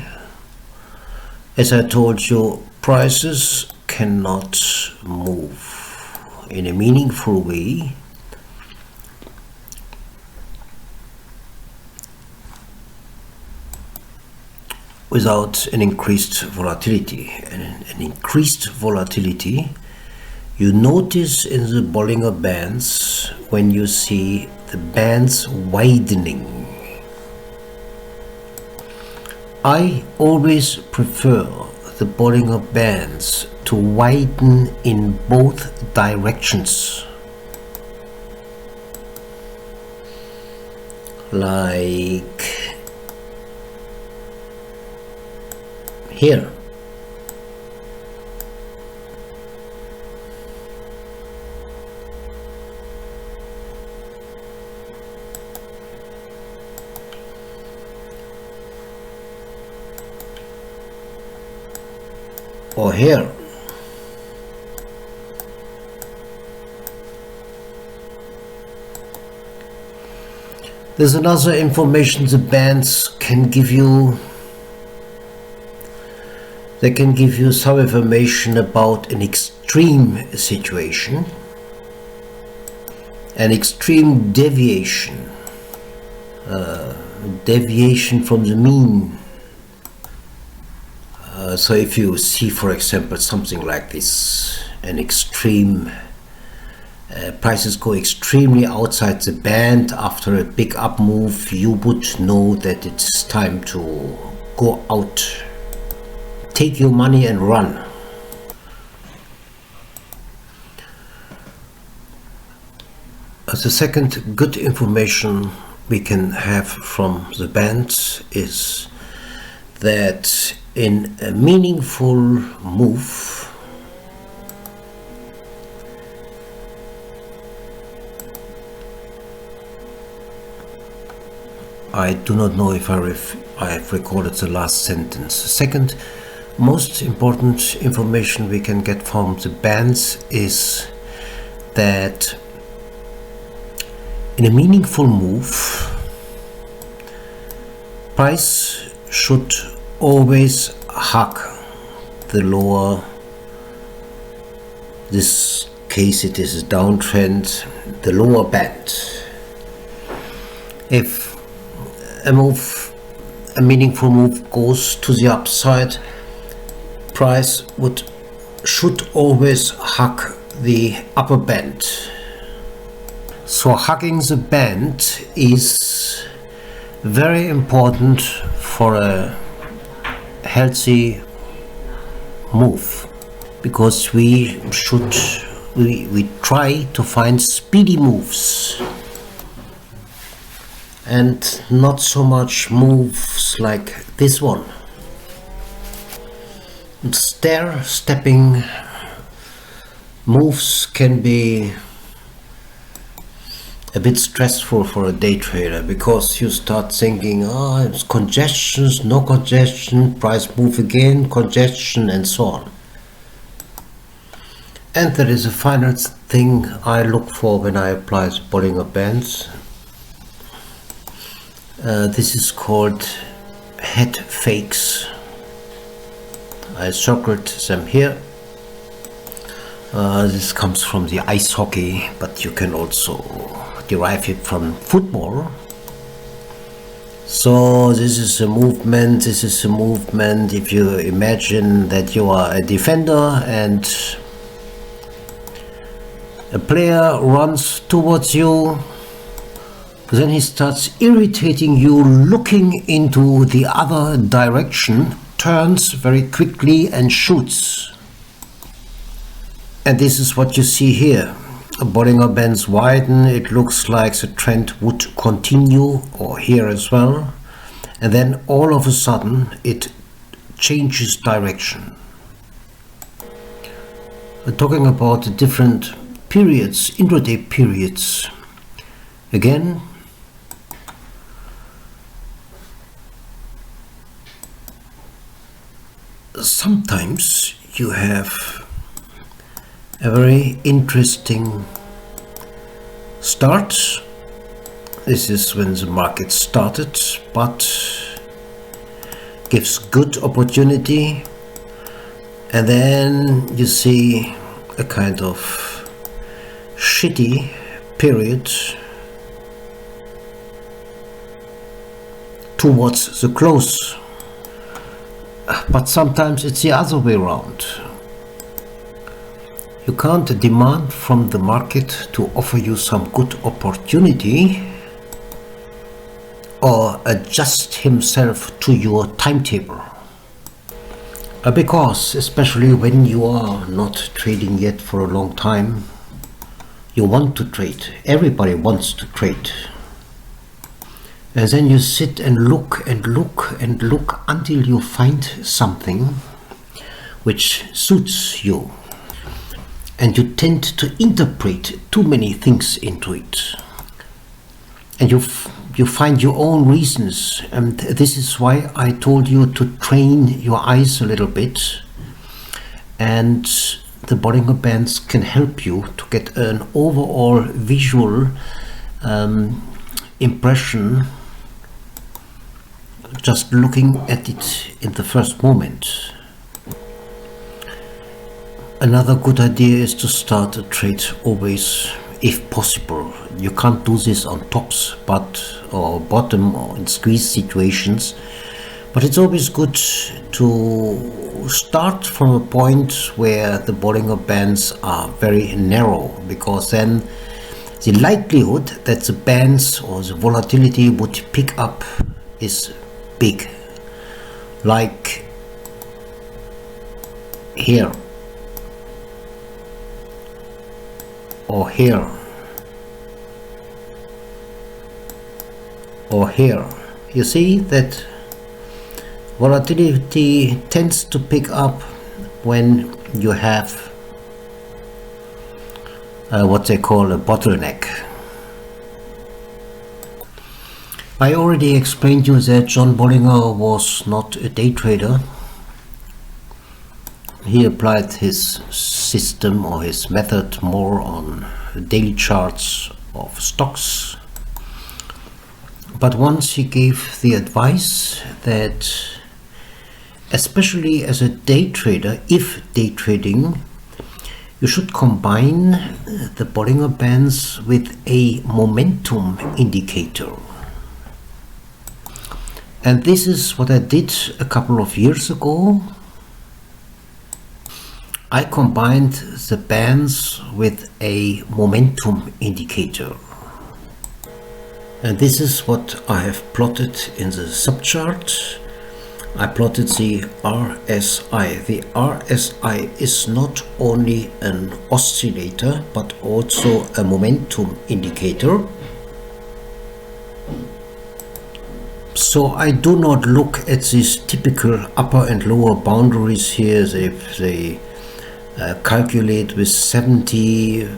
As I told you, prices cannot move in a meaningful way without an increased volatility. And an increased volatility you notice in the Bollinger Bands when you see the bands widening. I always prefer the Bollinger Bands to widen in both directions. Like here. Or here. There's another information the bands can give you. They can give you some information about an extreme situation, an extreme deviation, deviation from the mean. So if you see, for example, something like this, an extreme, prices go extremely outside the band after a big up move, you would know that it's time to go out, take your money and run. The second good information we can have from the bands is that in a meaningful move, I do not know if I have recorded the last sentence. Second most important information we can get from the bands is that in a meaningful move, price should always hug the lower, this case it is a downtrend, the lower band. If a meaningful move goes to the upside, price should always hug the upper band. So hugging the band is very important for a healthy move, because we try to find speedy moves and not so much moves like this one. Stepping moves can be a bit stressful for a day trader, because you start thinking, it's congestions, no congestion, price move again, congestion, and so on. And there is a final thing I look for when I apply the Bollinger Bands. This is called head fakes. I circled them here. This comes from the ice hockey, but you can also derive it from football. So this is a movement, if you imagine that you are a defender and a player runs towards you, then he starts irritating you, looking into the other direction, turns very quickly and shoots. And this is what you see here. Bollinger Bands widen, it looks like the trend would continue, or here as well, and then all of a sudden it changes direction. We're talking about the different periods, intraday periods. Again, sometimes you have a very interesting start. This is when the market started, but gives good opportunity And then you see a kind of shitty period towards the close. But sometimes it's the other way around. You can't demand from the market to offer you some good opportunity or adjust himself to your timetable. Because especially when you are not trading yet for a long time, you want to trade. Everybody wants to trade. And then you sit and look and look and look until you find something which suits you. And you tend to interpret too many things into it. And you find your own reasons. And this is why I told you to train your eyes a little bit. And the Bollinger Bands can help you to get an overall visual impression just looking at it in the first moment. Another good idea is to start a trade always, if possible. You can't do this on tops or bottom or in squeeze situations, but it's always good to start from a point where the Bollinger Bands are very narrow, because then the likelihood that the bands or the volatility would pick up is big, like here or here or here. You see that volatility tends to pick up when you have what they call a bottleneck. I already explained you that John Bollinger was not a day trader. He applied his system or his method more on daily charts of stocks. But once he gave the advice that, especially as a day trader, if day trading, you should combine the Bollinger Bands with a momentum indicator. And this is what I did a couple of years ago. I combined the bands with a momentum indicator. And this is what I have plotted in the subchart. I plotted the RSI. The RSI is not only an oscillator, but also a momentum indicator. So I do not look at these typical upper and lower boundaries here. They calculate with 70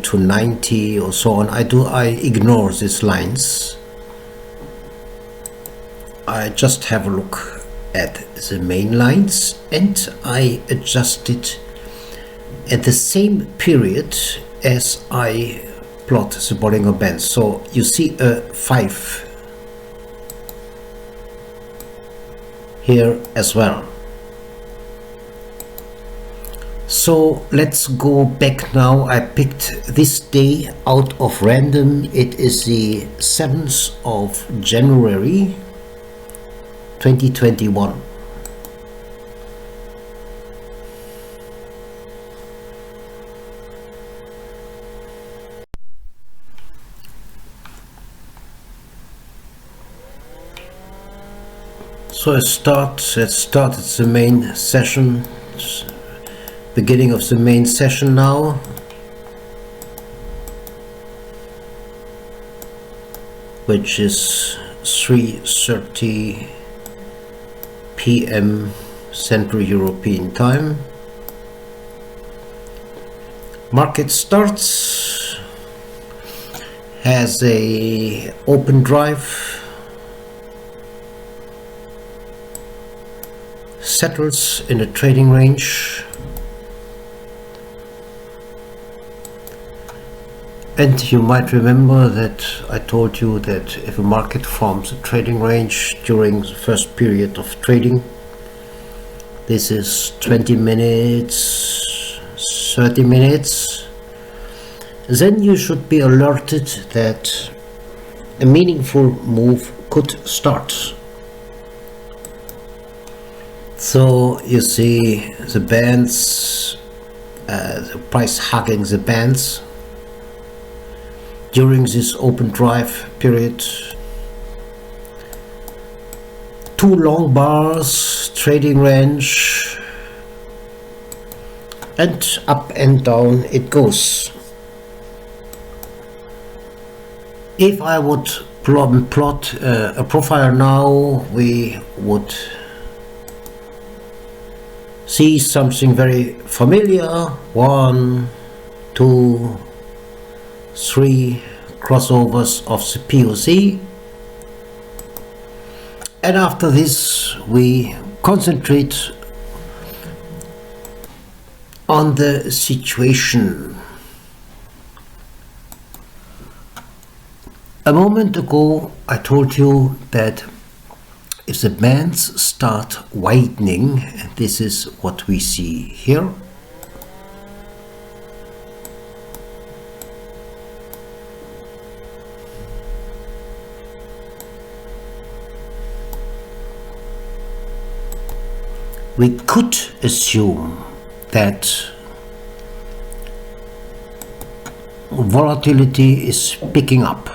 to 90 or so on. I ignore these lines. I just have a look at the main lines and I adjust it at the same period as I plot the Bollinger Bands. So you see a 5 here as well. So let's go back now. I picked this day out of random. It is the 7th of January 2021. So let's start the main session, beginning of the main session now. Which is 3:30 p.m. Central European Time. Market starts, has a open drive, settles in a trading range, and you might remember that I told you that if a market forms a trading range during the first period of trading, This is 20 minutes, 30 minutes. Then you should be alerted that a meaningful move could start. So you see the bands, the price hugging the bands during this open drive period. Two long bars, trading range, and up and down it goes. If I would plot a profile now, we would see something very familiar. 1, 2, 3 crossovers of the POC. And after this, we concentrate on the situation. A moment ago, I told you that if the bands start widening, and this is what we see here, we could assume that volatility is picking up.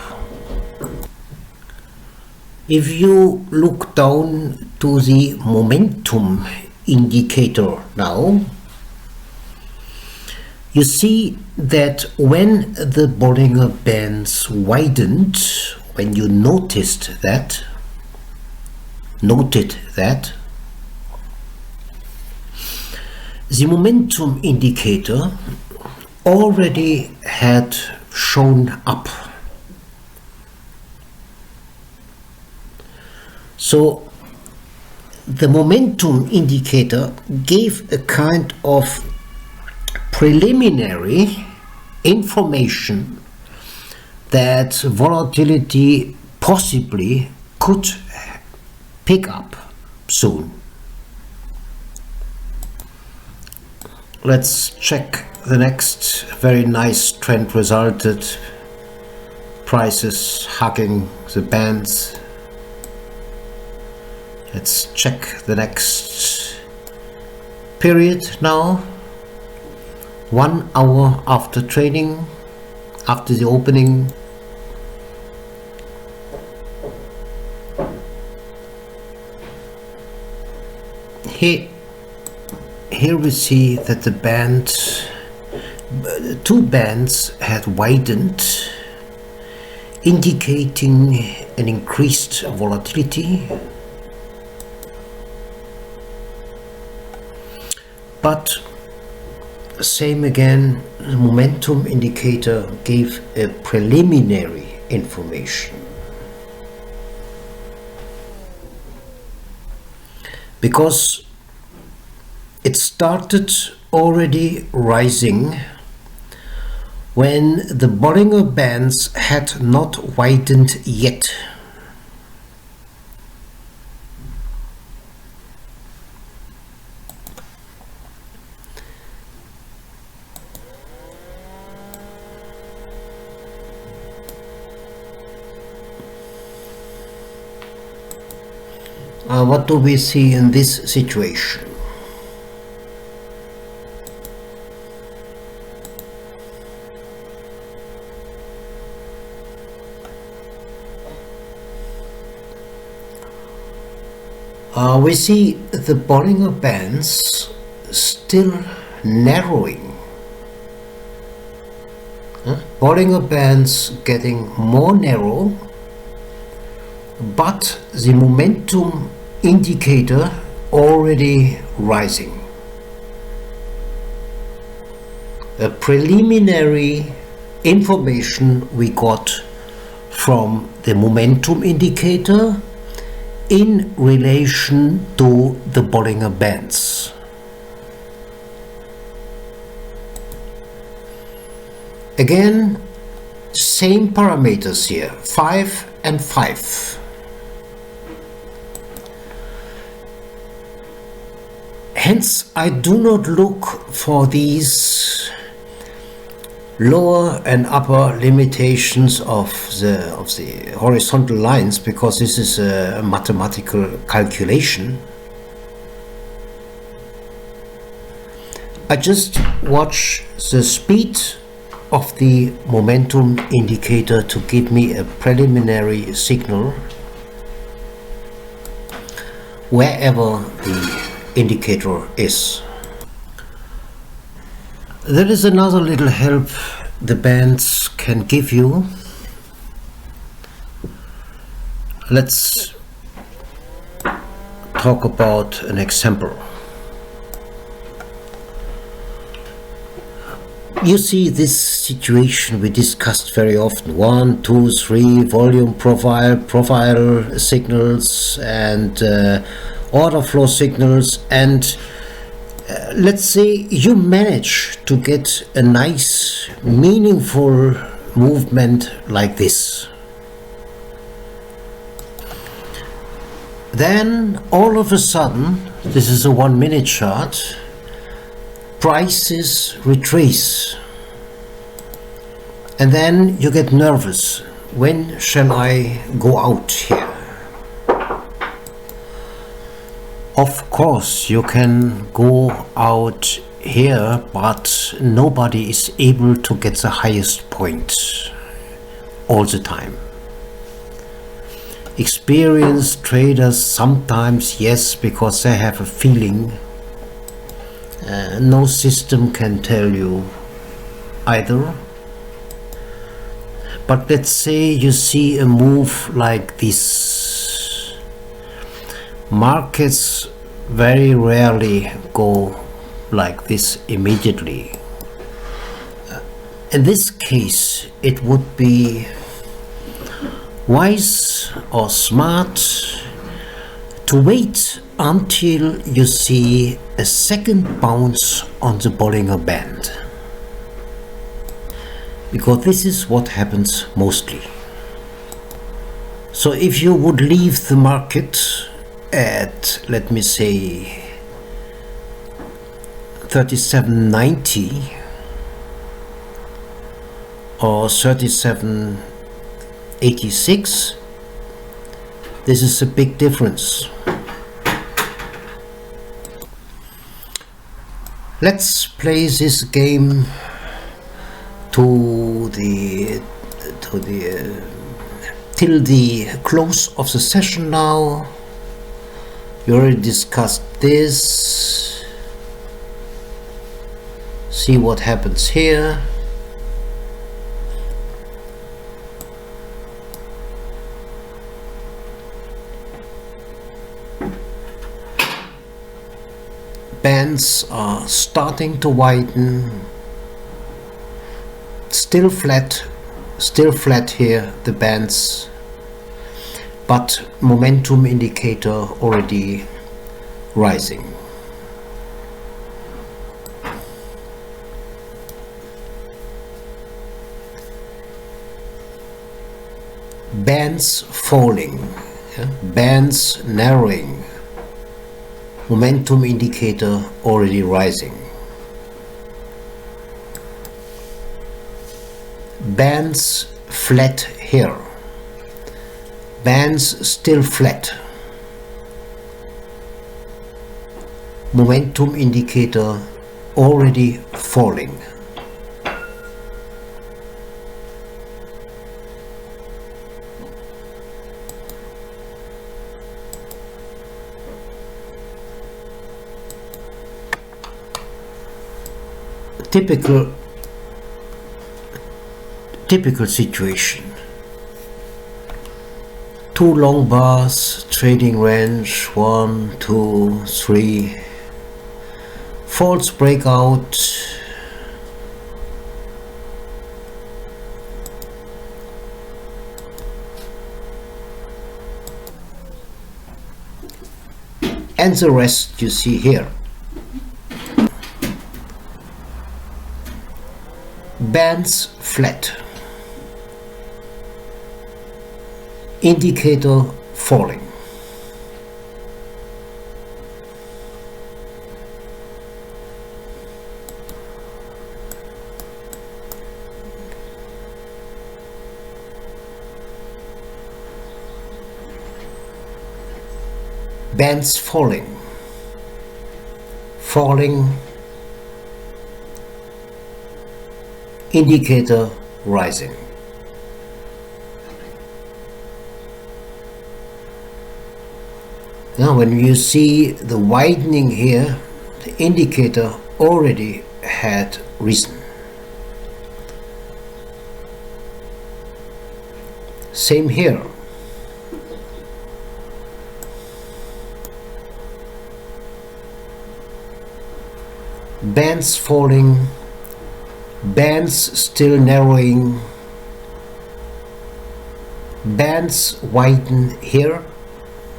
If you look down to the momentum indicator now, you see that when the Bollinger Bands widened, when you noted that, the momentum indicator already had shown up. So the momentum indicator gave a kind of preliminary information that volatility possibly could pick up soon. Let's check the next very nice trend resulted. Prices hugging the bands. Let's check the next period now. 1 hour after trading, after the opening. Here we see that the two bands had widened, indicating an increased volatility. But same again, the momentum indicator gave a preliminary information. Because it started already rising when the Bollinger Bands had not widened yet. What do we see in this situation? We see the Bollinger Bands still narrowing. Bollinger Bands getting more narrow, but the momentum indicator already rising. A preliminary information we got from the momentum indicator in relation to the Bollinger Bands. Again, same parameters here, 5 and 5. Hence, I do not look for these lower and upper limitations of the horizontal lines, because this is a mathematical calculation. I just watch the speed of the momentum indicator to give me a preliminary signal wherever the indicator is. There is another little help the bands can give you. Let's talk about an example. You see this situation we discussed very often: 1, 2, 3 volume profile signals and order flow signals, and let's say you manage to get a nice meaningful movement like this. Then all of a sudden, this is a 1 minute chart, prices retrace, and then you get nervous. When shall I go out here? Of course you can go out here, but nobody is able to get the highest point all the time. Experienced traders sometimes, yes, because they have a feeling. No system can tell you either. But let's say you see a move like this. Markets very rarely go like this immediately. In this case, it would be wise or smart to wait until you see a second bounce on the Bollinger Band, because this is what happens mostly. So if you would leave the market at, let me say, 37.90 or 37.86, this is a big difference. Let's play this game till the close of the session now. We already discussed this. See what happens here. Bands are starting to widen. Still flat here, the bands, but momentum indicator already rising. Bands falling, bands narrowing, momentum indicator already rising. Bands flat here, bands still flat, momentum indicator already falling. Typical situation. 2 long bars, trading range, 1, 2, 3, false breakout, and the rest you see here. Bands flat, indicator falling. bands falling, indicator rising. Now when you see the widening here, the indicator already had risen. Same here. Bands falling, bands still narrowing, bands widen here,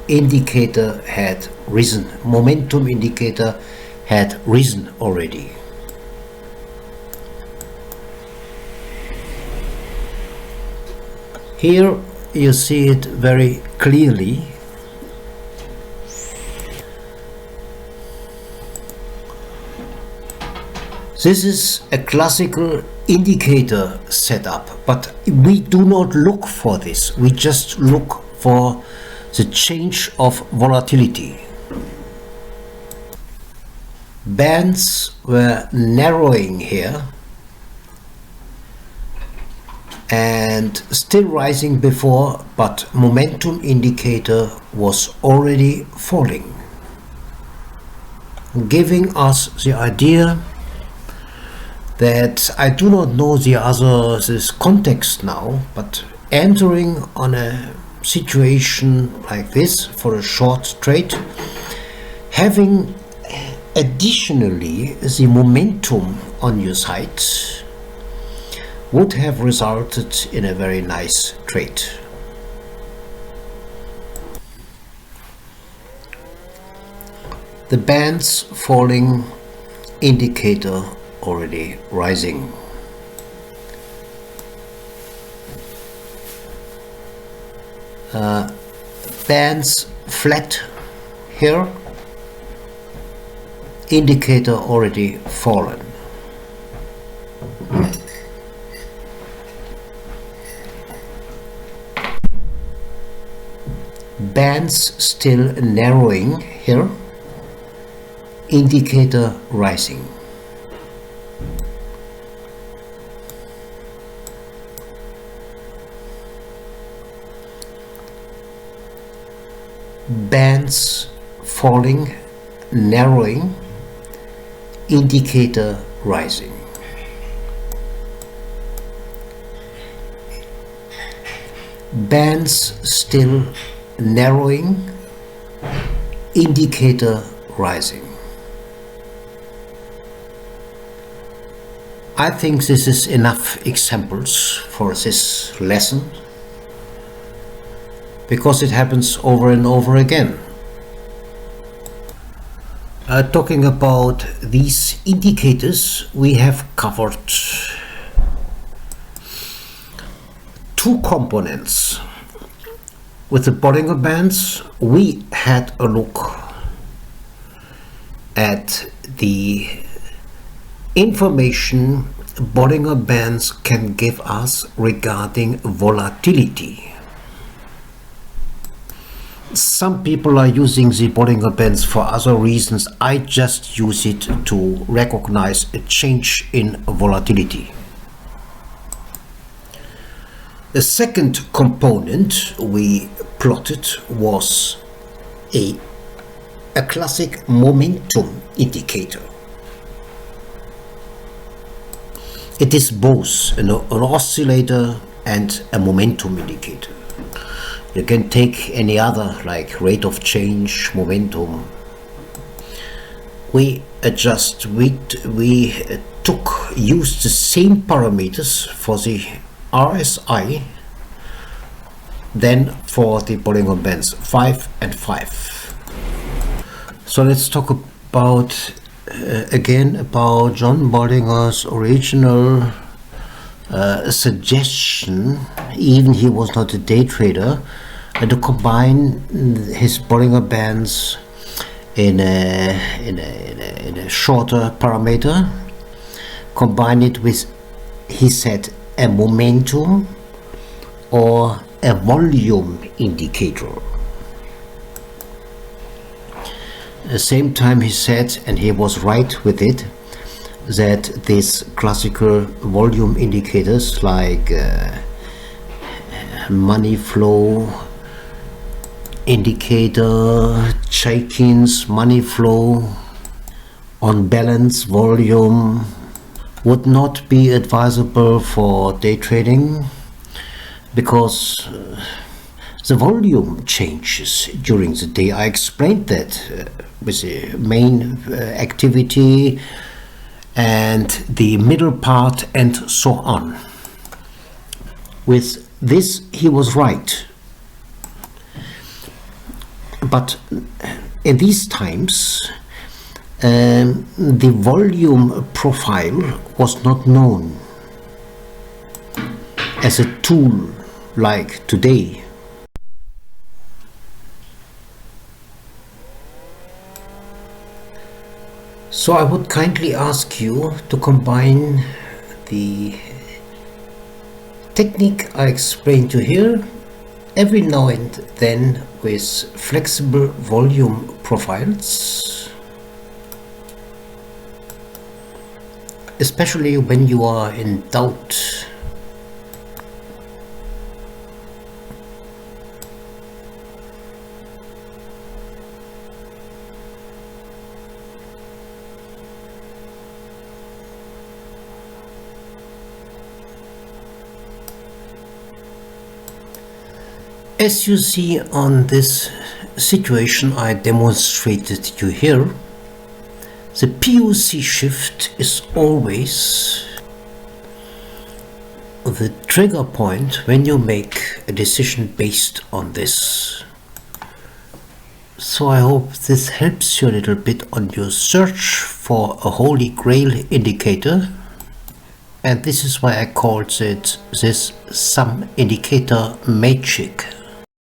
indicator had risen, momentum indicator had risen already. Here you see it very clearly. This is a classical indicator setup, but we do not look for this. We just look for the change of volatility. Bands were narrowing here and still rising before, but momentum indicator was already falling, giving us the idea that I do not know this context now, but entering on a situation like this for a short trade, having additionally the momentum on your side would have resulted in a very nice trade. The bands falling, indicator already rising. Bands flat here, indicator already fallen. Bands still narrowing here, indicator rising. Bands falling, narrowing, indicator rising. Bands still narrowing, indicator rising. I think this is enough examples for this lesson, because it happens over and over again. Talking about these indicators, we have covered two components. With the Bollinger Bands, we had a look at the information Bollinger Bands can give us regarding volatility. Some people are using the Bollinger Bands for other reasons. I just use it to recognize a change in volatility. The second component we plotted was a classic momentum indicator. It is both an oscillator and a momentum indicator. You can take any other, like rate of change, momentum. We used the same parameters for the RSI than for the Bollinger Bands 5 and 5. So let's talk about again about John Bollinger's original suggestion, even he was not a day trader, to combine his Bollinger Bands in a shorter parameter, combine it with, he said, a momentum or a volume indicator. the same time he said, and he was right with it, that these classical volume indicators like money flow indicator, Chaikin's money flow, on balance volume, would not be advisable for day trading because the volume changes during the day. I explained that with the main activity and the middle part and so on. With this he was right. But in these times the volume profile was not known as a tool like today. So I would kindly ask you to combine the technique I explained to you here every now and then with flexible volume profiles, especially when you are in doubt. As you see on this situation I demonstrated to you here, the POC shift is always the trigger point when you make a decision based on this. So I hope this helps you a little bit on your search for a holy grail indicator. And this is why I called it this sum indicator magic.